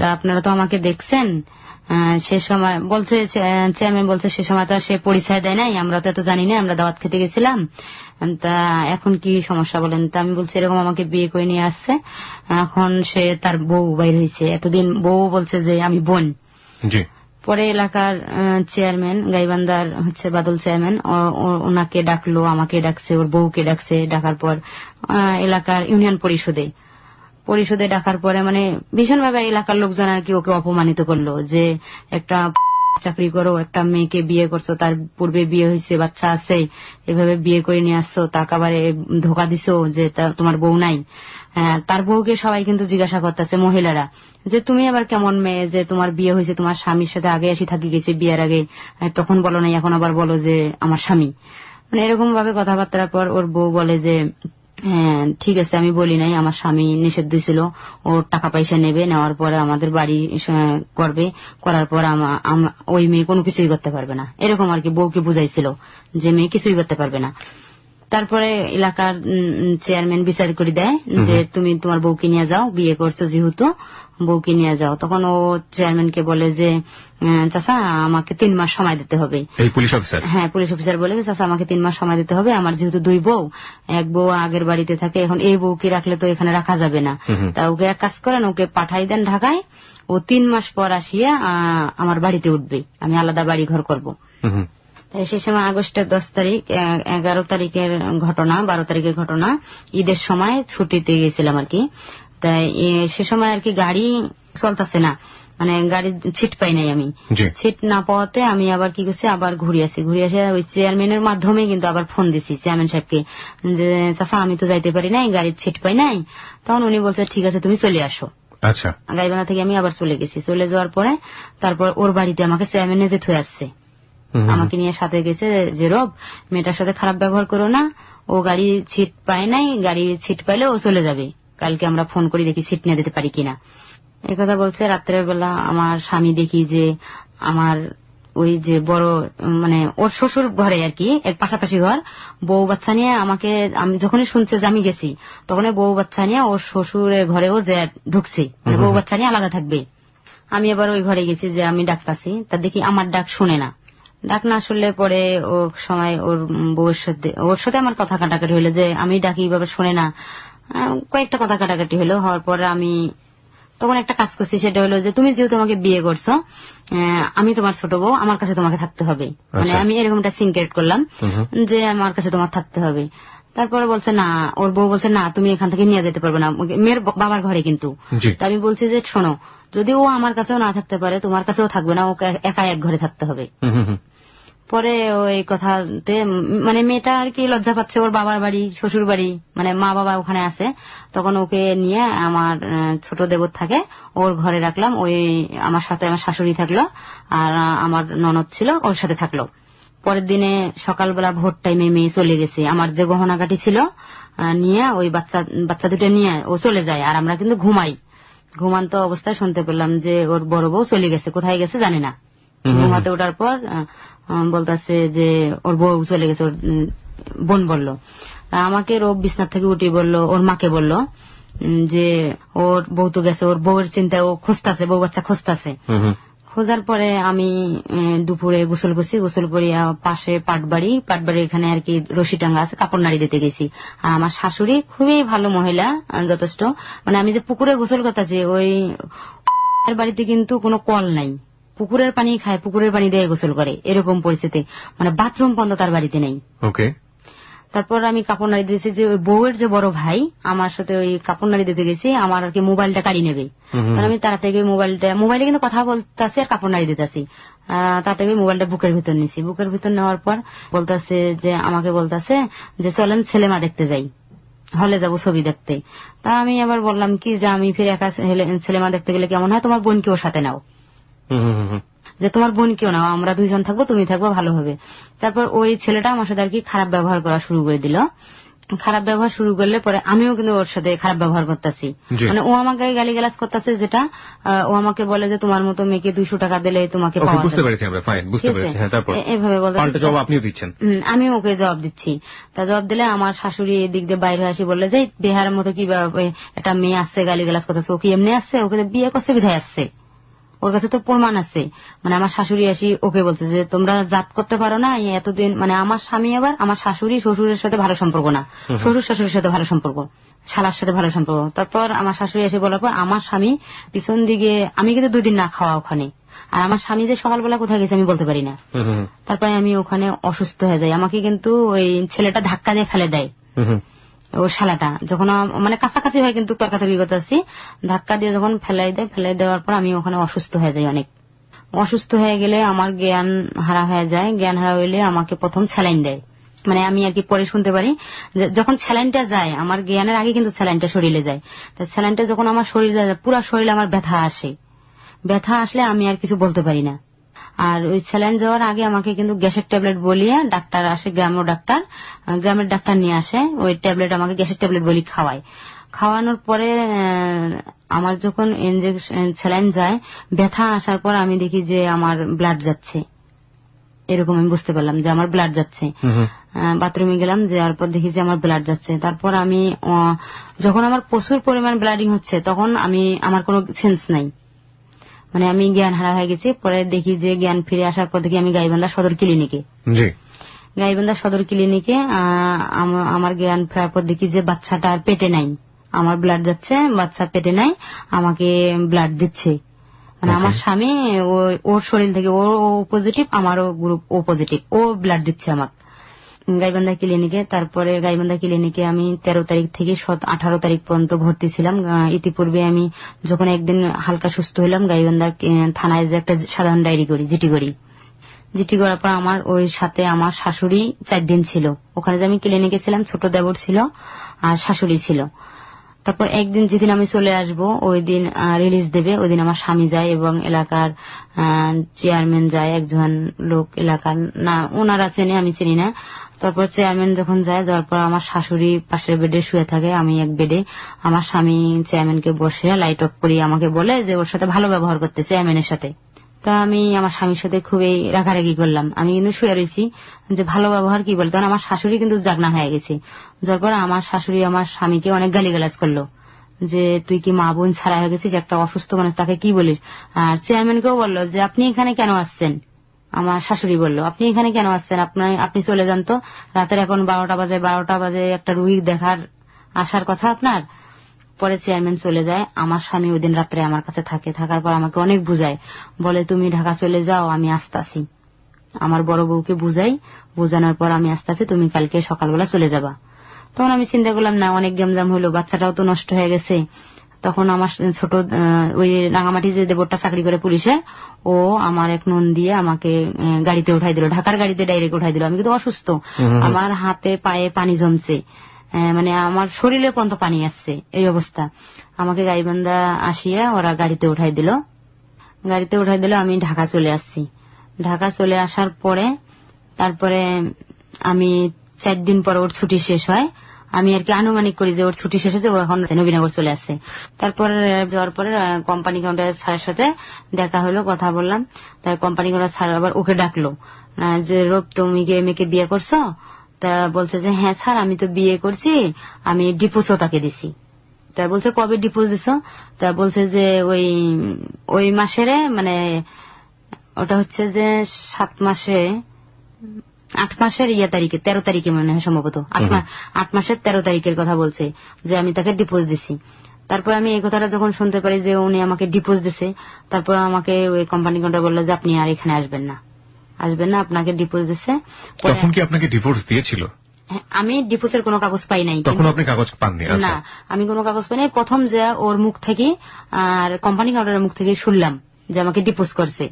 তা আপনারা তো আমাকে দেখছেন, সে সময় বলছে চেয়ারম্যান বলছে সে সময় তো সে পরিচয় দেয় নাই, আমরা তো এত জানি না, আমরা দাওয়াত খেতে গেছিলাম, তা এখন কি সমস্যা বলেন। তা আমি বলছি এরকম আমাকে বিয়ে করে নিয়ে আসছে, এখন সে তার বউ বাইর হয়েছে, এতদিন বউ বলছে যে আমি বোন। পরে এলাকার চেয়ারম্যান গাইবান্ধার হচ্ছে বাদল চেয়ারম্যান, ওনাকে ডাকলো, আমাকে ডাকছে, ওর বউকে ডাকছে, ডাকার পর এলাকার ইউনিয়ন পরিষদে ডাকার পরে মানে ভীষণভাবে এলাকার লোকজন আর কি ওকে অপমানিত করলো যে একটা চাকরি করো, একটা মেয়েকে বিয়ে করছো, তার পূর্বে বিয়ে হয়েছে, বাচ্চা আছে, এভাবে বিয়ে করে নিয়ে আসছো, তাকে আবার ধোকা দিছো যে তোমার বউ নাই। তার বউকে সবাই কিন্তু জিজ্ঞাসা করতেছে মহিলারা যে তুমি আবার কেমন মেয়ে যে তোমার বিয়ে হয়েছে, তোমার স্বামীর সাথে আগে এসে থাকি গেছে বিয়ের আগে, তখন বলো নাই, এখন আবার বলো যে আমার স্বামী। মানে এরকম ভাবে কথাবার্তার পর ওর বউ বলে যে হ্যাঁ ঠিক আছে, আমি বলি নাই, আমার স্বামী নিষেধ দিয়েছিল, ওর টাকা পয়সা নেবে, নেওয়ার পরে আমাদের বাড়ি করবে, করার পর ওই মেয়ে কোনো কিছুই করতে পারবে না, এরকম আর কি বউকে বুঝাইছিল যে মেয়ে কিছুই করতে পারবে না। তারপরে এলাকার চেয়ারম্যান বিচার করে দেয় যে তুমি তোমার বউকে নিয়ে যাও, বিয়ে করছো যেহেতু বউকে নিয়ে যাও। তখন ও চেয়ারম্যানকে বলে যে চাচা আমাকে 3 মাস সময় দিতে হবে। Police officer? হ্যাঁ, পুলিশ অফিসার বলে চাচা আমাকে 3 মাস সময় দিতে হবে, আমার যেহেতু 2 বউ, এক বউ আগের বাড়িতে থাকে, এখন এই বউকে রাখলে তো এখানে রাখা যাবে না, তা ওকে এক কাজ করেন, ওকে পাঠাই দেন ঢাকায়, ও 3 মাস পর আসিয়া আমার বাড়িতে উঠবে, আমি আলাদা বাড়ি ঘর করবো। সে সময় আগস্টের 10 তারিখ, 11 তারিখের ঘটনা, 12 তারিখের ঘটনা, ঈদের সময় ছুটিতে গেছিলাম আর কি। তাই সে সময় আর কি গাড়ি চলতেছে না, মানে গাড়ির ছিট পাই নাই আমি, ছিট না পাওয়াতে আমি আবার কি করছি, আবার ঘুরে আসি ওই চেয়ারম্যানের মাধ্যমে কিন্তু আবার ফোন দিছি চেয়ারম্যান সাহেবকে যে চাচা আমি তো যাইতে পারি নাই, গাড়ির ছিট পাই নাই। তখন উনি বলছে ঠিক আছে তুমি চলে আসো। আচ্ছা, গাইবান্ধা থেকে আমি আবার চলে গেছি, চলে যাওয়ার পরে তারপর ওর বাড়িতে আমাকে চেয়ারম্যান যে থুয়ে আসছে, আমাকে নিয়ে সাথে গেছে যে রব মেয়েটার সাথে খারাপ ব্যবহার করো না, ও গাড়ি ছিট পায় নাই, গাড়ি ছিট পাইলে ও চলে যাবে, কালকে আমরা ফোন করি দেখি ছিট নিয়ে দিতে পারি কিনা। এই কথা বলছে। রাত্রের বেলা আমার স্বামী দেখি যে আমার ওই যে বড় মানে ওর শ্বশুর ঘরে আর কি, এক পাশাপাশি ঘর, বউ বাচ্চা নিয়ে আমাকে, আমি যখনই শুনছে যে আমি গেছি তখন বউ বাচ্চা নিয়ে ওর শ্বশুরের ঘরেও যে ঢুকছি, মানে বউ বাচ্চা নিয়ে আলাদা থাকবে। আমি আবার ওই ঘরে গেছি যে আমি ডাকতাছি, তা দেখি আমার ডাক শুনে না, ডাক না শুনলে পরে ও সময় ওর ওর সাথে আমার কথা কাটাকাটি হলো যে আমি ডাকি এইভাবে শোনে না, কয়েকটা কথা কাটাকাটি হলো। হওয়ার পরে আমি তখন একটা কাজ করছি, সেটা হলো যে তুমি যেহেতু আমাকে বিয়ে করছো, আমি তোমার ছোট বউ, আমার কাছে তোমাকে থাকতে হবে, মানে আমি এরকমটা সিনক্রেট করলাম যে আমার কাছে তোমার থাকতে হবে। তারপরে বলছে না, ওর বউ বলছে না তুমি এখান থেকে নিয়ে যেতে পারবে না, মেয়ের বাবার ঘরে কিন্তু। তা আমি বলছি যে শোনো, যদি ও আমার কাছেও না থাকতে পারে তোমার কাছেও থাকবে না, ওকে একা এক ঘরে থাকতে হবে। পরে ওই কথাতে মানে মেয়েটা আর কি লজ্জা পাচ্ছে, ওর বাবার বাড়ি শ্বশুর বাড়ি মানে মা বাবা ওখানে আছে, তখন ওকে নিয়ে আমার ছোট দেবর থাকে ওর ঘরে রাখলাম, ওই আমার সাথে আমার শাশুড়ি থাকলো আর আমার ননদ ছিল ওর সাথে থাকলো। পরের দিনে সকালবেলা ভোর টাইমে মেয়ে চলে গেছে, আমার যে গহনাগাটি ছিল নিয়ে ওই বাচ্চা দুটো নিয়ে ও চলে যায়, আর আমরা কিন্তু ঘুমান্ত অবস্থায় শুনতে পেলাম যে ওর বড় বউ চলে গেছে, কোথায় গেছে জানি না। ঘুমাতে ওঠার পর বলতেছে যে ওর বউ চলে গেছে, ওর বোন বলল। আমাকে রোব বিছনার থেকে উঠে বলল, ওর মাকে বলল যে ওর বউ তো গেছে, ওর বউয়ের চিন্তায় ও খুঁজতেছে, বউ বাচ্চা খুঁজতেছে। খোঁজার পরে আমি দুপুরে গোসল করছি, গোসল করি পাশে পাটবাড়ি এখানে আর কি রশি টাঙ্গা আছে, কাপড় নাড়ি দিতে গেছি। আর আমার শাশুড়ি খুবই ভালো মহিলা, যথেষ্ট, মানে আমি যে পুকুরে গোসল করতেছি ওই বাড়িতে কিন্তু কোনো কল নাই, পুকুরের পানি খায়, পুকুরের পানি দিয়ে গোসল করে, এরকম পরিস্থিতি, মানে বাথরুম পর্যন্ত তার বাড়িতে নেই। তারপর আমি কাপড় নাড়ি দিয়েছি যে ওই বউয়ের যে বড় ভাই আমার সাথে ওই কাপড় নাড়ি দিতে গেছি, আমার আর কি মোবাইলটা কাড়ি নেবে। তখন আমি তাড়াতাড়ি মোবাইলে কিন্তু কথা বলতেছি আর কাপড় নাড়ি দিতেছি। তাড়াতাড়ি মোবাইলটা বুকের ভিতর নিছি। বুকের ভিতর নেওয়ার পর বলতেছে যে আমাকে বলতেছে যে চলেন সিনেমা দেখতে যাই, হলে যাবো ছবি দেখতে। তা আমি আবার বললাম কি যে আমি ফিরে একা সিনেমা দেখতে গেলে কেমন হয়, তোমার বোনকেও সাথে নাও, যে তোমার বোনকেও নাও, আমরা 2 জন থাকবো, তুমি থাকবো, ভালো হবে। তারপর ওই ছেলেটা আমার সাথে আর কি খারাপ ব্যবহার করা শুরু করে দিল। খারাপ ব্যবহার শুরু করলে পরে আমিও কিন্তু ওর সাথে খারাপ ব্যবহার করতেছি, মানে ও আমাকে গালিগালাজ করতেছে, যেটা ও আমাকে বলে যে তোমার মতো মেয়েকে 200 টাকা দিলে তোমাকে পাওয়া যাবে। বুঝতে পেরেছি আমরা, ফাইন, বুঝতে পেরেছি। হ্যাঁ, তারপর এভাবে বলতে জবাব আপনিও দিচ্ছেন। আমি ওকে জবাব দিচ্ছি। তা জবাব দিলে আমার শাশুড়ি এদিক দিয়ে বাইরে আসি বললে যে বেহারের মতো কি একটা মেয়ে আসছে গালিগালাজ করতেছে, ও কি এমনি আসছে, ওকে বিয়ে করছে বিধায় আসছে, ওর কাছে তো প্রমাণ আছে। মানে আমার শাশুড়ি আসি ওকে বলছে যে তোমরা জাত করতে পারো না এতদিন, মানে আমার স্বামী আবার আমার শাশুড়ি শ্বশুরের সাথে ভালো সম্পর্ক না, শ্বশুর শাশুড়ির সাথে ভালো সম্পর্ক, শালার সাথে ভালো সম্পর্ক। তারপর আমার শাশুড়ি এসে বলার পর আমার স্বামী পিছন দিকে, আমি কিন্তু 2 দিন না খাওয়া ওখানে, আর আমার স্বামী যে সকালবেলা কোথায় গেছে আমি বলতে পারি না। তারপরে আমি ওখানে অসুস্থ হয়ে যাই। আমাকে কিন্তু ওই ছেলেটা ধাক্কা দিয়ে ফেলে দেয়, ওর শালাটা, যখন মানে কাছাকাছি হয় কিন্তু তর্কাতর্কি করতেছি, ধাক্কা দিয়ে যখন ফেলাই দেওয়ার পর আমি ওখানে অসুস্থ হয়ে যাই। অনেক অসুস্থ হয়ে গেলে আমার জ্ঞান হারা হয়ে যায়। জ্ঞান হারা হইলে আমাকে প্রথম স্যালাইন দেয়, মানে আমি আর কি পরে শুনতে পারি যখন স্যালাইনটা যায়, আমার জ্ঞানের আগে কিন্তু স্যালাইনটা শরীরে যায়। স্যালাইনটা যখন আমার শরীরে যায়, পুরো শরীরে আমার ব্যথা আসে। ব্যথা আসলে আমি আর কিছু বলতে পারি না। আর ওই স্যালাইন যাওয়ার আগে আমাকে কিন্তু গ্যাসের ট্যাবলেট বলিয়ে ডাক্তার আসে, গ্রামের ডাক্তার নিয়ে আসে, ওই ট্যাবলেট আমাকে গ্যাসের ট্যাবলেট বলি খাওয়ায়। খাওয়ানোর পরে আমার যখন স্যালাইন যায়, ব্যথা আসার পর আমি দেখি যে আমার ব্লাড যাচ্ছে, এরকম আমি বুঝতে পারলাম যে আমার ব্লাড যাচ্ছে। বাথরুমে গেলাম, যাওয়ার পর দেখি যে আমার ব্লাড যাচ্ছে। তারপর আমি যখন আমার প্রচুর পরিমাণ ব্লাডিং হচ্ছে, তখন আমার কোনো সেন্স নাই, মানে আমি জ্ঞান হারা হয়ে গেছি। পরে দেখি যে জ্ঞান ফিরে আসার পর দেখি আমি গাইবান্ধা সদর ক্লিনিকে আমার জ্ঞান ফেরার পর দেখি যে বাচ্চাটা আর পেটে নাই, আমার ব্লাড যাচ্ছে, বাচ্চা পেটে নাই, আমাকে ব্লাড দিচ্ছে। মানে আমার স্বামী ওর শরীর থেকে ও পজিটিভ, আমারও গ্রুপ ও পজিটিভ, ও ব্লাড দিচ্ছে আমাকে গাইবান্ধা ক্লিনিকে। তারপরে গাইবান্ধা ক্লিনিকে আমি 13 তারিখ থেকে 18 তারিখ পর্যন্ত ভর্তি ছিলাম। ইতিপূর্বে আমি যখন একদিন হালকা সুস্থ হইলাম, গাইবান্ধা থানায় যে একটা সাধারণ ডায়েরি করি, জিটি করার পর আমার ওই সাথে আমার শাশুড়ি 4 দিন ছিল ওখানে, যে আমি ক্লিনিকে ছিলাম, ছোট দেবর ছিল আর শাশুড়ি ছিল। তারপর একদিন যেদিন আমি চলে আসব, ওই দিন রিলিজ দেবে, ওই দিন আমার স্বামী যায় এবং এলাকার চেয়ারম্যান যায়, একজন লোক এলাকার, না ওনারা চেনে, আমি চিনি না। তারপর চেয়ারম্যান যখন যাওয়ার পর আমার শাশুড়ি পাশের বেডে শুয়ে থাকে, আমি এক বেডে। আমার স্বামী চেয়ারম্যানকে বসে লাইট অফ করি আমাকে বলে যে ওর সাথে ভালো ব্যবহার করতে, চেয়ারম্যানের সাথে। তা আমি আমার স্বামীর সাথে খুবই রাগারাগি করলাম, আমি কিন্তু শুয়ে রয়েছি, যে ভালো ব্যবহার কি বলে। তখন আমার শাশুড়ি কিন্তু জাগনা হয়ে গেছে। যার পর আমার শাশুড়ি আমার স্বামীকে অনেক গালিগালাজ করলো, যে তুই কি মা বোন ছাড়া হয়ে গেছিস, একটা অসুস্থ মানুষ, তাকে কি বলিস। আর চেয়ারম্যানকেও বললো যে আপনি এখানে কেন আসছেন, আমার শাশুড়ি বলল আপনি এখানে কেন আসছেন, আপনি চলে যান তো, রাতের এখন 12টা বাজে একটা রুগী দেখার আসার কথা আপনার। পরে চেয়ারম্যান চলে যায়, আমার স্বামী ওই দিন রাত্রে আমার কাছে থাকার পর আমাকে অনেক বুঝায়, বলে তুমি ঢাকা চলে যাও, আমি আসতাছি। আমার বড় বউকে বোঝানোর পর আমি আসতাছি, তুমি কালকে সকালবেলা চলে যাবা। তখন আমি চিন্তা করলাম না, অনেক গ্যামজাম হলো, বাচ্চাটাও তো নষ্ট হয়ে গেছে। তখন আমার ছোট ওই রাঙামাটি যে দেবরটা চাকরি করে পুলিশে, ও আমার এক নন দিয়ে আমাকে গাড়িতে উঠাই দিল, ঢাকার গাড়িতে ডাইরেক্ট উঠাই দিল। আমি কিন্তু অসুস্থ, আমার হাতে পায়ে পানি জমছে, মানে আমার শরীরে পর্যন্ত পানি আসছে, এই অবস্থা। আমাকে গাইবান্ধা আসিয়া ওরা গাড়িতে উঠাই দিল। আমি ঢাকা চলে আসছি। ঢাকা চলে আসার পরে তারপরে আমি 4 দিন পর ওর ছুটি শেষ হয়, আমি আর কি আনুমানিক করি যে ওর ছুটি শেষ হয়েছে, ও এখন নবীনগর চলে আসছে। তারপরে যাওয়ার পরে কোম্পানি কাউন্টার স্যারের সাথে দেখা হলো, কথা বললাম। তাই কোম্পানি কাউন্টার স্যার আবার ওকে ডাকলো যে রূপ তুমি মেয়েকে বিয়ে করছো? তা বলছে যে হ্যাঁ স্যার, আমি তো বিয়ে করছি, আমি ডিপোজও তাকে দিছি। তা বলছে কবে ডিপোজ দিছ? তা বলছে যে ওই মাসের, মানে ওটা হচ্ছে যে 8 মাসের 13 তারিখে মনে হয় সম্ভবত, 8 মাসের 13 তারিখের কথা বলছে যে আমি তাকে ডিপোজ দিছি। তারপর আমি এই কথাটা যখন শুনতে পারি যে উনি আমাকে ডিপোজ দিছে, তারপর আমাকে ওই কোম্পানি কাউন্টার বললো যে আপনি আর এখানে আসবেন না, আপনাকে ডিপোজ দিছে। তখন কি আপনাকে ডিভোর্স দিয়েছিল? হ্যাঁ, আমি ডিভোর্সের কোনো কাগজ পাই নাই। তখন আপনি কাগজ পাননি? না, আমি কোনো কাগজ পাই নাই। প্রথম যে ওর মুখ থেকে আর কোম্পানি কাউন্টারের মুখ থেকে শুনলাম যে আমাকে ডিভোর্স করছে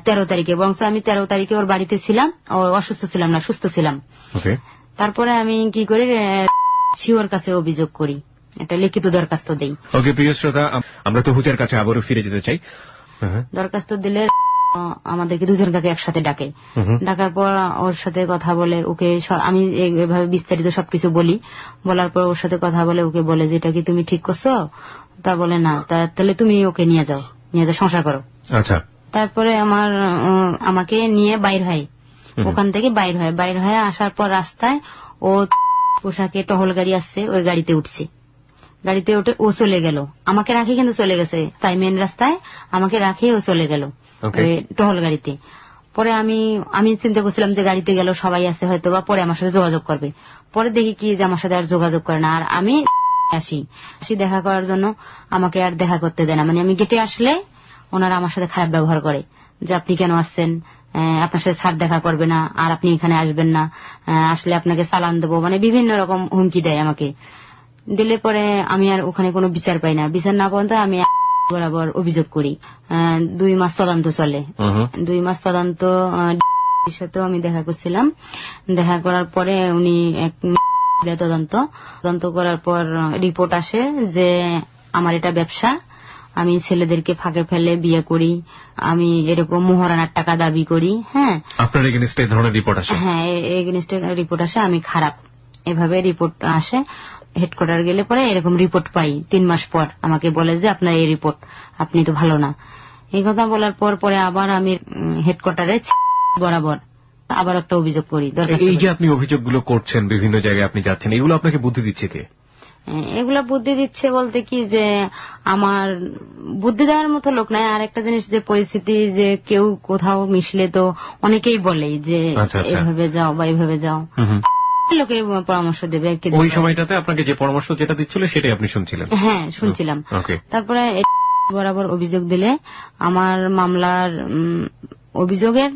13 তারিখে। বরং আমি 13 তারিখে ওর বাড়িতে ছিলাম, অসুস্থ ছিলাম না, সুস্থ ছিলাম। তারপরে আমি কি করি, সিওর কাছে অভিযোগ করি, একটা লিখিত দরখাস্ত দেই। ওকে, প্রিয় শ্রোতা, আমরা তহুজার কাছে আবারও ফিরে যেতে চাই। দরখাস্ত দিলে আমাদেরকে দুজনকে একসাথে ডাকে। ডাকার পর ওর সাথে কথা বলে, ওকে আমি এভাবে বিস্তারিত সবকিছু বলি। বলার পর ওর সাথে কথা বলে ওকে বলে যে এটা কি তুমি ঠিক করছো? তা বলে না। তাহলে তুমি ওকে নিয়ে যাও, সংসার করো। আচ্ছা। তারপরে আমাকে নিয়ে বাইর হয়, ওখান থেকে বাইর হয়ে আসার পর রাস্তায় ও পোশাকে টহল গাড়ি আসছে, ওই গাড়িতে উঠছে। গাড়িতে উঠে ও চলে গেল, আমাকে রাখি কিন্তু চলে গেছে। তাই মেন রাস্তায় আমাকে রাখি ও চলে গেল টহল গাড়িতে। পরে আমি চিন্তা করছিলাম যে গাড়িতে গেল সবাই আছে হয়তো বা পরে আমার সাথে যোগাযোগ করবে। পরে দেখি কি যে আমার সাথে আর যোগাযোগ করে না। আর আমি আসি দেখা করার জন্য, আমাকে আর দেখা করতে দেয় না। মানে আমি গেটে আসলে ওনারা আমার সাথে খারাপ ব্যবহার করে, যে আপনি কেন আসছেন, আপনার সাথে স্যার দেখা করবে না, আর আপনি এখানে আসবেন না, আসলে আপনাকে চালান দেবো, মানে বিভিন্ন রকম হুমকি দেয় আমাকে। দিলে পরে আমি আর ওখানে কোনো বিচার পাই না। বিচার না পর্যন্ত আমি বরাবর অভিযোগ করি। 2 মাস তদন্ত চলে। 2 মাস তদন্ত সাথেও আমি দেখা করছিলাম। দেখা করার পরে উনি তদন্ত করার পর রিপোর্ট আসে যে আমার এটা ব্যবসা, আমি ছেলেদেরকে ফাঁকে ফেলে বিয়ে করি, আমি এরকম মোহরানার টাকা দাবি করি। হ্যাঁ, আপনার এগেইনস্টে এই ধরনের রিপোর্ট আসে? হ্যাঁ, এগেইনস্টে রিপোর্ট আসে, আমি খারাপ, এভাবে রিপোর্ট আসে। হেডকোয়ার্টার গেলে পরে এরকম রিপোর্ট পাই। 3 মাস পর আমাকে বলে যে আপনার এই রিপোর্ট, আপনি তো ভালো না। এই কথা বলার পরে আবার আমি হেডকোয়ার্টারে বরাবর আবার একটা অভিযোগ করি। এই যে আপনি অভিযোগগুলো করছেন, বিভিন্ন জায়গায় আপনি যাচ্ছেন, এগুলো আপনাকে বুদ্ধি দিচ্ছে কে? এগুলা বুদ্ধি দিচ্ছে বলতে কি যে আমার বুদ্ধি দেওয়ার মতো লোক নাই। আর একটা জিনিস যে পরিস্থিতি, যে কেউ কোথাও মিশলে তো অনেকেই বলে যে এভাবে যাও বা এভাবে যাও, লোকে পরামর্শ দেবে। ওই সময়টাতে আপনাকে যে পরামর্শ যেটা দিচ্ছিল সেটাই আপনি শুনছিলেন? হ্যাঁ, শুনছিলাম। তারপরে বরাবর অভিযোগ দিলে আমার মামলার অভিযোগের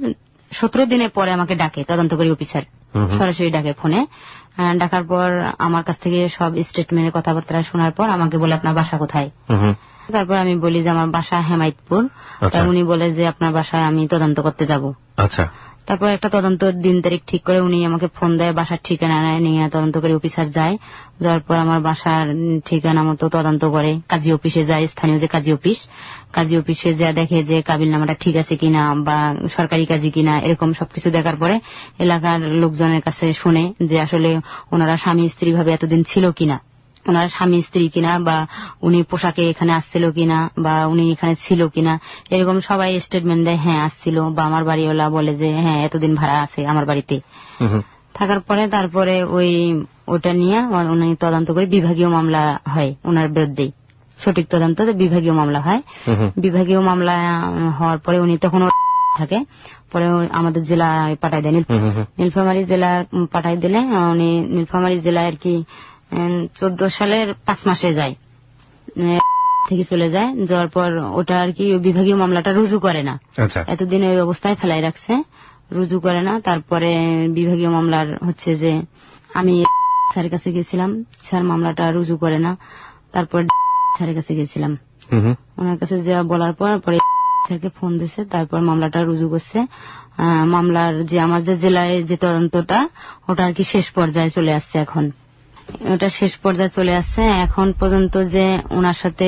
17 দিনের পরে আমাকে ডাকে তদন্তকারী অফিসার, সরাসরি ডাকে ফোনে। ডাকার পর আমার কাছ থেকে সব স্টেটমেন্টের কথাবার্তা শোনার পর আমাকে বলে আপনার বাসা কোথায়। তারপর আমি বলি যে আমার বাসা হেমায়তপুর। উনি বলে যে আপনার বাসায় আমি তদন্ত করতে যাব। আচ্ছা। তারপর একটা তদন্ত দিন তারিখ ঠিক করে উনি আমাকে ফোন দেয়, বাসার ঠিকানা নিয়ে তদন্তকারী অফিসার যায়। যাওয়ার পর আমার বাসার ঠিকানা মতো তদন্ত করে কাজী অফিসে যায়, স্থানীয় যে কাজী অফিসে যা দেখে যে কাবিলনামাটা ঠিক আছে কিনা বা সরকারি কাজী কিনা, এরকম সবকিছু দেখার পরে এলাকার লোকজনের কাছে শুনে যে আসলে ওনারা স্বামী স্ত্রী ভাবে এতদিন ছিল কিনা, ওনার স্বামী স্ত্রী কিনা, বা উনি পোশাকে এখানে আসছিল কিনা, বা উনি এখানে ছিল কিনা, এরকম সবাই স্টেটমেন্ট দেয় হ্যাঁ আসছিল, বা আমার বাড়িওয়ালা বলে যে হ্যাঁ এতদিন ভাড়া আছে আমার বাড়িতে থাকার পরে। তারপরে ওটা নিয়ে উনি তদন্ত করে বিভাগীয় মামলা হয় ওনার বিরুদ্ধে, সঠিক তদন্ত বিভাগীয় মামলা হয়। বিভাগীয় মামলা হওয়ার পরে উনি তখন থাকে, পরে আমাদের জেলায় পাঠাই দেয়, নীলফামারী জেলা পাঠাই দিলে উনি নীলফামারী জেলায় আর কি 14 সালের 5 মাসে যায়, থেকে চলে যায়। যাওয়ার পর ওটা আর কি বিভাগীয় মামলাটা রুজু করে না, এতদিন ওই অবস্থায় ফেলাই রাখছে, রুজু করে না। তারপরে বিভাগীয় মামলার হচ্ছে যে আমি স্যারের কাছে গেছিলাম, স্যার মামলাটা রুজু করে না। তারপর স্যারের কাছে গেছিলাম, ওনার কাছে যা বলার পর পরে স্যারকে ফোন দিছে, তারপর মামলাটা রুজু করছে। মামলার যে আমার যে জেলায় যে তদন্তটা ওটা আর কি শেষ পর্যায়ে চলে আসছে, এখন ওটা শেষ পর্যায়ে চলে আসছে। এখন পর্যন্ত যে ওনার সাথে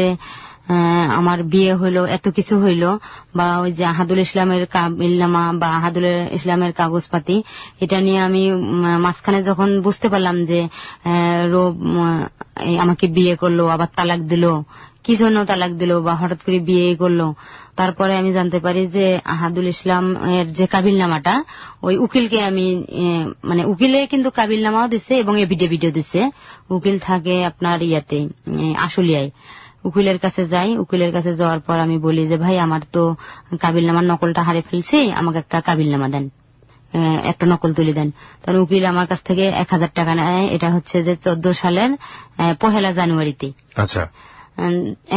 আমার বিয়ে হইলো, এত কিছু হইলো, বা ওই যে আহাদুল ইসলামের কাবিলনামা বা আহাদুল ইসলামের কাগজপাতি, এটা নিয়ে আমি মাঝখানে যখন বুঝতে পারলাম যে রব আমাকে বিয়ে করলো, আবার তালাক দিল, কি জন্য তালাক দিল বা হঠাৎ করে বিয়ে করলো, তারপরে আমি জানতে পারি যে আহাদুল ইসলাম এর যে কাবিলনামাটা ওই উকিলকে আমি মানে উকিলে কিন্তু কাবিলনামাও দিছে এবং এফিডেভিটও দিছে। উকিল থাকে আপনার ইয়াতে আশুলিয়ায়, উকিলের কাছে যাই। উকিলের কাছে যাওয়ার পর আমি বলি যে ভাই আমার তো কাবিলনামার নকলটা হারিয়ে ফেলছি, আমাকে একটা কাবিলনামা দেন, একটা নকল তুলে দেন। তখন উকিল আমার কাছ থেকে 1000 টাকা নেয়। এটা হচ্ছে যে 14 সালের 1 জানুয়ারিতে। আচ্ছা,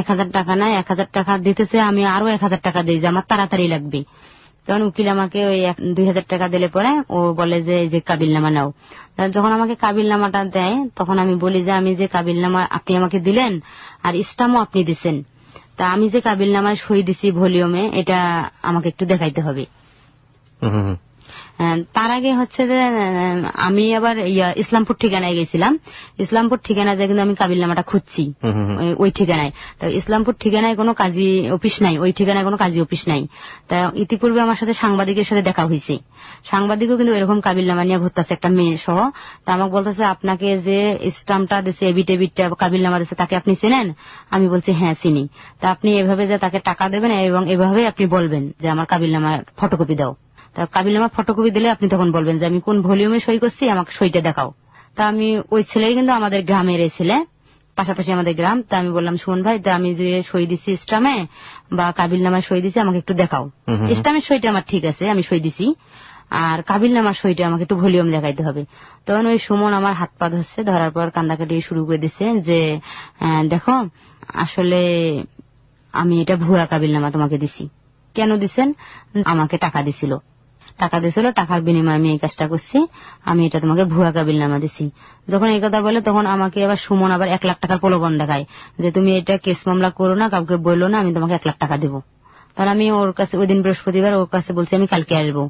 1000 টাকা নেয়। 1000 টাকা দিতেছে, আমি আরো 1000 টাকা দিই যে আমার তাড়াতাড়ি লাগবে। তখন উকিল আমাকে ওই 2,000 টাকা দিলে পরে ও বলে যে এই যে কাবিলনামা নাও। যখন আমাকে কাবিলনামাটা দেয় তখন আমি বলি যে আমি যে কাবিলনামা আপনি আমাকে দিলেন আর স্টাম্পও আপনি দিচ্ছেন, তা আমি যে কাবিলনামায় সই দিছি ভলিউমে এটা আমাকে একটু দেখাইতে হবে। তার আগে হচ্ছে যে আমি আবার ইসলামপুর ঠিকানায় গেছিলাম। ইসলামপুর ঠিকানায় কিন্তু আমি কাবিলনামাটা খুঁজছি ওই ঠিকানায়। তো ইসলামপুর ঠিকানায় কোনো কাজী অফিস নাই, ওই ঠিকানায় কোনো কাজী অফিস নাই। তা ইতিপূর্বে আমার সাথে সাংবাদিকের সাথে দেখা হয়েছে, সাংবাদিকও কিন্তু এরকম কাবিলনামা নিয়ে ঘুরতেছে একটা মেয়ে সহ। তা আমাকে বলতেছে আপনাকে যে স্টাম্পটা দিচ্ছে এবিটেবিটটা কাবিলনামা দিচ্ছে তাকে আপনি চেনেন? আমি বলছি হ্যাঁ চিনি। তা আপনি এভাবে যে তাকে টাকা দেবেন এবং এভাবে আপনি বলবেন যে আমার কাবিলনামার ফটোকপি দাও। তা কাবিলনামা ফটোকপি দিলে আপনি তখন বলবেন যে আমি কোন ভলিউমে সই করছি, আমাকে সইটা দেখাও। তা আমি ওই ছেলেই কিন্তু আমাদের গ্রামের এই ছেলে, পাশাপাশি আমাদের গ্রাম। তা আমি বললাম শুন ভাই, তা আমি যে সই দিছি স্টামে বা কাবিলনামায় সই দিছি আমাকে একটু দেখাও। স্টামের সইটা আমার ঠিক আছে, আমি সই দিছি, আর কাবিলনামার সইটা আমাকে একটু ভলিউম দেখাইতে হবে। তখন ওই সুমন আমার হাত পা ধরছে, ধরার পর কান্দাকাটি শুরু করে দিছে যে দেখো আসলে আমি এটা ভুয়া কাবিলনামা তোমাকে দিছি। কেন দিছেন? আমাকে টাকা দিছিল, টাকার বিনিময়ে আমি এই কাজটা করছি, আমি এটা তোমাকে ভুয়া কাবিলনামা দিছি। যখন এই কথা বলে তখন আমাকে আবার সুমন আবার 1 লাখ টাকার প্রলোভন দেখায় যে তুমি এটা কেস মামলা করো না, কাউকে বললো না, আমি তোমাকে 1 লাখ টাকা দেবো। তাহলে আমি ওর কাছে ওই দিন বৃহস্পতিবার ওর কাছে বলছি আমি কালকে আসবো।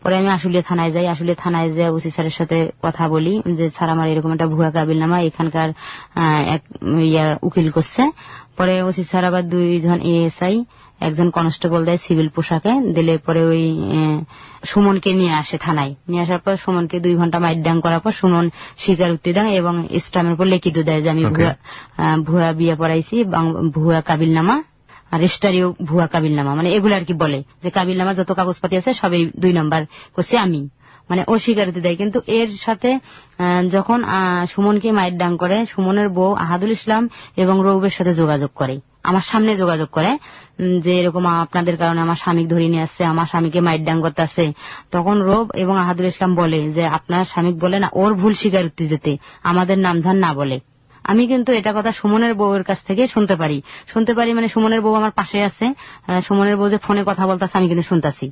পরে আমি আশুলিয়া থানায় যাই, আশুলিয়া থানায় যে ওসি স্যারের সাথে কথা বলি যে স্যার আমার এরকম একটা ভুয়া কাবিলনামা এখানকার এক উকিল করছে। পরে ওসি স্যার আবার 2 জন এএসআই, একজন কনস্টেবল দেয় সিভিল পোশাকে, দিলে পরে ওই সুমনকে নিয়ে আসে থানায়। নিয়ে আসার পর সুমনকে 2 ঘন্টা মাইটডাং করার পর সুমন স্বীকারোক্তি দেয় এবং স্টামের উপর লিখিত দেয় যে আমি ভুয়া বিয়ে পড়াইছি, ভুয়া কাবিলনামা, রেজিস্টারিও ভুয়া কাবিলনামা, মানে এগুলো আর কি বলে যে কাবিলনামা যত কাগজপাতি আছে সবই 2 নম্বর করছি আমি, মানে ও স্বীকারোক্তি দেয়। কিন্তু এর সাথে যখন সুমনকে মাইটডাং করে সুমনের বউ আহাদুল ইসলাম এবং রৌবের সাথে যোগাযোগ করে, আমার সামনে যোগাযোগ করে যে এরকম আপনাদের কারণে আমার স্বামী ধরে নিয়ে আসছে, আমার স্বামীকে মাইটডাং করতে আসছে। তখন রৌব এবং আহাদুল ইসলাম বলে যে আপনার স্বামী বলে না ওর ভুল স্বীকারোক্তি দিতে, আমাদের নামধান না বলে। আমি কিন্তু এটা কথা সুমনের বউয়ের কাছ থেকে শুনতে পারি মানে সুমনের বউ আমার পাশে আছে, সুমনের বউ যে ফোনে কথা বলতেছে আমি কিন্তু শুনতেছি।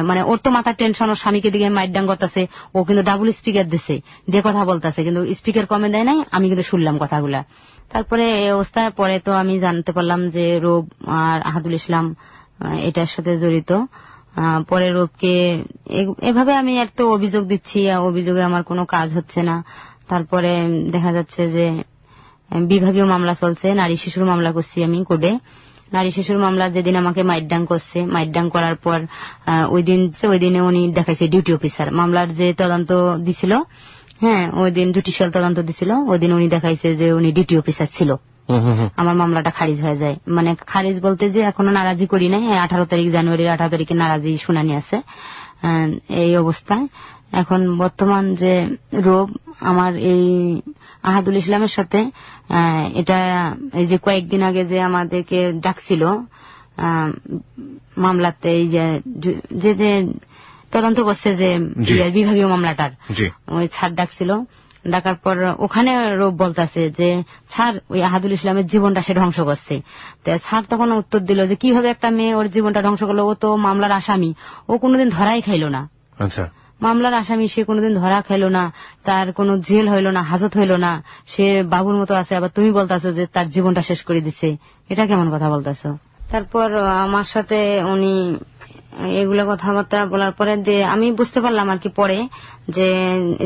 মানে ওর তো মাথার টেনশন, ওর স্বামীকে দিকে মাইটডাং করতেছে, ও কিন্তু ডাবল স্পিকার দিছে দিয়ে কথা বলতেছে, কিন্তু স্পিকার কমে দেয় নাই, আমি কিন্তু শুনলাম কথাগুলা। তারপরে এই অবস্থায় পরে তো আমি জানতে পারলাম যে রৌব আর আহাদুল ইসলাম এটার সাথে জড়িত। পরে রৌবকে এভাবে আমি একটা অভিযোগ দিচ্ছি, অভিযোগে আমার কোনো কাজ হচ্ছে না। তারপরে দেখা যাচ্ছে যে বিভাগীয় মামলা চলছে, নারী শিশুর মামলা করছি আমি কোর্টে। নারী শিশুর মামলা যেদিন আমাকে মাইটডাং করছে, মাইটডাং করার পর ওই দিনে উনি দেখাইছে ডিউটি অফিসার, মামলার যে তদন্ত দিছিল, হ্যাঁ ওই দিন জুডিশিয়াল তদন্ত দিছিল, ওই দিন উনি দেখাইছে যে উনি ডিউটি অফিসার ছিল। আমার মামলাটা খারিজ হয়ে যায়, মানে খারিজ বলতে যে এখনো নারাজি করি নাই, 18 তারিখ জানুয়ারির 18 তারিখে নারাজি শুনানি আছে। এই অবস্থায় এখন বর্তমান যে রোগ আমার এই আহাদুল ইসলামের সাথে এটা এই যে কয়েকদিন আগে যে আমাদেরকে ডাকছিল মামলাতে, এই যে যে তদন্ত করছে যে বিভাগীয় মামলাটার, ওই ছাড় ডাকছিল। ডাকার পর ওখানে রোগ বলতেছে যে স্যার ওই আহাদুল ইসলামের জীবনটা সে ধ্বংস করছে। স্যার তখন উত্তর দিল যে কিভাবে একটা মেয়ে ওর জীবনটা ধ্বংস করলো, ও তো মামলার আসামি, ও কোনোদিন ধরাই খাইল না। আচ্ছা, মামলার আসামি, সে কোনোদিন ধরা খাইল না, তার কোনো জেল হইল না, হাজত হইল না, সে বাবুর মতো আছে, আবার তুমি বলতেছো যে তার জীবনটা শেষ করে দিচ্ছে, এটা কেমন কথা বলতেছো? তারপর আমার সাথে উনি এগুলো কথাবার্তা বলার পরে যে আমি বুঝতে পারলাম আর কি পরে যে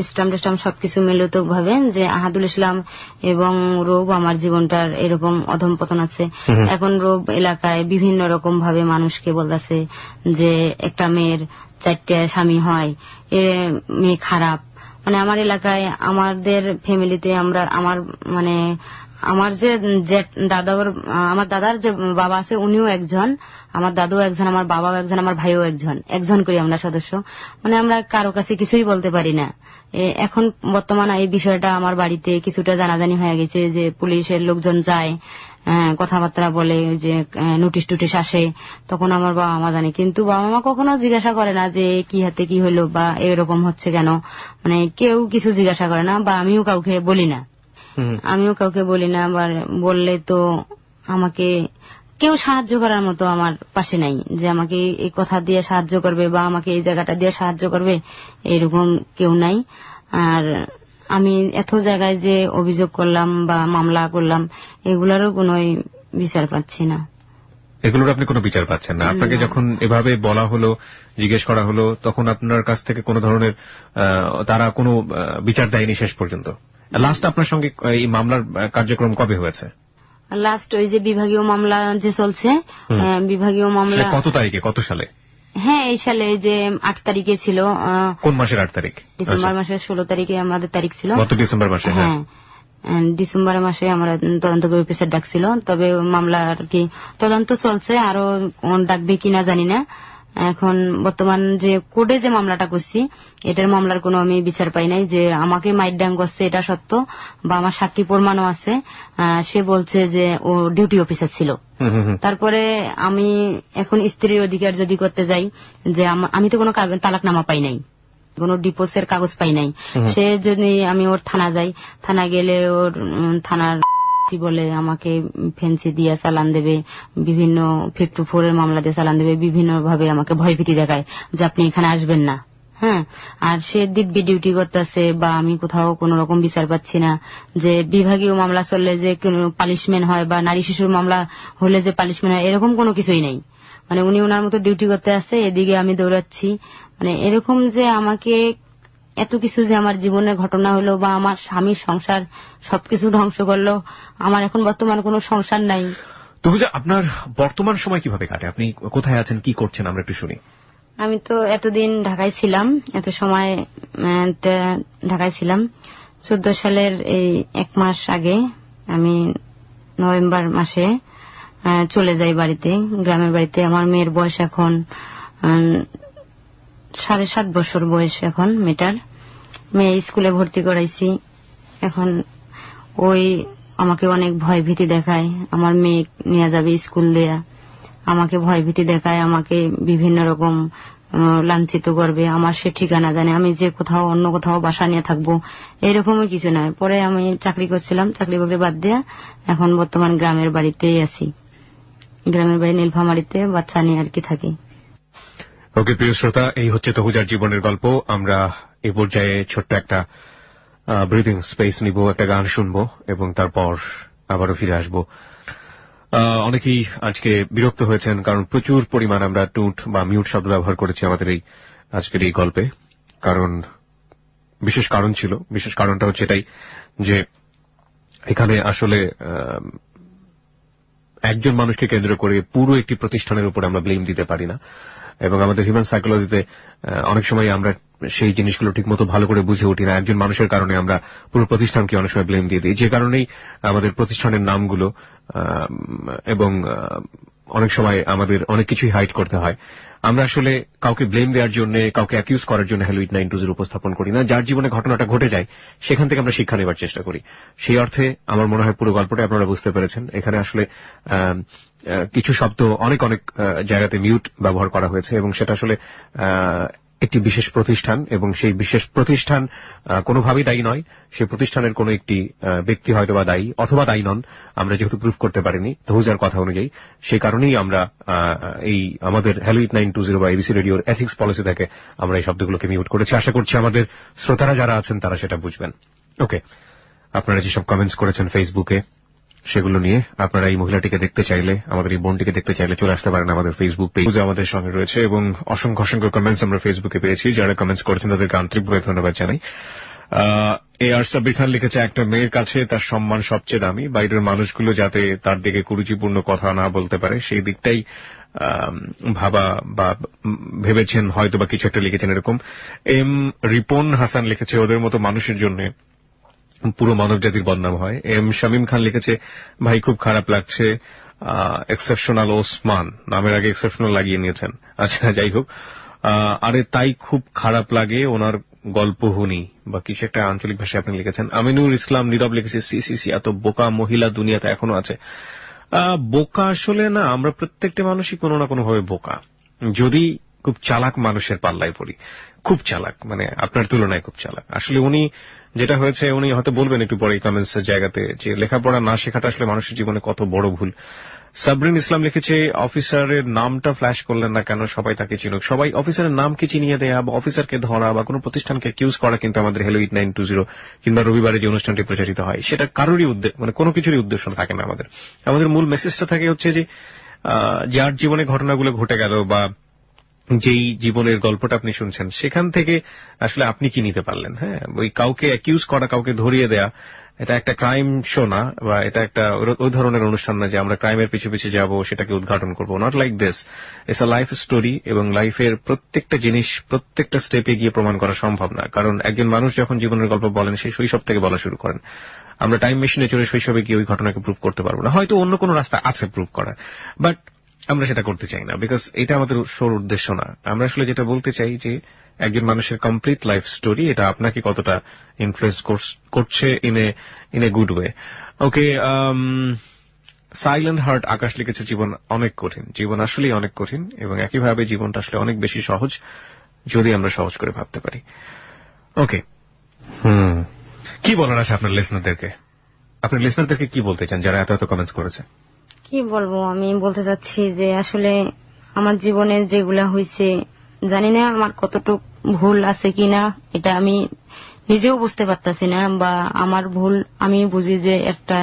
স্টাম্প সবকিছু মিলিত ভাবে যে আহাদুল ইসলাম এবং রৌব আমার জীবনটার এরকম অধঃপতন আছে। এখন রৌব এলাকায় বিভিন্ন রকম ভাবে মানুষকে বলতেছে যে একটা মেয়ের 4টে স্বামী হয়, এ মেয়ে খারাপ। মানে আমার এলাকায় আমাদের ফ্যামিলিতে আমার যে আমার দাদার যে বাবা আছে উনিও একজন, আমার দাদু একজন, আমার বাবাও একজন, আমার ভাইও একজন করি আমরা সদস্য। মানে আমরা কারো কাছে কিছুই বলতে পারি না। এখন বর্তমানে এই বিষয়টা আমার বাড়িতে কিছুটা জানাজানি হয়ে গেছে যে পুলিশের লোকজন যায়, কথাবার্তা বলে, যে নোটিশ টুটিশ আসে, তখন আমার বাবা মা জানে, কিন্তু বাবা মা কখনো জিজ্ঞাসা করে না যে কি হাতে কি হলো বা এরকম হচ্ছে কেন, মানে কেউ কিছু জিজ্ঞাসা করে না, বা আমিও কাউকে বলি না। আবার বললে তো আমাকে কেউ সাহায্য করার মতো আমার পাশে নাই, যে আমাকে এই কথা দিয়ে সাহায্য করবে বা আমাকে এই জায়গাটা দিয়ে সাহায্য করবে, এরকম কেউ নাই। আর আমি এত জায়গায় যে অভিযোগ করলাম বা মামলা করলাম, এগুলারও কোনো বিচার পাচ্ছি না। এগুলোর আপনি কোনো বিচার পাচ্ছেন না? আপনাকে যখন এভাবে বলা হলো, জিজ্ঞেস করা হলো, তখন আপনার কাছ থেকে কোনো ধরনের তারা কোনো বিচার দেয়নি শেষ পর্যন্ত? লাস্ট আপনার সঙ্গে এই মামলার কার্যক্রম কবে হয়েছে? লাস্ট ওই যে বিভাগীয় মামলা যে চলছে, বিভাগীয় মামলা কত তারিখে, কত সালে? হ্যাঁ, এই সালে যে 8 তারিখে ছিল। কোন মাসের 8 তারিখ? ডিসেম্বর মাসের 16 তারিখে আমাদের তারিখ ছিল। গত ডিসেম্বর মাসে? হ্যাঁ, ডিসেম্বর মাসে আমরা তদন্তকারী অফিসার ডাকছিল। তবে মামলা আর কি তদন্ত চলছে, আরো ডাকবে কিনা জানি না। এখন বর্তমান যে কোর্টে যে মামলাটা করছি, এটার মামলার কোনো আমি বিচার পাই নাই। যে আমাকে মাইরডাং করছে এটা সত্য, বা আমার সাক্ষী প্রমাণও আছে। সে বলছে যে ও ডিউটি অফিসার ছিল। তারপরে আমি এখন স্ত্রীর অধিকার যদি করতে যাই, যে আমি তো কোনো তালাকনামা পাই নাই, কোনো ডিপোসের কাগজ পাই নাই। সে যদি আমি ওর থানা যাই, থানা গেলে ওর থানার বলে আমাকে ফেন্সি দিয়ে চালান দেবে, বিভিন্ন 54 এর মামলা দিয়ে চালান দেবে, বিভিন্ন ভাবে আমাকে ভয়ভীতি দেখায় যে আপনি এখানে আসবেন না। হ্যাঁ, আর সে দিব্যি ডিউটি করতেছে, বা আমি কোথাও কোন রকম বিচার পাচ্ছি না। যে বিভাগীয় মামলা চললে যে কোনো পানিশমেন্ট হয়, বা নারী শিশুর মামলা হলে যে পানিশমেন্ট হয়, এরকম কোনো কিছুই নাই। মানে উনি ওনার মতো ডিউটি করতে আসছে, এদিকে আমি দৌড়াচ্ছি। মানে এরকম যে আমাকে এত কিছু যে আমার জীবনের ঘটনা হলো, বা আমার স্বামীর সংসার সবকিছু ধ্বংস করলো, আমার এখন বর্তমান কোনো সংসার নাই। তো আপনার বর্তমান সময় কিভাবে কাটে? আপনি কোথায় আছেন, কি করছেন, আমরা একটু শুনি। আমি তো এতদিন ঢাকায় ছিলাম, এত সময় ঢাকায় ছিলাম। 14 সালের এই 1 মাস আগে আমি নভেম্বর মাসে চলে যাই বাড়িতে, গ্রামের বাড়িতে। আমার মেয়ের বয়স এখন 7.5 বছর বয়স এখন মেয়েটার। মেয়ে স্কুলে ভর্তি করাইছি। এখন ওই আমাকে অনেক ভয় ভীতি দেখায়, আমার মেয়ে নিয়ে যাবে স্কুল দেয়া, আমাকে ভয় ভীতি দেখায়, আমাকে বিভিন্ন রকম লাঞ্ছিত করবে। আমার সে ঠিকানা জানে, আমি যে কোথাও অন্য কোথাও বাসা নিয়ে থাকবো, এরকমই কিছু নয়। পরে আমি চাকরি করছিলাম, চাকরি বাকরি বাদ দিয়ে এখন বর্তমান গ্রামের বাড়িতেই আছি। গ্রামের বাড়ি নীলফামারীতে বাচ্চা নিয়ে আর কি থাকি। ওকে, প্রিয় শ্রোতা, এই হচ্ছে তহুজার জীবনের গল্প। আমরা এই পর্যায়ে ছোট্ট একটা ব্রিদিং স্পেস নিব, একটা গান শুনবো, এবং তারপর আবারও ফিরে আসবো। অনেকেই আজকে বিরক্ত হয়েছেন, কারণ প্রচুর পরিমাণ আমরা টুট বা মিউট শব্দ ব্যবহার করেছি আমাদের এই আজকের এই গল্পে। কারণ বিশেষ কারণ ছিল, বিশেষ কারণটা হচ্ছে এটাই যে এখানে আসলে একজন মানুষকে কেন্দ্র করে পুরো একটি প্রতিষ্ঠানের উপর আমরা ব্লেম দিতে পারি না, এবং আমাদের হিউম্যান সাইকোলজিতে অনেক সময় আমরা সেই জিনিসগুলো ঠিকমতো ভালো করে বুঝে উঠি না। একজন মানুষের কারণে আমরা পুরো প্রতিষ্ঠানকে অনেক সময় ব্লেম দিয়ে দিই, যে কারণেই আমাদের প্রতিষ্ঠানের নামগুলো এবং অনেক সময় আমাদের অনেক কিছুই হাইড করতে হয়। আমরা আসলে কাউকে ব্লেম দেওয়ার জন্য, কাউকে অ্যাকিউজ করার জন্য হ্যালো 892 উপস্থাপন করি না। যার জীবনে ঘটনাটা ঘটে যায় সেখান থেকে আমরা শিক্ষা নেবার চেষ্টা করি। সেই অর্থে আমার মনে হয় পুরো গল্পটা আপনারা বুঝতে পেরেছেন। এখানে আসলে কিছু শব্দ অনেক অনেক জায়গাতে মিউট ব্যবহার করা হয়েছে, এবং সেটা আসলে একটি বিশেষ প্রতিষ্ঠান, এবং সেই বিশেষ প্রতিষ্ঠান কোনোভাবেই দায়ী নয়। সেই প্রতিষ্ঠানের কোন একটি ব্যক্তি হয়তো বা দায়ী, অথবা দায়ী নন, আমরা যেহেতু প্রুফ করতে পারিনি তহুজার কথা অনুযায়ী। সেই কারণেই আমরা এই আমাদের হ্যালো 892 বা এবিসি রেডিওর এথিক্স পলিসি থেকে আমরা এই শব্দগুলোকে মিউট করেছি। আশা করছি আমাদের শ্রোতারা যারা আছেন তারা সেটা বুঝবেন। ওকে, আপনারা যেসব কমেন্টস করেছেন ফেসবুকে, সেগুলো নিয়ে আপনারা এই মহিলাটিকে দেখতে চাইলে, আমাদের এই বোনটিকে দেখতে চাইলে চলে আসতে পারেন আমাদের ফেসবুক পেজে, আমাদের সঙ্গে রয়েছে। এবং অসংখ্য অসংখ্য কমেন্টস আমরা ফেসবুকে পেয়েছি। যারা কমেন্টস করেছেন তাদেরকে আন্তরিকভাবে ধন্যবাদ জানাই। আর সাব্বির খান লিখেছে, একটা মেয়ের কাছে তার সম্মান সবচেয়ে দামি, বাইরের মানুষগুলো যাতে তার দিকে কুরুচিপূর্ণ কথা না বলতে পারে সেই দিকটাই ভাবা বা ভেবেছেন হয়তো, বা কিছু একটা লিখেছেন এরকম। এম রিপন হাসান লিখেছে, ওদের মতো মানুষের জন্য পুরো মানব জাতির বদনাম হয়। এম শামীম খান লিখেছে, ভাই খুব খারাপ লাগছে, এক্সেপশনাল ওসমান, নামের আগে এক্সেপশনাল লাগিয়ে নিয়েছেন। আচ্ছা, যাই হোক, আরে তাই খুব খারাপ লাগে ওনার গল্প হুনি, বা কিছু একটা আঞ্চলিক ভাষায় আপনি লিখেছেন। আমিনুর ইসলাম নীরব লিখেছে, সিসি এত বোকা মহিলা দুনিয়াতে এখনো আছে। বোকা আসলে না, আমরা প্রত্যেকটা মানুষই কোনো না কোনো ভাবে বোকা, যদি খুব চালাক মানুষের পাল্লায় পড়ি। খুব চালাক, মানে আপনার তুলনায় খুব চালাক। আসলে উনি যেটা হয়েছে, উনি হয়তো বলবেন একটু পরে কমেন্টস এর জায়গাতে, যে লেখাপড়া না শেখাটা আসলে মানুষের জীবনে কত বড় ভুল। সাবরিন ইসলাম লিখেছে, অফিসারের নামটা ফ্ল্যাশ করলেন না কেন, সবাই তাকে চিনুক। সবাই অফিসারের নামকে চিনিয়ে দেয়া বা অফিসারকে ধরা বা কোনো প্রতিষ্ঠানকে অ্যাকিউজ করা কিন্তু আমাদের হ্যালো 8920 কিংবা রবিবারে যে অনুষ্ঠানটি প্রচারিত হয় সেটা কারোরই উদ্দেশ্য, মানে কোনো কিছুরই উদ্দেশ্য থাকে না। আমাদের মূল মেসেজটা থাকে হচ্ছে যে যার জীবনে ঘটনাগুলো ঘটে গেল বা যেই জীবনের গল্পটা আপনি শুনছেন সেখান থেকে আসলে আপনি কি নিতে পারলেন। হ্যাঁ, ওই কাউকে অ্যাকিউজ করা, কাউকে ধরিয়ে দেয়া, এটা একটা ক্রাইম শো না, বা এটা একটা ওই ধরনের অনুষ্ঠান না যে আমরা ক্রাইমের পিছু পিছু যাব, সেটাকে উদ্ঘাটন করবো। Not like this, it's a life story. এবং লাইফের প্রত্যেকটা জিনিস প্রত্যেকটা স্টেপে গিয়ে প্রমাণ করা সম্ভব না, কারণ একজন মানুষ যখন জীবনের গল্প বলেন সেই শৈশব থেকে বলা শুরু করেন। আমরা টাইম মেশিনে চড়ে শৈশবে গিয়ে ওই ঘটনাকে প্রুভ করতে পারবো না। হয়তো অন্য কোনো রাস্তা আছে প্রুভ করা, বাট আমরা সেটা করতে চাই না, বিকজ এটা আমাদের শোর উদ্দেশ্য না। আমরা আসলে যেটা বলতে চাই যে একজন মানুষের কমপ্লিট লাইফ স্টোরি, এটা আপনাকে কতটা ইনফ্লুয়েন্স করছে in a good way. Okay, silent heart Akash লিখেছে, জীবন অনেক কঠিন, জীবন আসলেই অনেক কঠিন, এবং একইভাবে জীবনটা আসলে অনেক বেশি সহজ যদি আমরা সহজ করে ভাবতে পারি। ওকে, কি বলার আছে আপনার লিসনারদেরকে কি বলতে চান যারা এত এত কমেন্টস করেছে? কি বলবো, আমি বলতে চাচ্ছি যে আসলে আমার জীবনে যেগুলা হয়েছে, জানি না আমার কতটুকু ভুল আছে কিনা, এটা আমি নিজেও বুঝতে পারতাছি না, বা আমার ভুল আমি বুঝি যে একটা,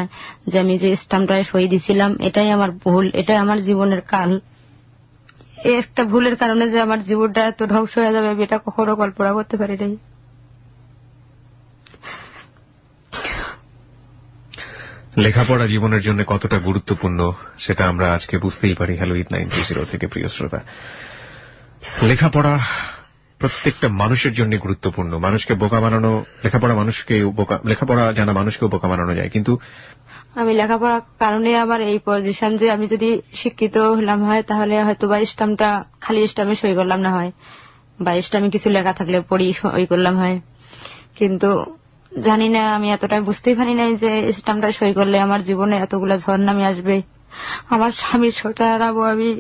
যে আমি যে স্টাম্পটায় সই দিছিলাম এটাই আমার ভুল, এটাই আমার জীবনের কাল। এই একটা ভুলের কারণে যে আমার জীবনটা এত ধ্বংস হয়ে যাবে এটা কখনো কল্পনা করতে পারি নাই। লেখাপড়া জীবনের জন্য কতটা গুরুত্বপূর্ণ সেটা আমরা আজকে বুঝতেই পারি হ্যালো 8920 থেকে। প্রিয় শ্রোতা, লেখাপড়া প্রত্যেকটা মানুষের জন্য গুরুত্বপূর্ণ। মানুষকে বোকা বানানো, লেখাপড়া জানা মানুষকেও বোকা বানানো যায়, কিন্তু আমি লেখাপড়ার কারণে আমার এই পজিশন যে আমি যদি শিক্ষিত হলাম হয় তাহলে হয়তো বা স্টাম্পটা খালি স্টাম্পে সই করলাম না হয়, বা স্টাম্পে কিছু লেখা থাকলে পড়ি সই করলাম হয়, কিন্তু জানি না, আমি এতটাই বুঝতেই পারি নাই যে স্টাম্পটা সই করলে আমার জীবনে এতগুলা ঝড় নামে আসবে, আমার স্বামীর ছোট হারাবো আমি।